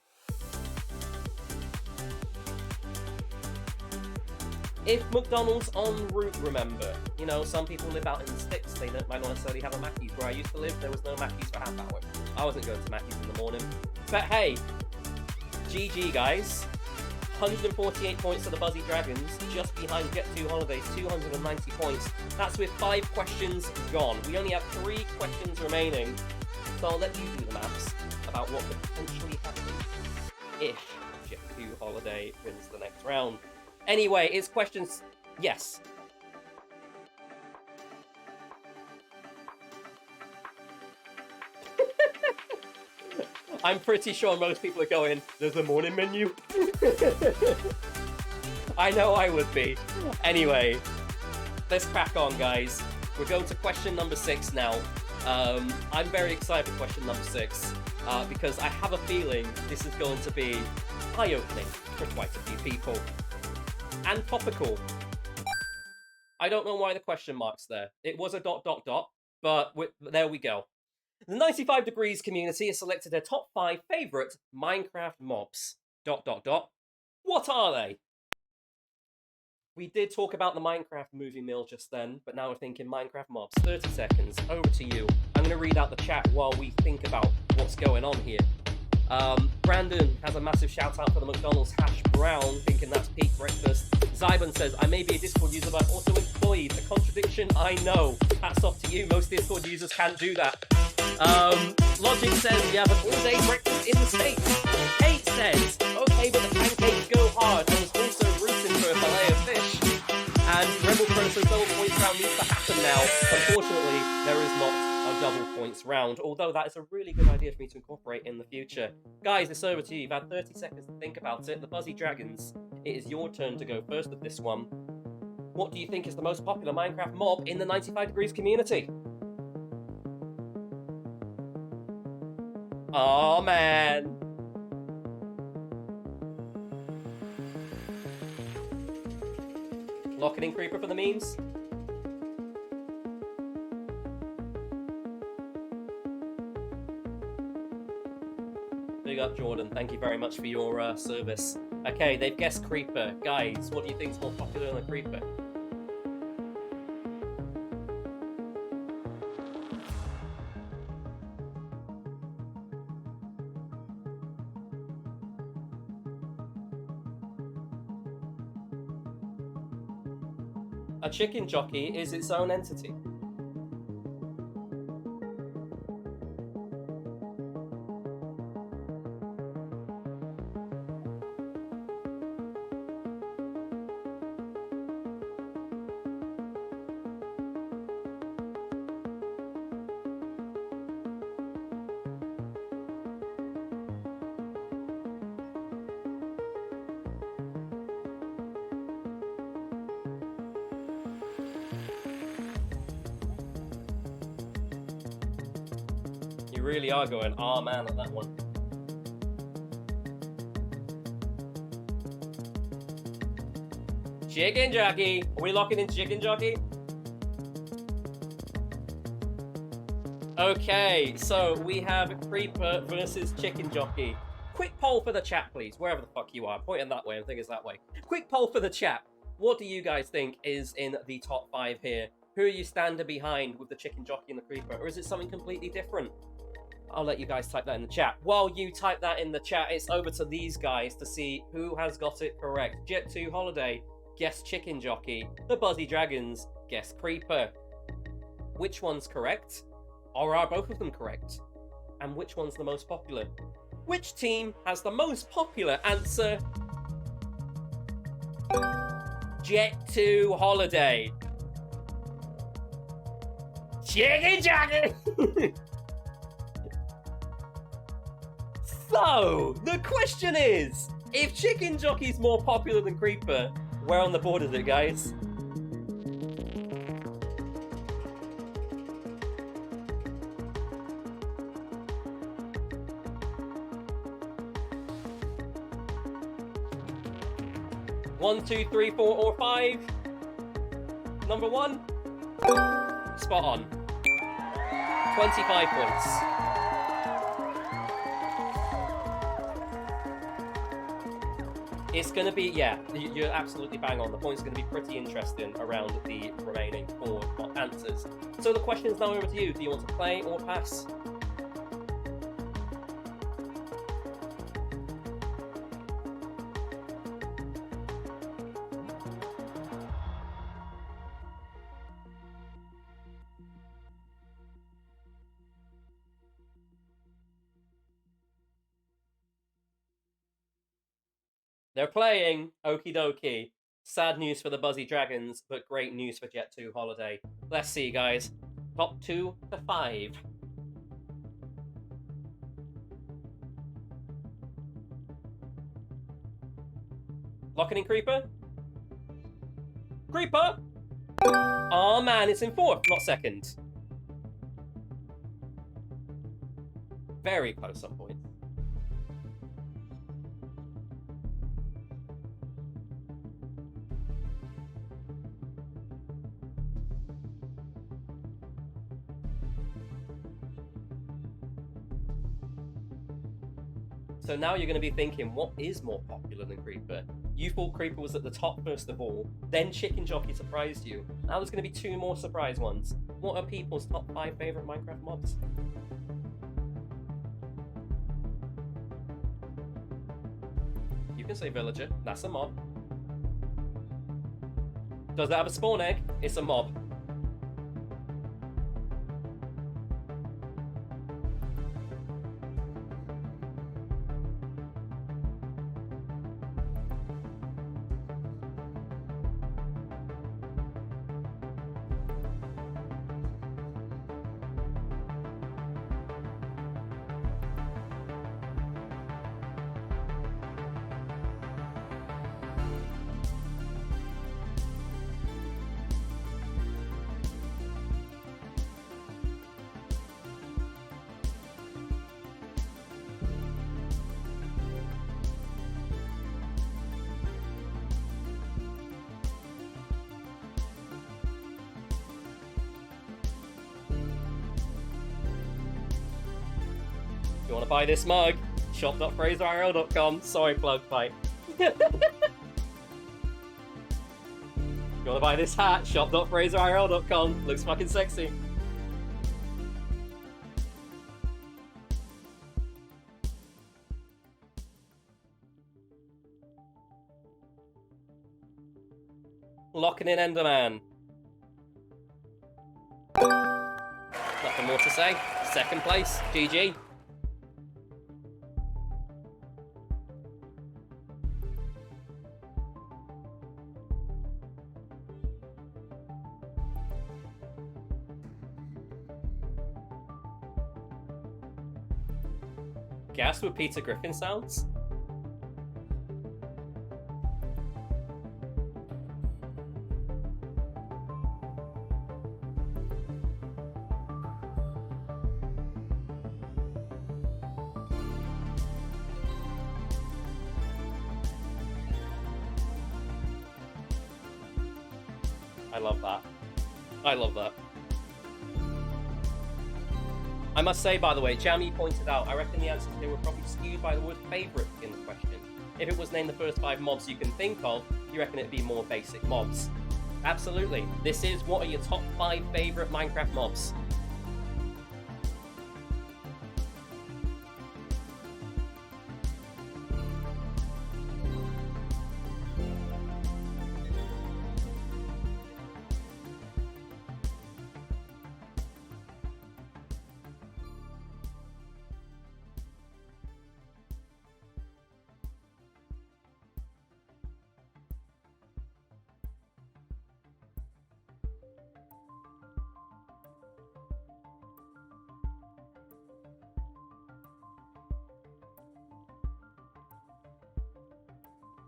If McDonald's en route, remember, you know, some people live out in the sticks, they might not necessarily have a Mackey's. Where I used to live, there was no Mackey's for half hour. I wasn't going to Mackey's in the morning. But hey, GG guys. 148 points for the Buzzy Dragons, just behind Jet2 Holidays, 290 points. That's with 5 questions gone. We only have 3 questions remaining, so I'll let you do the maths about what could potentially happen if Jet2 Holiday wins the next round. Anyway, it's questions... Yes. I'm pretty sure most people are going, there's a morning menu. I know I would be. Anyway, let's crack on, guys. We're going to question number 6 now. I'm very excited for question number 6 because I have a feeling this is going to be eye-opening for quite a few people. And topical. I don't know why the question mark's there. It was a ... but there we go. The 95 Degrees community has selected their top 5 favourite Minecraft mobs. ... What are they? We did talk about the Minecraft movie mill just then, but now we're thinking Minecraft mobs. 30 seconds, over to you. I'm going to read out the chat while we think about what's going on here. Brandon has a massive shout out for the McDonald's hash brown, thinking that's peak breakfast. Zyban says, I may be a Discord user, but I'm also employed. A contradiction, I know. Hats off to you, most Discord users can't do that. Logic says, we have an all-day breakfast in the States. Kate says, okay, but the pancakes go hard. I was also rooting for a fillet of fish. And Rebel Pro says, double points round needs to happen now. Unfortunately, there is not a double points round, although that is a really good idea for me to incorporate in the future. Guys, it's over to you. You've had 30 seconds to think about it. The Buzzy Dragons, it is your turn to go first with this one. What do you think is the most popular Minecraft mob in the 95 Degrees community? Oh man. Lock it in, Creeper, for the memes. Big up, Jordan. Thank you very much for your service. Okay, they've guessed Creeper. Guys, what do you think is more popular than Creeper? A chicken jockey is its own entity. You really are going, oh man, on that one. Chicken jockey. Are we locking in chicken jockey? Okay, so we have Creeper versus chicken jockey. Quick poll for the chat, please. Wherever the fuck you are. Pointing that way, I think it's that way. Quick poll for the chat. What do you guys think is in the top 5 here? Who are you standing behind with the chicken jockey and the creeper? Or is it something completely different? I'll let you guys type that in the chat. While you type that in the chat, it's over to these guys to see who has got it correct. Jet2 Holiday, guess chicken jockey. The Buzzy Dragons, guess creeper. Which one's correct? Or are both of them correct? And which one's the most popular? Which team has the most popular answer? Jet2 Holiday. Chicken jockey! So, the question is, if Chicken Jockey's more popular than Creeper, where on the board is it, guys? One, two, three, 4, or 5. Number 1. Spot on. 25 points. It's going to be, yeah, you're absolutely bang on. The point's going to be pretty interesting around the remaining 4 answers. So the question is now over to you. Do you want to play or pass? They're playing, okie dokie. Sad news for the Buzzy Dragons, but great news for Jet2 Holiday. Let's see, guys. Top 2 to 5. Locking in Creeper? Creeper! Oh man, it's in 4th, not 2nd. Very close on point. So now you're going to be thinking, what is more popular than Creeper? You thought Creeper was at the top first of all, then Chicken Jockey surprised you. Now there's going to be 2 more surprise ones. What are people's top 5 favorite Minecraft mobs? You can say villager, that's a mob. Does that have a spawn egg? It's a mob. You want to buy this mug? Shop.fraserrl.com. Sorry, plug fight. You want to buy this hat? Shop.fraserrl.com. Looks fucking sexy. Locking in Enderman. Nothing more to say. 2nd place. GG. Gas with Peter Griffin sounds? I love that. I love that. I must say, by the way, Jamie pointed out, I reckon the answers here were probably skewed by the word favourite in the question. If it was named the first 5 mobs you can think of, you reckon it'd be more basic mobs. Absolutely. This is what are your top 5 favourite Minecraft mobs?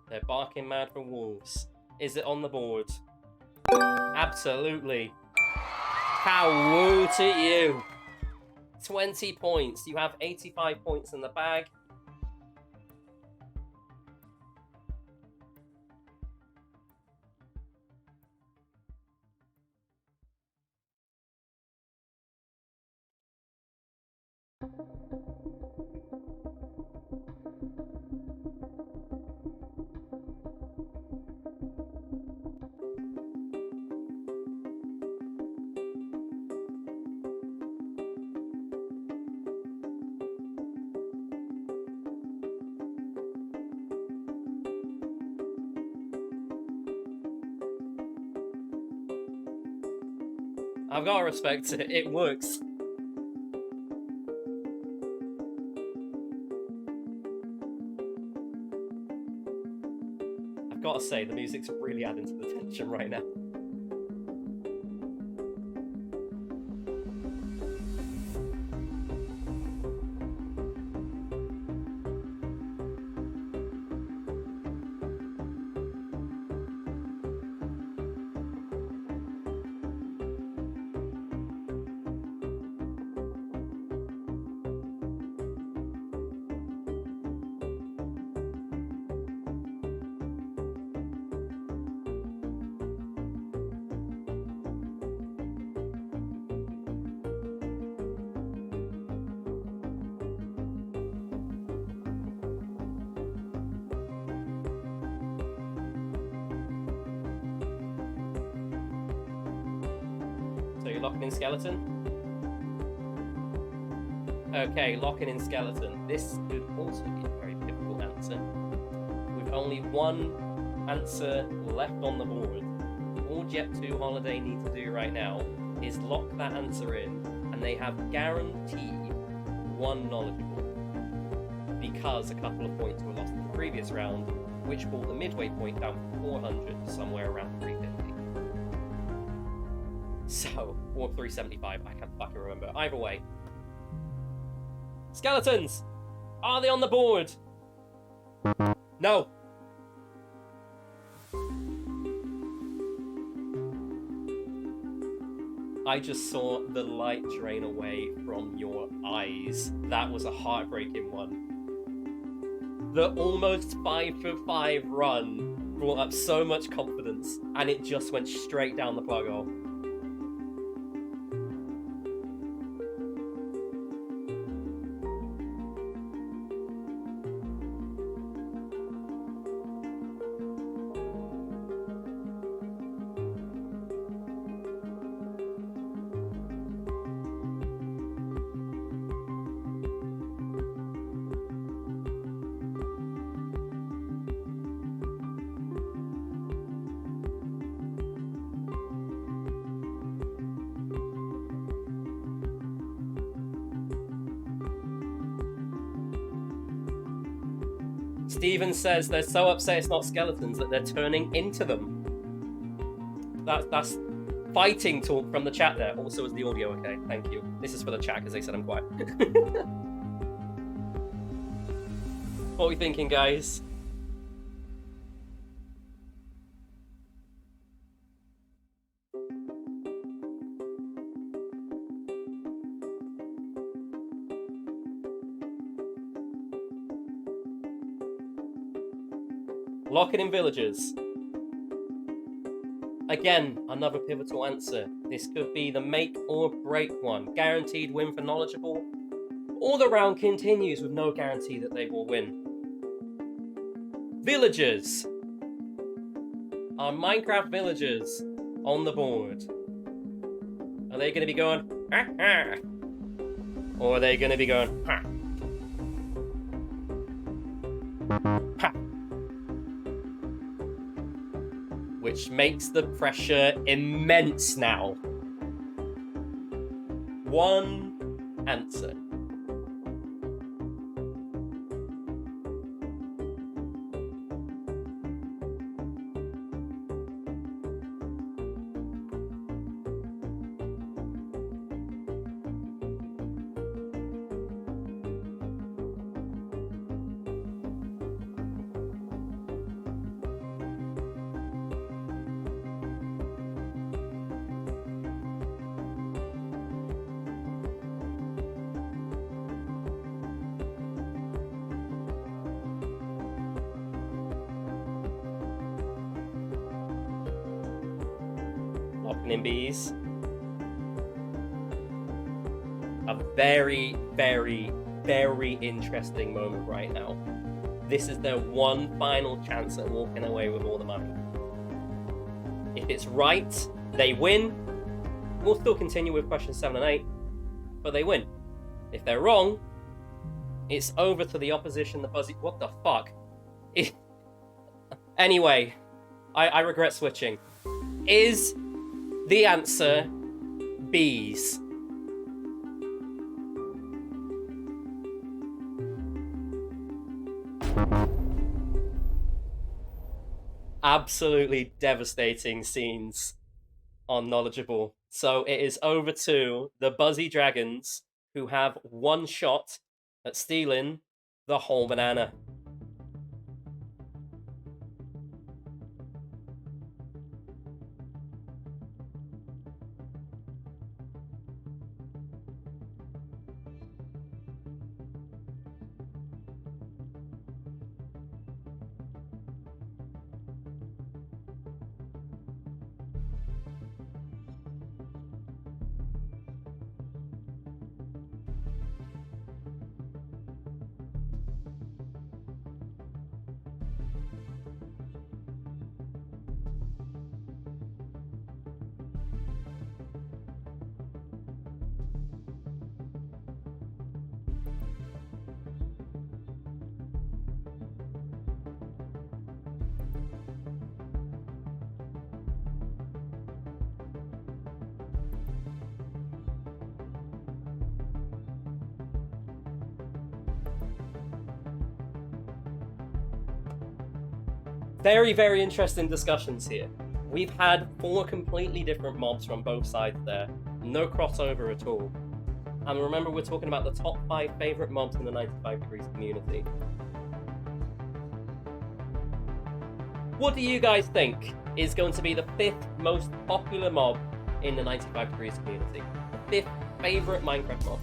They're barking mad for wolves. Is it on the board? Absolutely. How woo to you. 20 points. You have 85 points in the bag. I've got to respect it. It works. I've got to say, the music's really adding to the tension right now. So you're locking in skeleton? Okay, locking in skeleton. This could also be a very difficult answer. With only one answer left on the board, all Jet2 Holiday need to do right now is lock that answer in, and they have guaranteed 1 knowledgeable. Because a couple of points were lost in the previous round, which brought the midway point down from 400 to somewhere around 350. So, or 375, I can't fucking remember. Either way. Skeletons! Are they on the board? No. I just saw the light drain away from your eyes. That was a heartbreaking one. The almost 5 for 5 run brought up so much confidence, and it just went straight down the plug hole. Steven says they're so upset it's not skeletons that they're turning into them. That's fighting talk from the chat there. Also, is the audio okay? Thank you. This is for the chat because they said I'm quiet. What are we thinking, guys? Locking in villagers. Again, another pivotal answer. This could be the make or break one. Guaranteed win for Knowledgeable. Or the round continues with no guarantee that they will win. Villagers. Our Minecraft villagers on the board. Are they going to be going, ha ha? Or are they going to be going, ha? Ha. Which makes the pressure immense now. One answer. NIMBYs. A very, very, very interesting moment right now. This is their one final chance at walking away with all the money. If it's right, they win. We'll still continue with questions 7 and 8, but they win. If they're wrong, it's over to the opposition, the Buzzy... What the fuck? Anyway, I regret switching. Is the answer bees? Absolutely devastating scenes on Knowledgeable. So it is over to the Buzzy Dragons, who have one shot at stealing the whole banana. Very, very interesting discussions here. We've had 4 completely different mobs from both sides there. No crossover at all. And remember, we're talking about the top 5 favorite mobs in the 95 Degrees community. What do you guys think is going to be the 5th most popular mob in the 95 Degrees community? The 5th favorite Minecraft mob?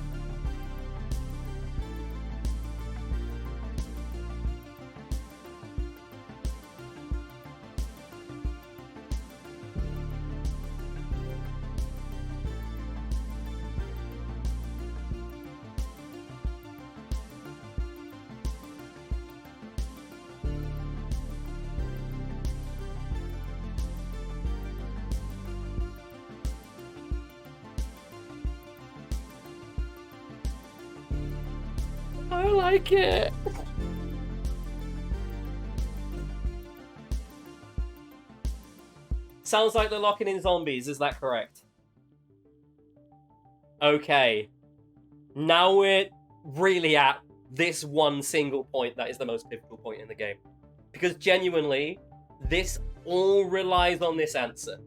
I like it. Sounds like they're locking in zombies, is that correct? Okay. Now we're really at this one single point that is the most pivotal point in the game. Because genuinely, this all relies on this answer.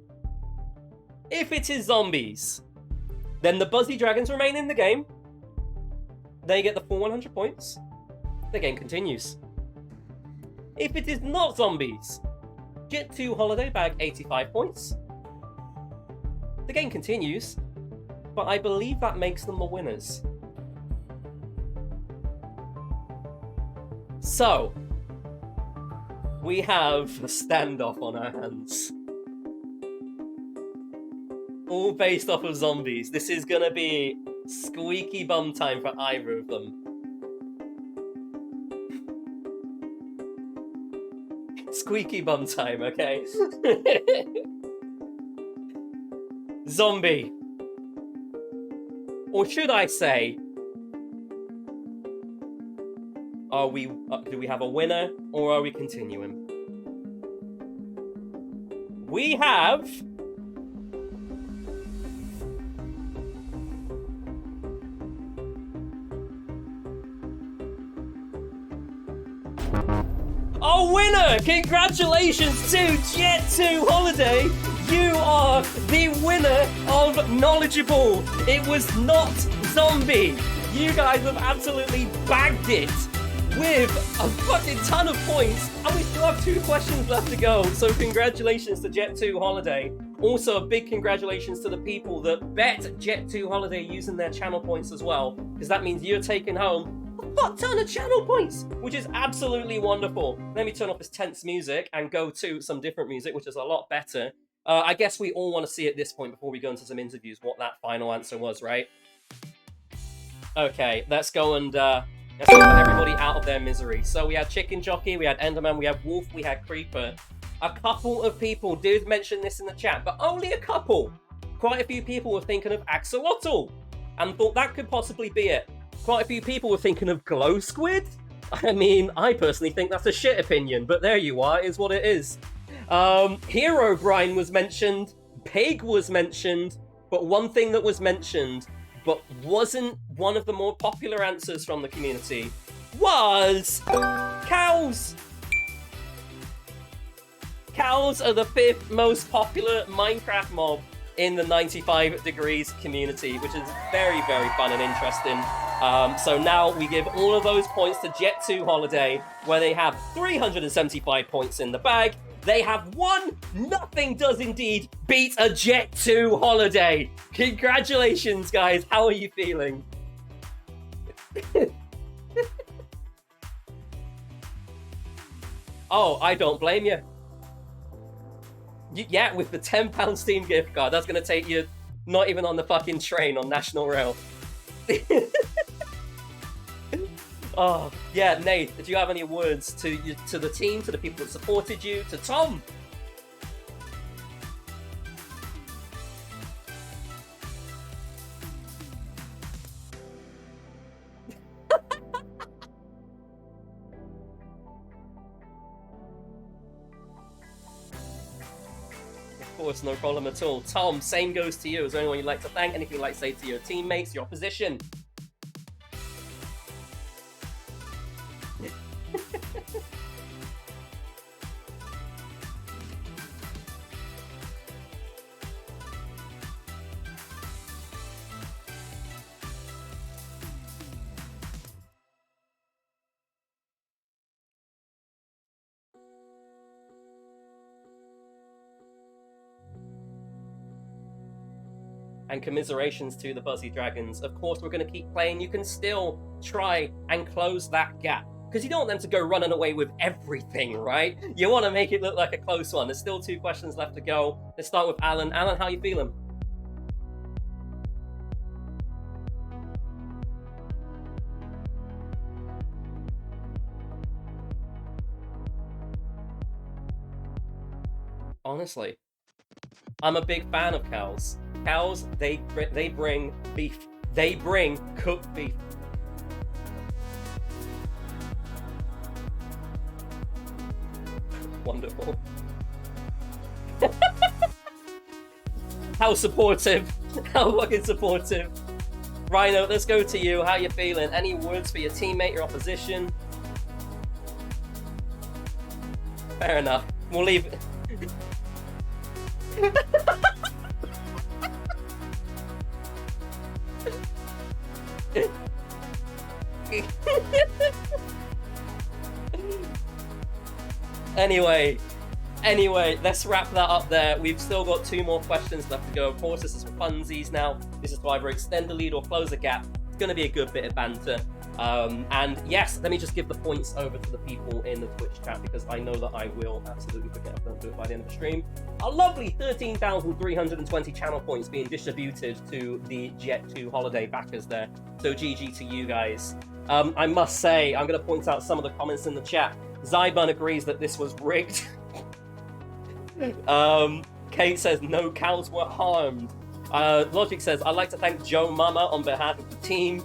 If it is zombies, then the Buzzy Dragons remain in the game. They get the full 100 points. The game continues. If it is not zombies, Jet 2 Holiday bag 85 points. The game continues, but I believe that makes them the winners. So, we have a standoff on our hands. all based off of zombies. This is gonna be squeaky bum time for either of them. Squeaky bum time, okay? Zombie. Or should I say, do we have a winner, or are we continuing? We have... a winner! Congratulations to Jet2 Holiday! You are the winner of Knowledgeable! It was not Zombie! You guys have absolutely bagged it with a fucking ton of points, and we still have 2 questions left to go, so congratulations to Jet2 Holiday. Also, a big congratulations to the people that bet Jet2 Holiday using their channel points as well, because that means you're taking home a fuck ton of channel points, which is absolutely wonderful. Let me turn off this tense music and go to some different music, which is a lot better. I guess we all want to see at this point, before we go into some interviews, what that final answer was, right? Okay, let's go and let's get everybody out of their misery. So we had Chicken Jockey, we had Enderman, we had Wolf, we had Creeper. A couple of people did mention this in the chat, but only a couple. Quite a few people were thinking of Axolotl and thought that could possibly be it. Quite a few people were thinking of Glow Squid. I mean, I personally think that's a shit opinion, but there you are, is what it is. Herobrine was mentioned, Pig was mentioned, but one thing that was mentioned, but wasn't one of the more popular answers from the community, was cows. Cows are the 5th most popular Minecraft mob in the 95 Degrees community, which is very, very fun and interesting. So now we give all of those points to Jet2 Holiday, where they have 375 points in the bag. They have won. Nothing does indeed beat a Jet2 Holiday. Congratulations, guys. How are you feeling? Oh, I don't blame you. Yeah, with the £10 Steam gift card, that's going to take you not even on the fucking train on National Rail. Oh, yeah, Nate, do you have any words to the team, to the people that supported you, to Tom? Of course, no problem at all. Tom, same goes to you. Is there anyone you'd like to thank? Anything you'd like to say to your teammates, your opposition? And commiserations to the Fuzzy Dragons. Of course, we're going to keep playing. You can still try and close that gap, because you don't want them to go running away with everything, right? You want to make it look like a close one. There's still 2 questions left to go. Let's start with Alan. Alan, how you feeling? Honestly, I'm a big fan of cows. Cows, they bring beef. They bring cooked beef. Wonderful. How supportive. How fucking supportive. Rhino, let's go to you. How you feeling? Any words for your teammate, your opposition? Fair enough. We'll leave it. Anyway, let's wrap that up there. We've still got 2 more questions left to go. Of course, this is for funsies now. This is to either extend the lead or close the gap. It's going to be a good bit of banter. And yes, let me just give the points over to the people in the Twitch chat because I know that I will absolutely forget if I don't do it by the end of the stream. A lovely 13,320 channel points being distributed to the Jet 2 holiday backers there. So GG to you guys. I must say, I'm going to point out some of the comments in the chat. Zyban agrees that this was rigged. Kate says no cows were harmed. Logic says, I'd like to thank Joe Mama on behalf of the team.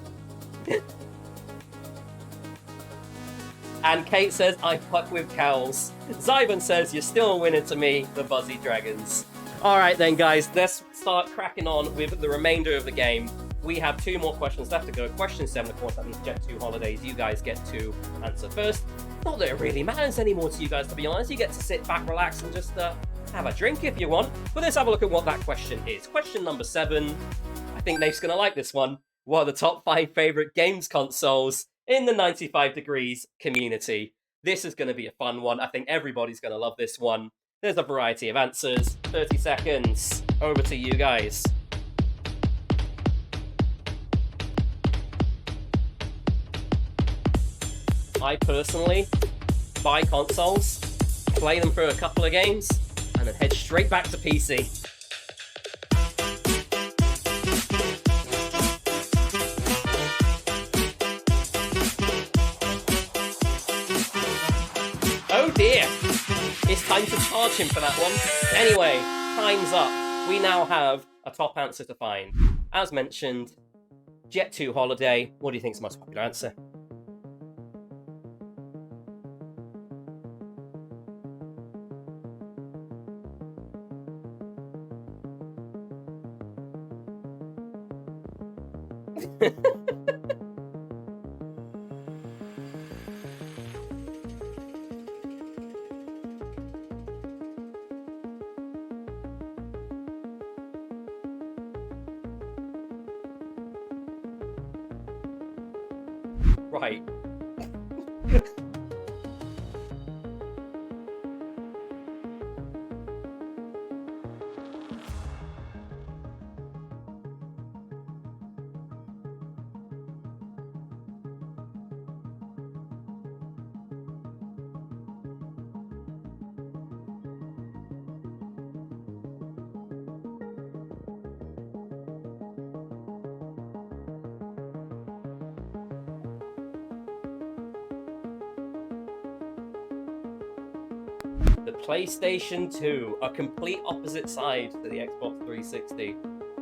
And Kate says, I fuck with cows. Zyban says, you're still a winner to me, the Buzzy Dragons. Alright then guys, let's start cracking on with the remainder of the game. We have 2 more questions left to go. Question 7, of course, that means Jet 2 holidays. You guys get to answer first. Not that it really matters anymore to you guys, to be honest. You get to sit back, relax, and just have a drink if you want. But let's have a look at what that question is. Question number 7. I think Nate's going to like this one. What are the top 5 favorite games consoles in the 95 Degrees community? This is going to be a fun one. I think everybody's going to love this one. There's a variety of answers. 30 seconds. Over to you guys. I personally buy consoles, play them for a couple of games, and then head straight back to PC. Oh dear! It's time to charge him for that one. Anyway, time's up. We now have a top answer to find. As mentioned, Jet 2 holiday. What do you think is the most popular answer? Right. The PlayStation 2, a complete opposite side to the Xbox 360.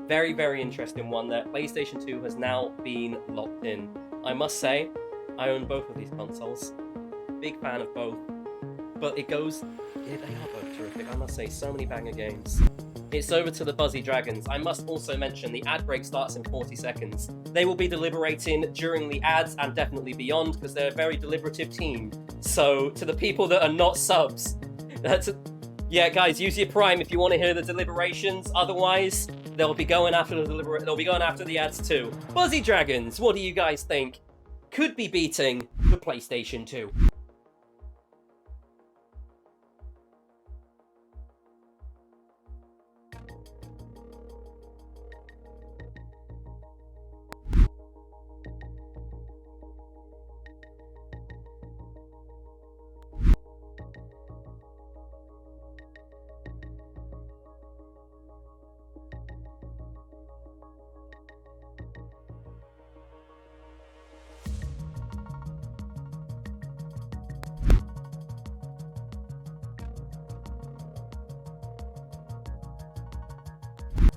Very, very interesting one there. PlayStation 2 has now been locked in. I must say, I own both of these consoles. Big fan of both. But they are both terrific. I must say, so many banger games. It's over to the Buzzy Dragons. I must also mention the ad break starts in 40 seconds. They will be deliberating during the ads and definitely beyond because they're a very deliberative team. So, to the people that are not subs, yeah, guys, use your Prime if you want to hear the deliberations. Otherwise, they'll be going after the ads too. Buzzy Dragons, what do you guys think could be beating the PlayStation 2?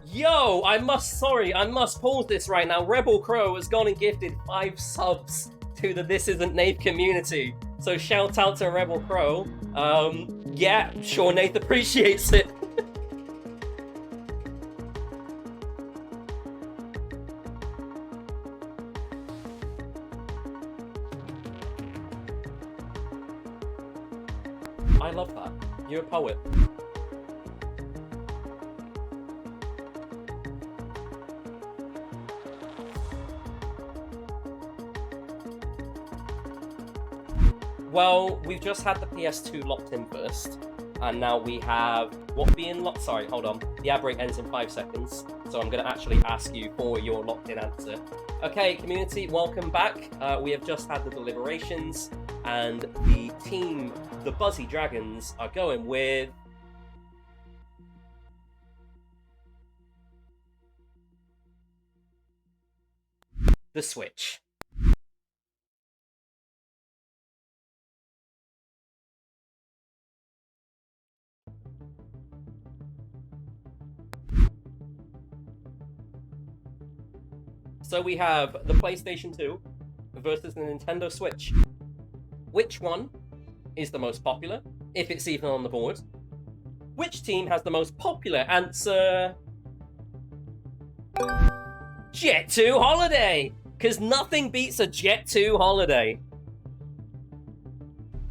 Yo, I must pause this right now. Rebel Crow has gone and gifted 5 subs to the This Isn't Nath community. So shout out to Rebel Crow. Yeah, sure Nath appreciates it. I love that. You're a poet. Well, we've just had the PS2 locked in first. And now we have what being locked. Sorry, hold on. The ad break ends in 5 seconds, so I'm going to actually ask you for your locked-in answer. Okay, community, welcome back. We have just had the deliberations, and the team, the Buzzy Dragons, are going with the Switch. So we have the PlayStation 2 versus the Nintendo Switch. Which one is the most popular, if it's even on the board? Which team has the most popular answer? Jet 2 Holiday! Because nothing beats a Jet 2 Holiday.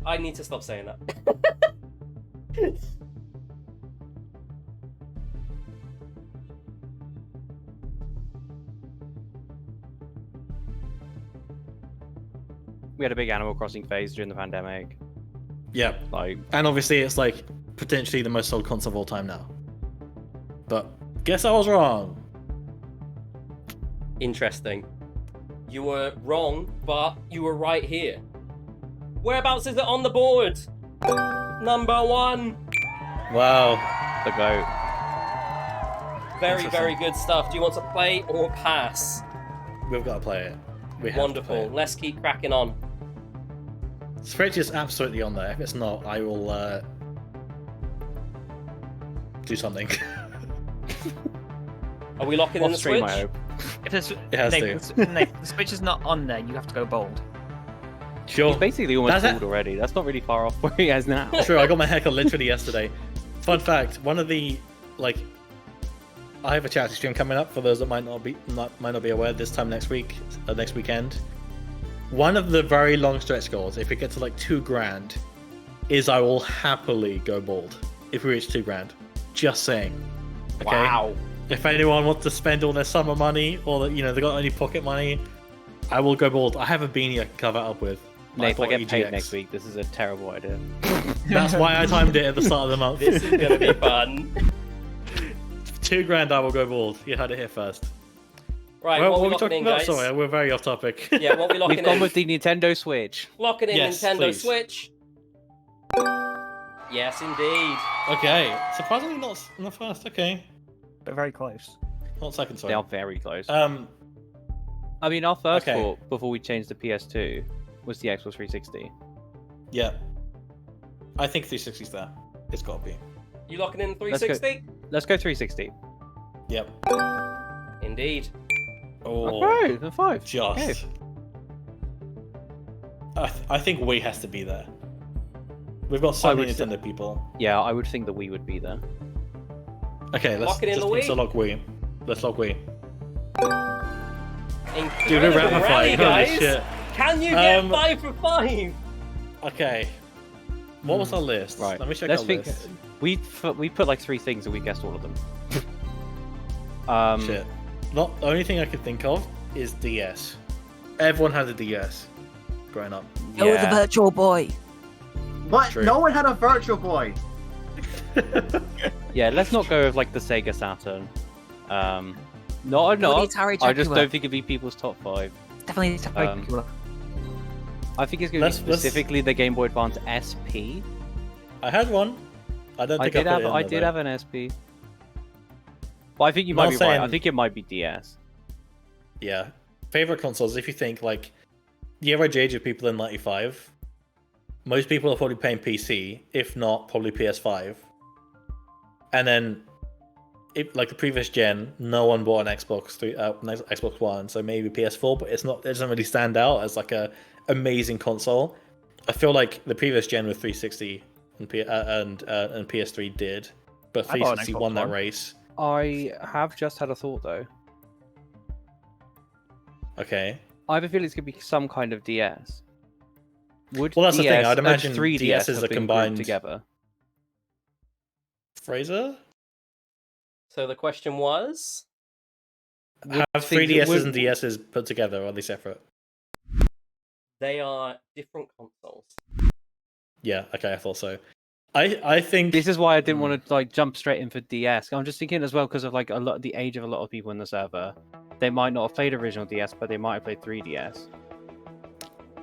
I need to stop saying that. We had a big Animal Crossing phase during the pandemic. Yeah. Like, And obviously, it's like potentially the most sold console of all time now. But guess I was wrong. Interesting. You were wrong, but you were right here. Whereabouts is it on the board? Number 1. Wow. the GOAT. Very, Interesting. very good stuff. Do you want to play or pass? We've got to play it. We have to play Wonderful. it. Let's keep cracking on. Switch is absolutely on there. If it's not, I will do something. Are we locking in the Off stream, Switch? I hope. If this, It has Nate, to. Nate, the Switch is not on there, you have to go bold. Sure. He's basically almost That's it. bald already. That's not really far off where he is now. True, I got my haircut literally yesterday. Fun fact, one of the, like, I have a charity stream coming up for those that might not be aware this time next week, next weekend. One of the very long stretch goals, if we get to like $2,000, is I will happily go bald if we reach $2,000. Just saying. Okay? Wow. If anyone wants to spend all their summer money or they got any pocket money, I will go bald. I have a beanie I can cover it up with. Nate, if I bought get paid EGX. next week, this is a terrible idea. That's why I timed it at the start of the month. This is gonna be fun. $2,000, I will go bald. You had it here first. Right, Well, what are we we locking talking in, about? guys? Sorry, we're very off topic. Yeah, what are we locking We've gone in? with the Nintendo Switch. Locking in Yes, Nintendo please. Switch. Yes, indeed. Okay, surprisingly not first. Okay, But very close. not second. Sorry. They are very close. I mean, our first okay. thought before we changed the PS2 was the Xbox 360. Yeah, I think 360's there. It's got to be. You locking in Let's go. 360? Let's go 360. Yep. Indeed. Oh, Okay, then 5. just. Okay. I think Wii has to be there. We've got so I many would say- Nintendo people. Yeah, I would think the Wii would be there. Okay, let's Lock it in just the let's Wii. lock Wii. Let's lock Wii. Incredible Dude, we're rapid rally, fire. Holy guys. shit. Can you get Um, 5 for 5? Okay. What was our list? Right. Let me check Let's our think. list. We put like 3 things and we guessed all of them. Shit. Not the only thing I could think of is DS. Everyone had a DS growing up. It was a Virtual Boy. What? True. No one had a Virtual Boy. Yeah, let's not go with like the Sega Saturn. Not. Atari I just Jaguar. don't think it'd be people's top 5. Definitely Atari Um, Jaguar. I think it's going to be Let's- specifically the Game Boy Advance SP. I had one. I don't I think I did put have. it in I there, did though. have an SP. But I think you Not might be right. I saying- think it might be DS. Yeah. Favorite consoles, if you think like the average age of people in 95, most people are probably playing PC, if not probably PS5. And then if like the previous gen, no one bought an Xbox Xbox One, so maybe PS4, but it doesn't really stand out as like a amazing console. I feel like the previous gen with 360 and PS3 did, but I bought an 360 Xbox won that One. race. I have just had a thought though. Okay. I have a feeling it's going to be some kind of DS. Would Well, that's the thing, DS I'd and imagine 3DS DS is have a been grouped combined- together. Fraser? So the question was? Have think 3DSs would- and DSs put together, or are they separate? They are different consoles. Yeah, okay, I thought so. I think This is why I didn't want to like jump straight in for DS. I'm just thinking as well because of like a lot the age of a lot of people in the server. They might not have played original DS, but they might have played 3DS.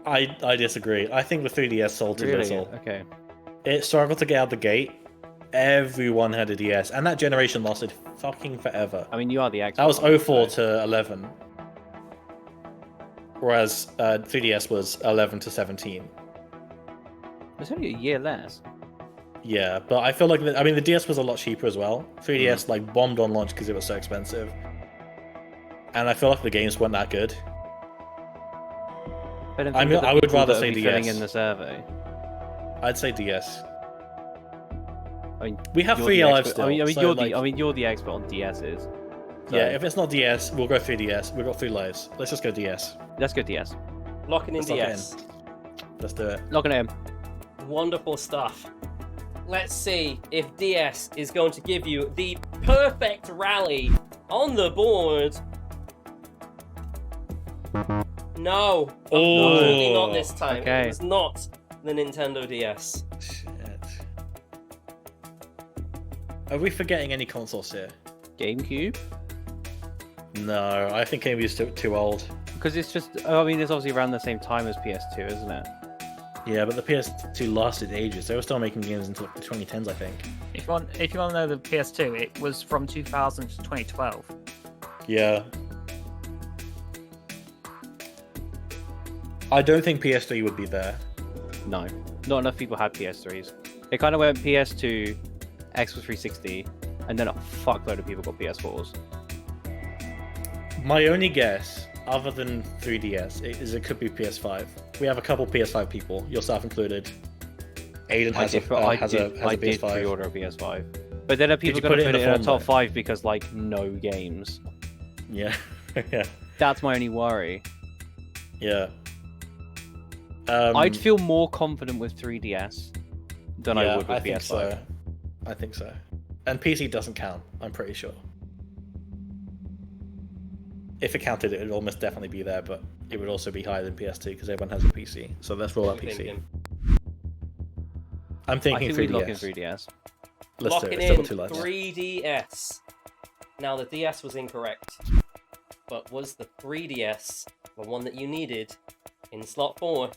I disagree. I think the 3DS sold too Really? little. Okay. It struggled to get out the gate. Everyone had a DS, and that generation lasted fucking forever. I mean, you are the expert. That was on it, 04 so- to 11. Whereas 3DS was 11 to 17. It's only a year less. Yeah, but I feel like the DS was a lot cheaper as well. 3DS like bombed on launch because it was so expensive, and I feel like the games weren't that good. I don't I think mean, of the I would people rather that say would be filling DS. in the survey. I'd say DS. I mean, We have you're 3 the alive expert- still. I mean, so, you're like, you're the expert on DSs. So yeah, if it's not DS, we'll go 3DS. We've got 3 lives. Let's just go DS. let's go DS. Locking in Let's lock it DS. Let's do it. Locking it in. Wonderful stuff. Let's see if DS is going to give you the perfect rally on the board. No, unfortunately not this time. Okay. It was not the Nintendo DS. Shit. Are we forgetting any consoles here? GameCube. No, I think GameCube's too old. Because it's just, I mean, it's obviously around the same time as PS2, isn't it? Yeah, but the PS2 lasted ages. They were still making games until the 2010s, I think. If you want to know the PS2, it was from 2000 to 2012. Yeah. I don't think PS3 would be there. No, not enough people had PS3s. It kind of went PS2, Xbox 360, and then a fuckload of people got PS4s. My only guess, other than 3DS, is it could be PS5. We have a couple PS5 people, yourself included. Aiden has a I did PS5. pre-order a PS5, but then are people you going to put it put in it the in a form, top though? 5 because like no games? Yeah, yeah, That's my only worry. yeah. I'd feel more confident with 3DS than I would with think PS5. so. I think so. And PC doesn't count, I'm pretty sure. If it counted, it would almost definitely be there, but it would also be higher than PS2 because everyone has a PC. So let's roll out What are you PC. thinking? I'm I thinking think we 3DS. lock in 3DS. Let's do Locking it. in Still got 2 lives. 3DS. Now the DS was incorrect, but was the 3DS the one that you needed in slot 4?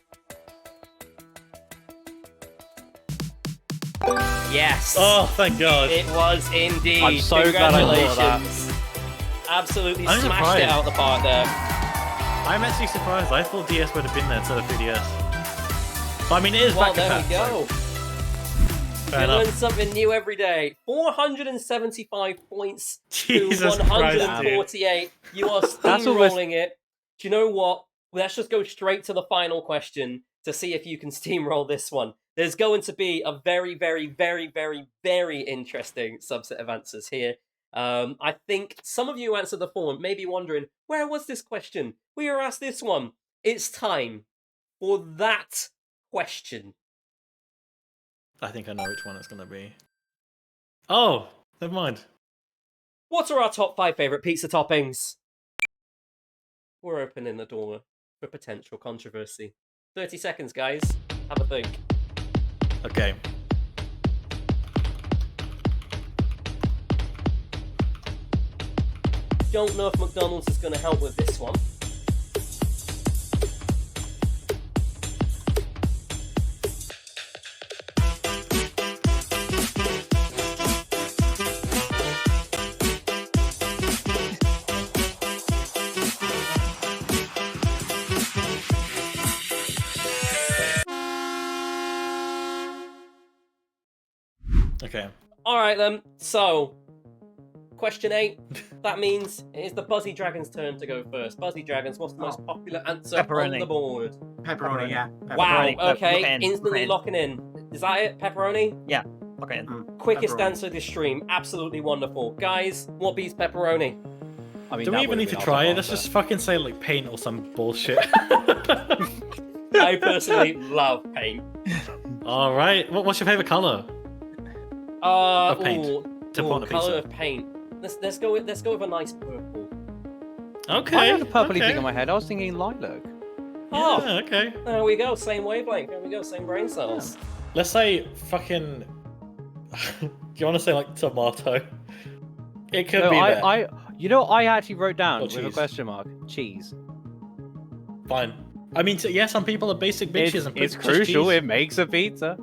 Yes. Oh, thank God. It was indeed. I'm so glad I thought of that. Congratulations. Absolutely I'm smashed surprised. it out the park there. I'm actually surprised. I thought DS would have been there instead of 3DS. But I mean, it is Well, back to there we back, go. Fair You enough. learn something new every day. 475 points Jesus to Christ, dude. 148. You are That's almost- steamrolling it. Do you know what? Let's just go straight to the final question to see if you can steamroll this one. There's going to be a very, very, very, very, very interesting subset of answers here. I think some of you who answered the form may be wondering, where was this question? We were asked this one. It's time for that question. I think I know which one it's going to be. Oh, never mind. What are our top 5 favourite pizza toppings? We're opening the door for potential controversy. 30 seconds, guys. Have a think. Okay. Don't know if McDonald's is going to help with this one. Okay. All right then. So, question 8. That means it is the Buzzy Dragon's turn to go first. Buzzy Dragons, what's the most popular answer on Pepperoni. the board? Pepperoni, yeah. Wow. Pepperoni. Okay. Lock in, Instantly lock in. locking in. Is that it? Pepperoni? Okay. Quickest Pepperoni. answer of this stream. Absolutely wonderful. Guys, what beats pepperoni? I mean, Do that we even would've need to been our try top it? Let's answer. just fucking say like paint or some bullshit. I personally love paint. All right. What's your favorite color? Of paint. To put on a color pizza. of paint. Let's go with a nice purple. Okay. I had a purpley okay. thing in my head. I was thinking lilac. Oh, Yeah, okay. there we go. Same wavelength. There we go. Same brain cells. Let's say fucking Do you want to say like tomato? It could No, be there. I actually wrote down Or with a cheese. question mark. Cheese. Fine. I mean, yeah, some people are basic bitches and put It's just crucial. cheese. It makes a pizza.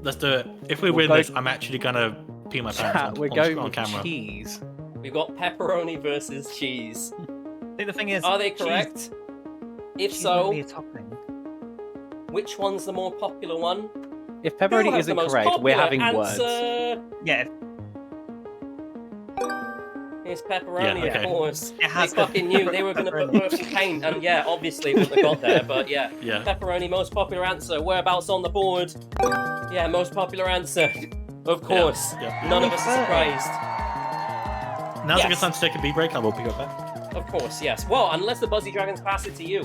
Let's do it. If we We'll win go- this, I'm actually gonna pee my pants We're on going on with camera. cheese. We've got pepperoni versus cheese. See, the thing is, Are they cheese- correct? If cheese wouldn't so, be a topping. which one's the more popular one? If Who pepperoni has the isn't most correct, we're popular having words. answer? Yeah, It's pepperoni, Yeah, okay. of course. It has They fucking knew they were going to put pepperoni. Murphy Paint, and yeah, obviously it wouldn't have got there, but yeah. Yeah. Pepperoni, most popular answer. Whereabouts on the board? Yeah, most popular answer. Of course. Yeah. None of us are surprised. Now's a Yes. good time to take a beat break, and we'll pick up back. Of course, yes. Well, unless the Buzzy Dragons pass it to you.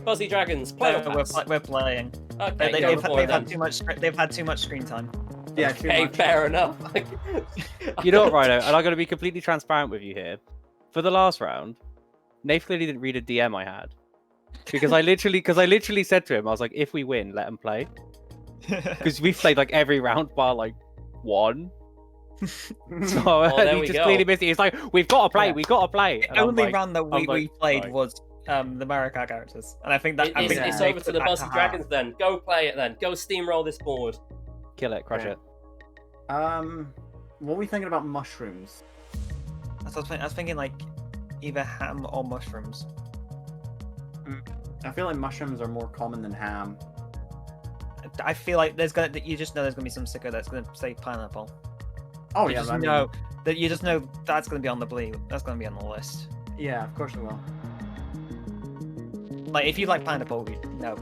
Buzzy Dragons, play or no, pass? we're playing. Okay, They, go have for it then. had too much. They've had too much screen time. Yeah, too Okay, much. fair enough. You know what, Rhino? And I'm going to be completely transparent with you here. For the last round, Nath clearly didn't read a DM I had because I literally said to him, I was like, "If we win, let him play." Because we've played like every round bar like one. So there he we just go. clearly missed it. He's like, "We've got to play. Yeah. We've got to play." The And I'm only like, round that I'm we like, played right. was the Marika characters, and I think that It's, Yeah. it's they over to put the that Buzzy to Dragons then. Go play it then. Go steamroll this board. Kill it, crush Okay. it. What are we thinking about mushrooms? That's what I was thinking, like either ham or mushrooms. I feel like mushrooms are more common than ham. I feel like you just know there's gonna be some sicker that's gonna say pineapple. Oh you yeah, just I mean, know that you just know that's gonna be on the that's gonna be on the list. yeah, of course it will. Like if you like pineapple, no,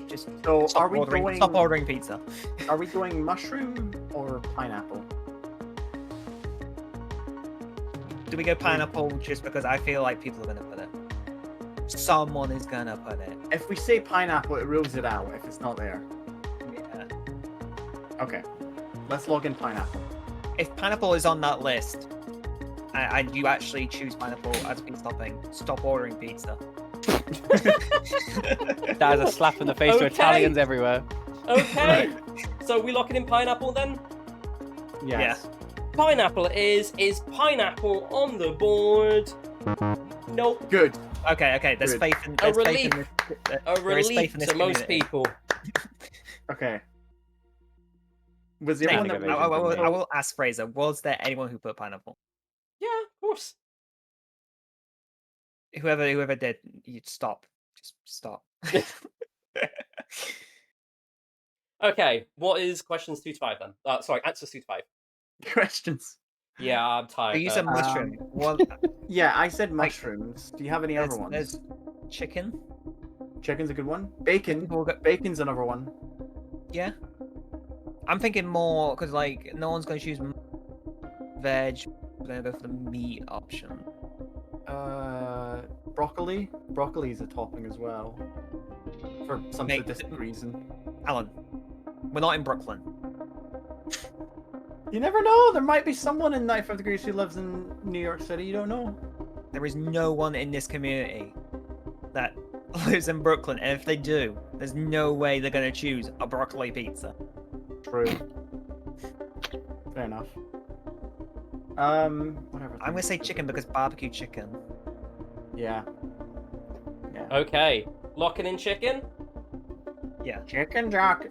just So stop are we ordering, going? pizza. Are we going mushroom or pineapple? Do we go pineapple just because I feel like people are gonna put it? Someone is gonna put it. If we say pineapple, it rules it out if it's not there. Yeah. Okay, let's log in pineapple. If pineapple is on that list, and you actually choose pineapple as pizza topping, stop ordering pizza. That is a slap in the face to Okay. Italians everywhere. Okay. So we locking in pineapple then? Yes. Pineapple it is. Is pineapple on the board? Nope. Good. Okay. There's Good. faith in. A There's faith relief. in this, A there is relief faith in this to most community. people. Okay. Was Nick, everyone that Innovation. I will ask Fraser. Was there anyone who put pineapple? Yeah, of course. Whoever did, you stop. Just stop. Okay, what is questions 2 to 5 then? Sorry, answers 2 to 5. questions? Yeah, I'm tired. So you said there. mushroom. One, Yeah, I said mushrooms. Do you have any other ones? there's chicken. Chicken's a good one. Bacon. People go- Bacon's another one. Yeah. I'm thinking more because like no one's going to choose veg. We're going to go for the meat option. Broccoli. Broccoli is a topping as well. For some Mate, sadistic reason. Alan, we're not in Brooklyn. You never know. There might be someone in 95 Degrees who lives in New York City. You don't know. There is no one in this community that lives in Brooklyn, and if they do, there's no way they're going to choose a broccoli pizza. True. Fair enough. Whatever. I'm going to say chicken because barbecue chicken. Yeah. Yeah. Okay, locking in chicken. Yeah. Chicken jockey.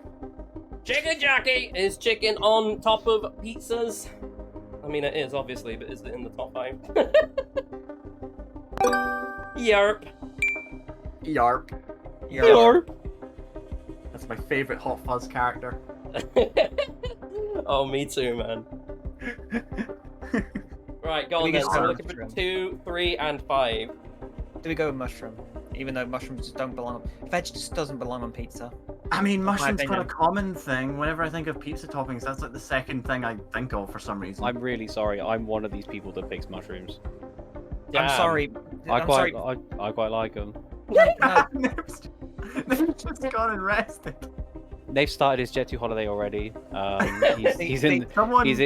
Chicken jockey! Is chicken on top of pizzas? I mean, it is, obviously, but is it in the top 5? Yarp. Yarp. Yarp. That's my favorite Hot Fuzz character. Oh, me too, man. Right, go We on can then. So start we're with looking for mushroom. 2, 3, and 5. Do we go with mushroom? Even though mushrooms just don't belong. Veg just doesn't belong on pizza. I mean, mushroom's quite a opinion. common thing. Whenever I think of pizza toppings, that's like the second thing I think of for some reason. I'm really sorry. I'm one of these people that picks mushrooms. I'm Damn. sorry. I I'm sorry. quite like them. No, They've just gone and rested. They've started his Jet 2 holiday already. He's in Someone, he's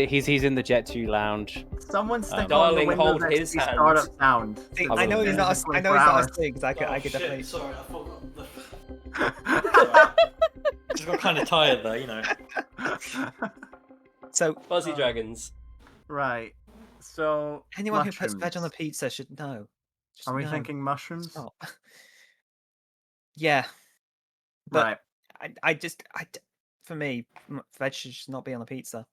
in the Jet 2 lounge. someone stick on Darling, the hold Windows his XP hand. startup sound. See, I I know will. he's not. I know he's not asleep because I could definitely. Sorry, I forgot. Just got kind of tired there, you know. So Fuzzy dragons. Right. So anyone who puts veg on a mushrooms. pizza should know. Just Are we know. thinking mushrooms? Stop. Yeah, but Right. for me, veg should just not be on a pizza.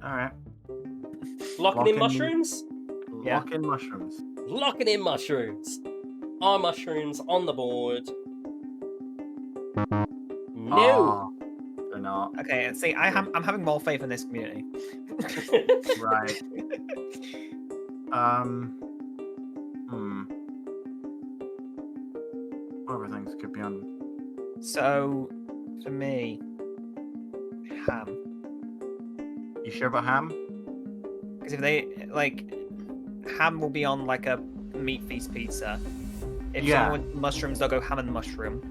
All right. Locking in Locking- mushrooms? Yeah. Lock in mushrooms. Locking in mushrooms. Are mushrooms on the board? No. Ah, they're not. Okay, see, I'm having more faith in this community. Right. What other things could be on? So, for me, ham. You sure about ham? Because if they ham will be on like a meat feast pizza. If Yeah. someone wants mushrooms, they'll go ham and mushroom.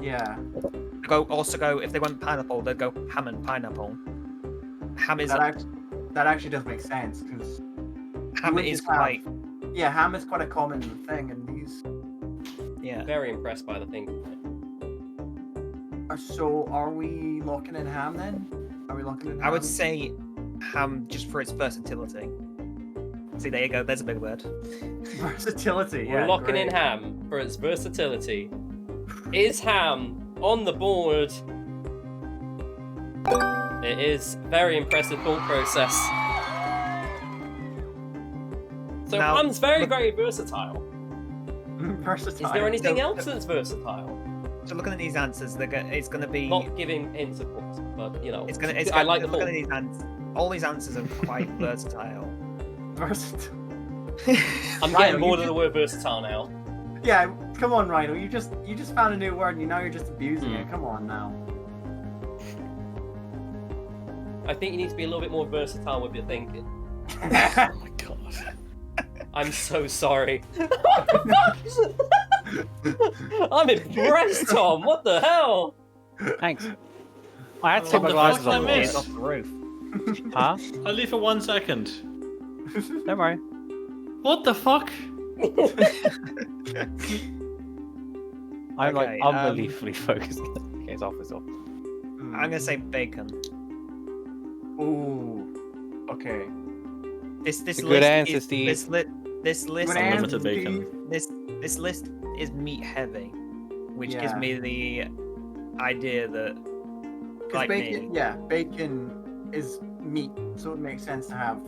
Yeah. Go if they want pineapple, they'll go ham and pineapple. Ham is That actually does make sense because ham would is just have- quite ham is quite a common thing in these. yeah. Very impressed by the thing. So are we locking in ham then? Are we locking in? I would ham? say ham just for its versatility. See, there you go. There's a big word. versatility. We're Yeah, locking in great. ham for its versatility. Is ham on the board? It is. Very impressive thought process. So Now, ham's very, look- very versatile. Versatile. Is there anything So- else that's versatile? So looking at these answers, it's going to be. Not giving hints, of course, but you know. It's gonna. I like the looking thought. at these answers. All these answers are quite versatile. Versatile. I'm Rhino, getting bored you of the word versatile now. Yeah, come on, Rhino. You just found a new word and now you're just abusing it. Come on now. I think you need to be a little bit more versatile with your thinking. Oh my god. I'm so sorry. I'm impressed, Tom. What the hell? Thanks. I had to take my the glasses fuck off. did I the miss? Off the roof. Huh? I'll leave for 1 second. Don't worry. What the fuck? I'm like Okay, unbelievably focused. Okay, it's off. It's off. I'm gonna say bacon. Ooh. Okay. This It's a list good answer, is, Steve. This list Good Unlimited answer, bacon. Steve. this list is meat heavy, which gives Yeah. me the idea that 'Cause like bacon, me. yeah, bacon is meat, so it makes sense to have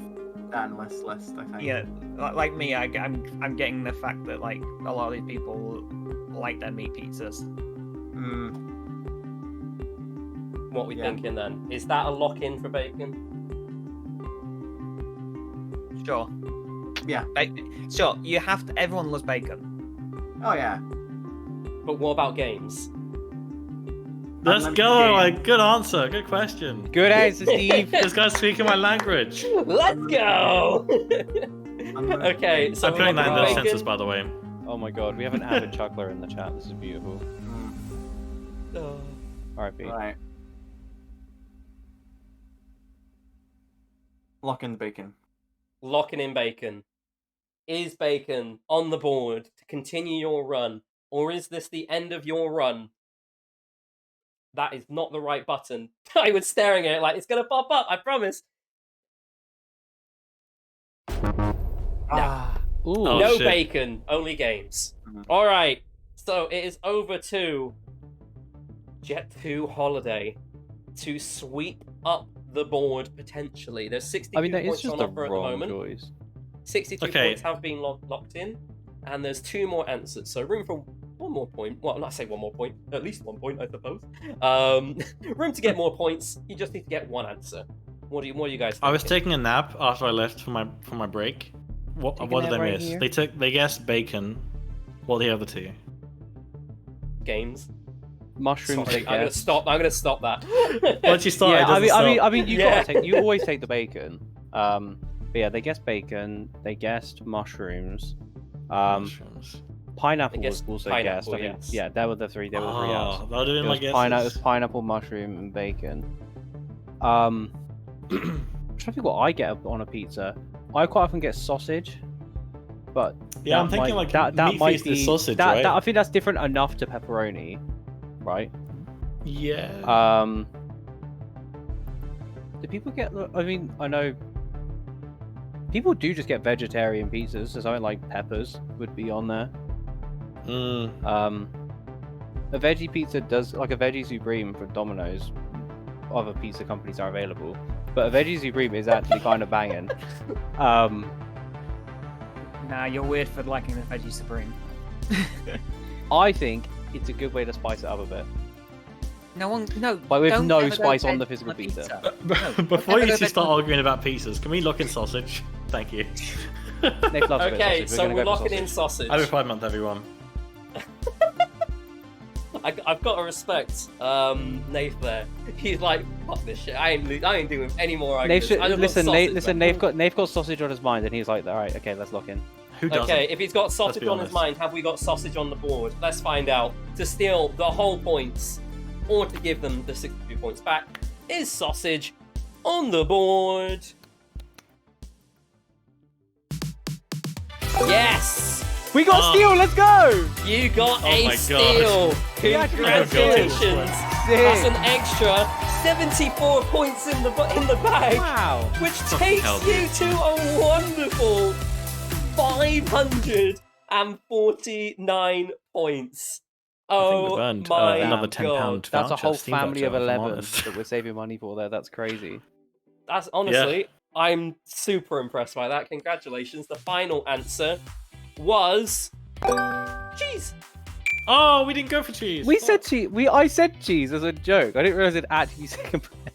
that on this list. I think. Yeah, like me, I'm getting the fact that like a lot of these people like their meat pizzas. Mm. What we Yeah. thinking then? Is that a lock in for bacon? Sure. Yeah. Sure. You have to. Everyone loves bacon. Oh yeah. But what about games? Let's Unlimited go. game. Like, good answer. Good question. Good answer, Steve. This guy's speaking my language. Let's go! Okay, so I'm we're putting that in looking the at census, bacon. by the way. Oh my god, we have an avid chuckler in the chat. This is beautiful. Mm. R.I.P. Right. Lock in the bacon. Locking in bacon. Is bacon on the board to continue your run, or is this the end of your run? That is not the right button. I was staring at it like it's gonna pop up, I promise. Ah. Ooh. Oh, No shit. bacon, only games. Mhm. Alright, so it is over to Jet2 Holiday to sweep up the board potentially. There's 62 I mean, that is points just on the offer at the wrong moment. choice. 62 Okay. points have been locked in, and there's 2 more answers, so room for 1 more point. Well, not say 1 more point, at least 1 point, I suppose. Room to get more points. You just need to get 1 answer. What do you guys think? I was taking a nap after I left for my break. What Take a did nap they right miss? here. They guessed bacon. What are the other 2? Games. Mushrooms. Sorry, I I'm guess. gonna stop that. Once you start, Yeah, it doesn't I mean, you Yeah. gotta take. You always take the bacon. But yeah, they guessed bacon. They guessed mushrooms. Mushrooms. Pineapple They was guessed also pineapple, guessed. I think, yes. yeah, there were the 3. There were the 3 Oh, outs. that would have It been was, my it was guesses. pineapple, mushroom, and bacon. I'm trying to think what I get on a pizza. I quite often get sausage, but Yeah, that I'm thinking might- like that meat might feast be is sausage, that, right? that I think that's different enough to pepperoni, right? Yeah. Do people get? I mean, I know people do just get vegetarian pizzas, so something like peppers would be on there. A veggie pizza does, like a veggie supreme from Domino's. Other pizza companies are available, but a veggie supreme is actually kind of banging. Nah, you're weird for liking the veggie supreme. I think it's a good way to spice it up a bit. No. But with don't no ever go spice on veg the physical pizza. No, Before never you go two veg- start arguing about pizzas, can we lock in sausage? Thank you. Nick loves a bit of Okay, sausage. so gonna we're go for locking in sausage. Happy Pride Month, everyone. I've got to respect Nath there. He's like, fuck this shit. I ain't doing any more arguments. I just want sausage, man. Nath got sausage on his mind, and he's like, all right, okay, let's lock in. Who doesn't? Okay, if he's got sausage be on his honest. mind, have we got sausage on the board? Let's find out. To steal the whole points, or to give them the 62 points back, is sausage on the board? Yes! We got steel. Let's go! You got Oh a my steal! We actually got Congratulations! steal. That's an extra 74 points in the bag! Wow. Which Fucking takes hell, you dude. to a wonderful 549 points. I think Oh we've earned my another god. £10 That's a voucher, whole Steam family of voucher, if I'm 11 honest. that we're saving money for there. That's crazy. That's honestly, I'm super impressed by that. Congratulations. The final answer was cheese. Oh, we didn't go for cheese. We said cheese. I said cheese as a joke. I didn't realize it actually second place.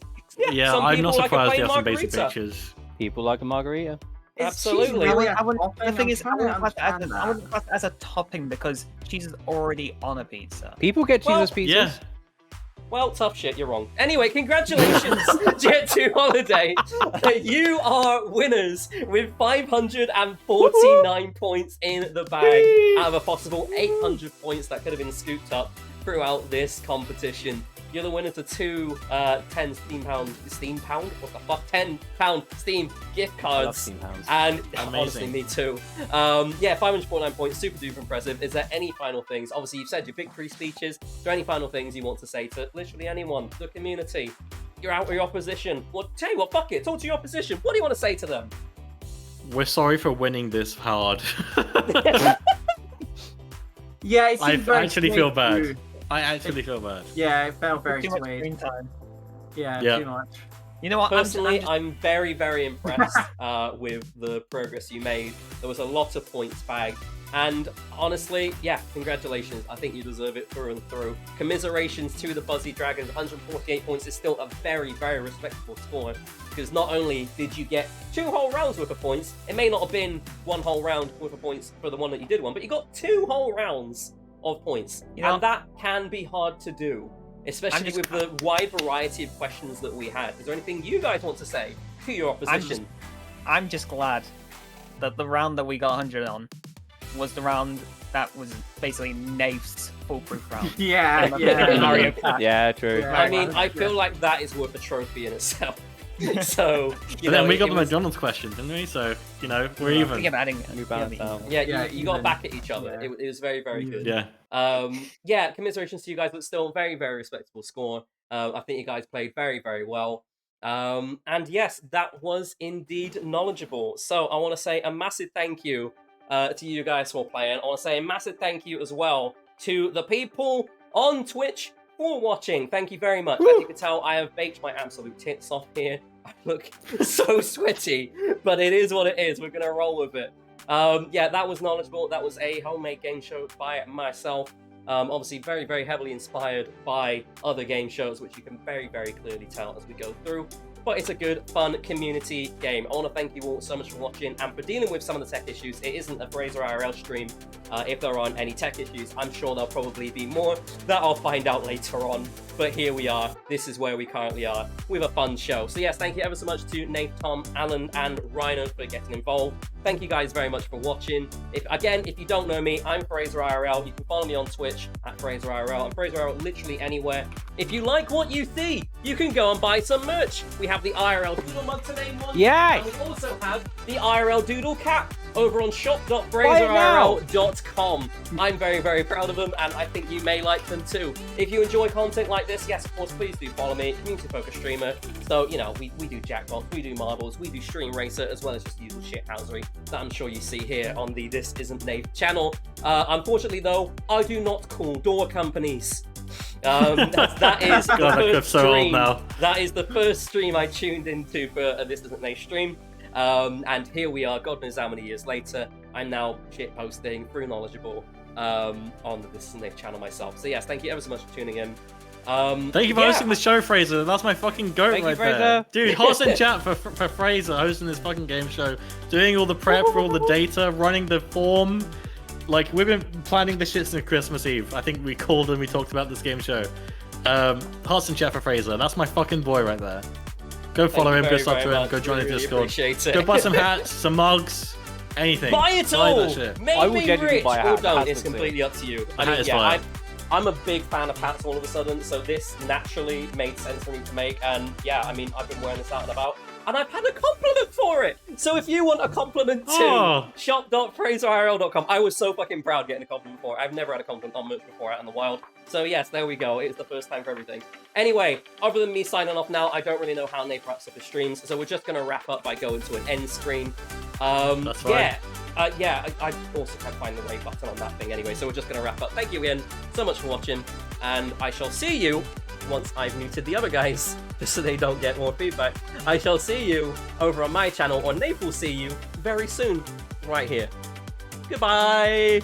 Yeah, some I'm people not like a surprised plain they have some basic margarita. bitches. People like a margarita. Absolutely. The thing is, I I'm wouldn't trying to class it as understand I wouldn't class it as a topping because cheese is already on a pizza. People get cheese Well, as pizzas. Yeah. Well, tough shit, you're wrong. Anyway, congratulations, Jet2 Holiday. You are winners with 549 points in the bag out of a possible 800 points that could have been scooped up throughout this competition. You're the winner to two 10 Steam Pound? What the fuck? £10 Steam gift I love cards. Steam Pounds. And Amazing. honestly, me too. Yeah, 549 points, super duper impressive. Is there any final things? Obviously, you've said your victory speeches. Are there any final things you want to say to literally anyone, the community, your opposition? Well, tell you what, fuck it, talk to your opposition. What do you want to say to them? We're sorry for winning this hard. Yeah, it I seems very actually swayed feel bad. through. I actually feel bad. Yeah, it felt very Too much swayed. screen time. Yeah, Yeah. too much. You know what? Personally, I'm I'm very, very impressed with the progress you made. There was a lot of points bagged. And honestly, yeah, congratulations. I think you deserve it through and through. Commiserations to the Buzzy Dragons. 148 points is still a very, very respectable score. Because not only did you get 2 whole rounds worth of points, it may not have been 1 whole round worth of points for the one that you did win, but you got 2 whole rounds of points. You know- and that can be hard to do. Especially just- with the wide variety of questions that we had. Is there anything you guys want to say to your opposition? I'm just glad that the round that we got 100 on was the round that was basically Naif's foolproof round. Yeah, In yeah. Mario Kart. Yeah, true. Yeah. I mean, I feel like that is worth a trophy in itself. So, you But know, then we got it the was- McDonald's question, didn't we? So, you know, we're I even. think I'm adding We balanced out. Yeah, Yeah, you got even. back at each other. Yeah. It was very, very good. Yeah. Yeah, commiserations to you guys, but still very, very respectable score. I think you guys played very, very well. And yes, that was indeed knowledgeable. So I want to say a massive thank you to you guys for playing. I want to say a massive thank you as well to the people on Twitch for watching. Thank you very much. As you can tell, I have baked my absolute tits off here. I look so sweaty, but it is what it is. We're going to roll with it. Yeah, that was knowledgeable. That was a homemade game show by myself. Obviously very, very heavily inspired by other game shows, which you can very, very clearly tell as we go through. But it's a good, fun community game. I want to thank you all so much for watching and for dealing with some of the tech issues. It isn't a Fraser IRL stream. If there aren't any tech issues, I'm sure there'll probably be more that I'll find out later on. But here we are. This is where we currently are with a fun show. So yes, thank you ever so much to Nate, Tom, Alan, and Rhino for getting involved. Thank you guys very much for watching. If you don't know me, I'm Fraser IRL. You can follow me on Twitch at Fraser IRL. I'm Fraser IRL literally anywhere. If you like what you see, you can go and buy some merch. We have the IRL Doodle mug to name one. Yay! And we also have the IRL Doodle cap. over on shop.fraserirl.com. I'm very, very proud of them, and I think you may like them too. If you enjoy content like this, yes, of course, please do follow me, Community Focused Streamer. So, you know, we do Jackbox, we do Marbles, we do Stream Racer, as well as just usual shithousery that I'm sure you see here on the This Isn't Nave channel. Unfortunately, though, I do not call door companies. That is the God, first I'm so old stream. now. That is the first stream I tuned into for a This Isn't Nave stream. And here we are, God knows how many years later. I'm now shitposting through Knowledgeable on the This Isn't Nave channel myself. So yes, thank you ever so much for tuning in. Thank you for hosting the show, Fraser. That's my fucking goat Thank you, right there. Fraser. Dude, hearts in chat for Fraser hosting this fucking game show, doing all the prep for all the data, running the form. Like, we've been planning this shit since Christmas Eve. I think we called and we talked about this game show. Hearts in chat for Fraser. That's my fucking boy right there. Go follow him, go sub to him, go join his Discord. Appreciate it. Go buy some hats, some mugs, anything. Buy it Buy all! that shit. Make I will me genuinely rich buy a or hat. The don't, hat it's looks completely up to you. The I hat mean, is yeah, fire. I'm a big fan of hats all of a sudden, so this naturally made sense for me to make, and yeah, I mean, I've been wearing this out and about, and I've had a compliment for it! So if you want a compliment too, Oh. shop.fraserirl.com. I was so fucking proud getting a compliment for it. I've never had a compliment on merch before out in the wild. So yes, there we go. It's the first time for everything. Anyway, other than me signing off now, I don't really know how Nate wraps up his streams, so we're just going to wrap up by going to an end screen. That's fine. Yeah, I also can't find the rate button on that thing anyway, so we're just going to wrap up. Thank you again so much for watching, and I shall see you once I've muted the other guys, just so they don't get more feedback. I shall see you over on my channel, or Nate will see you very soon, right here. Goodbye!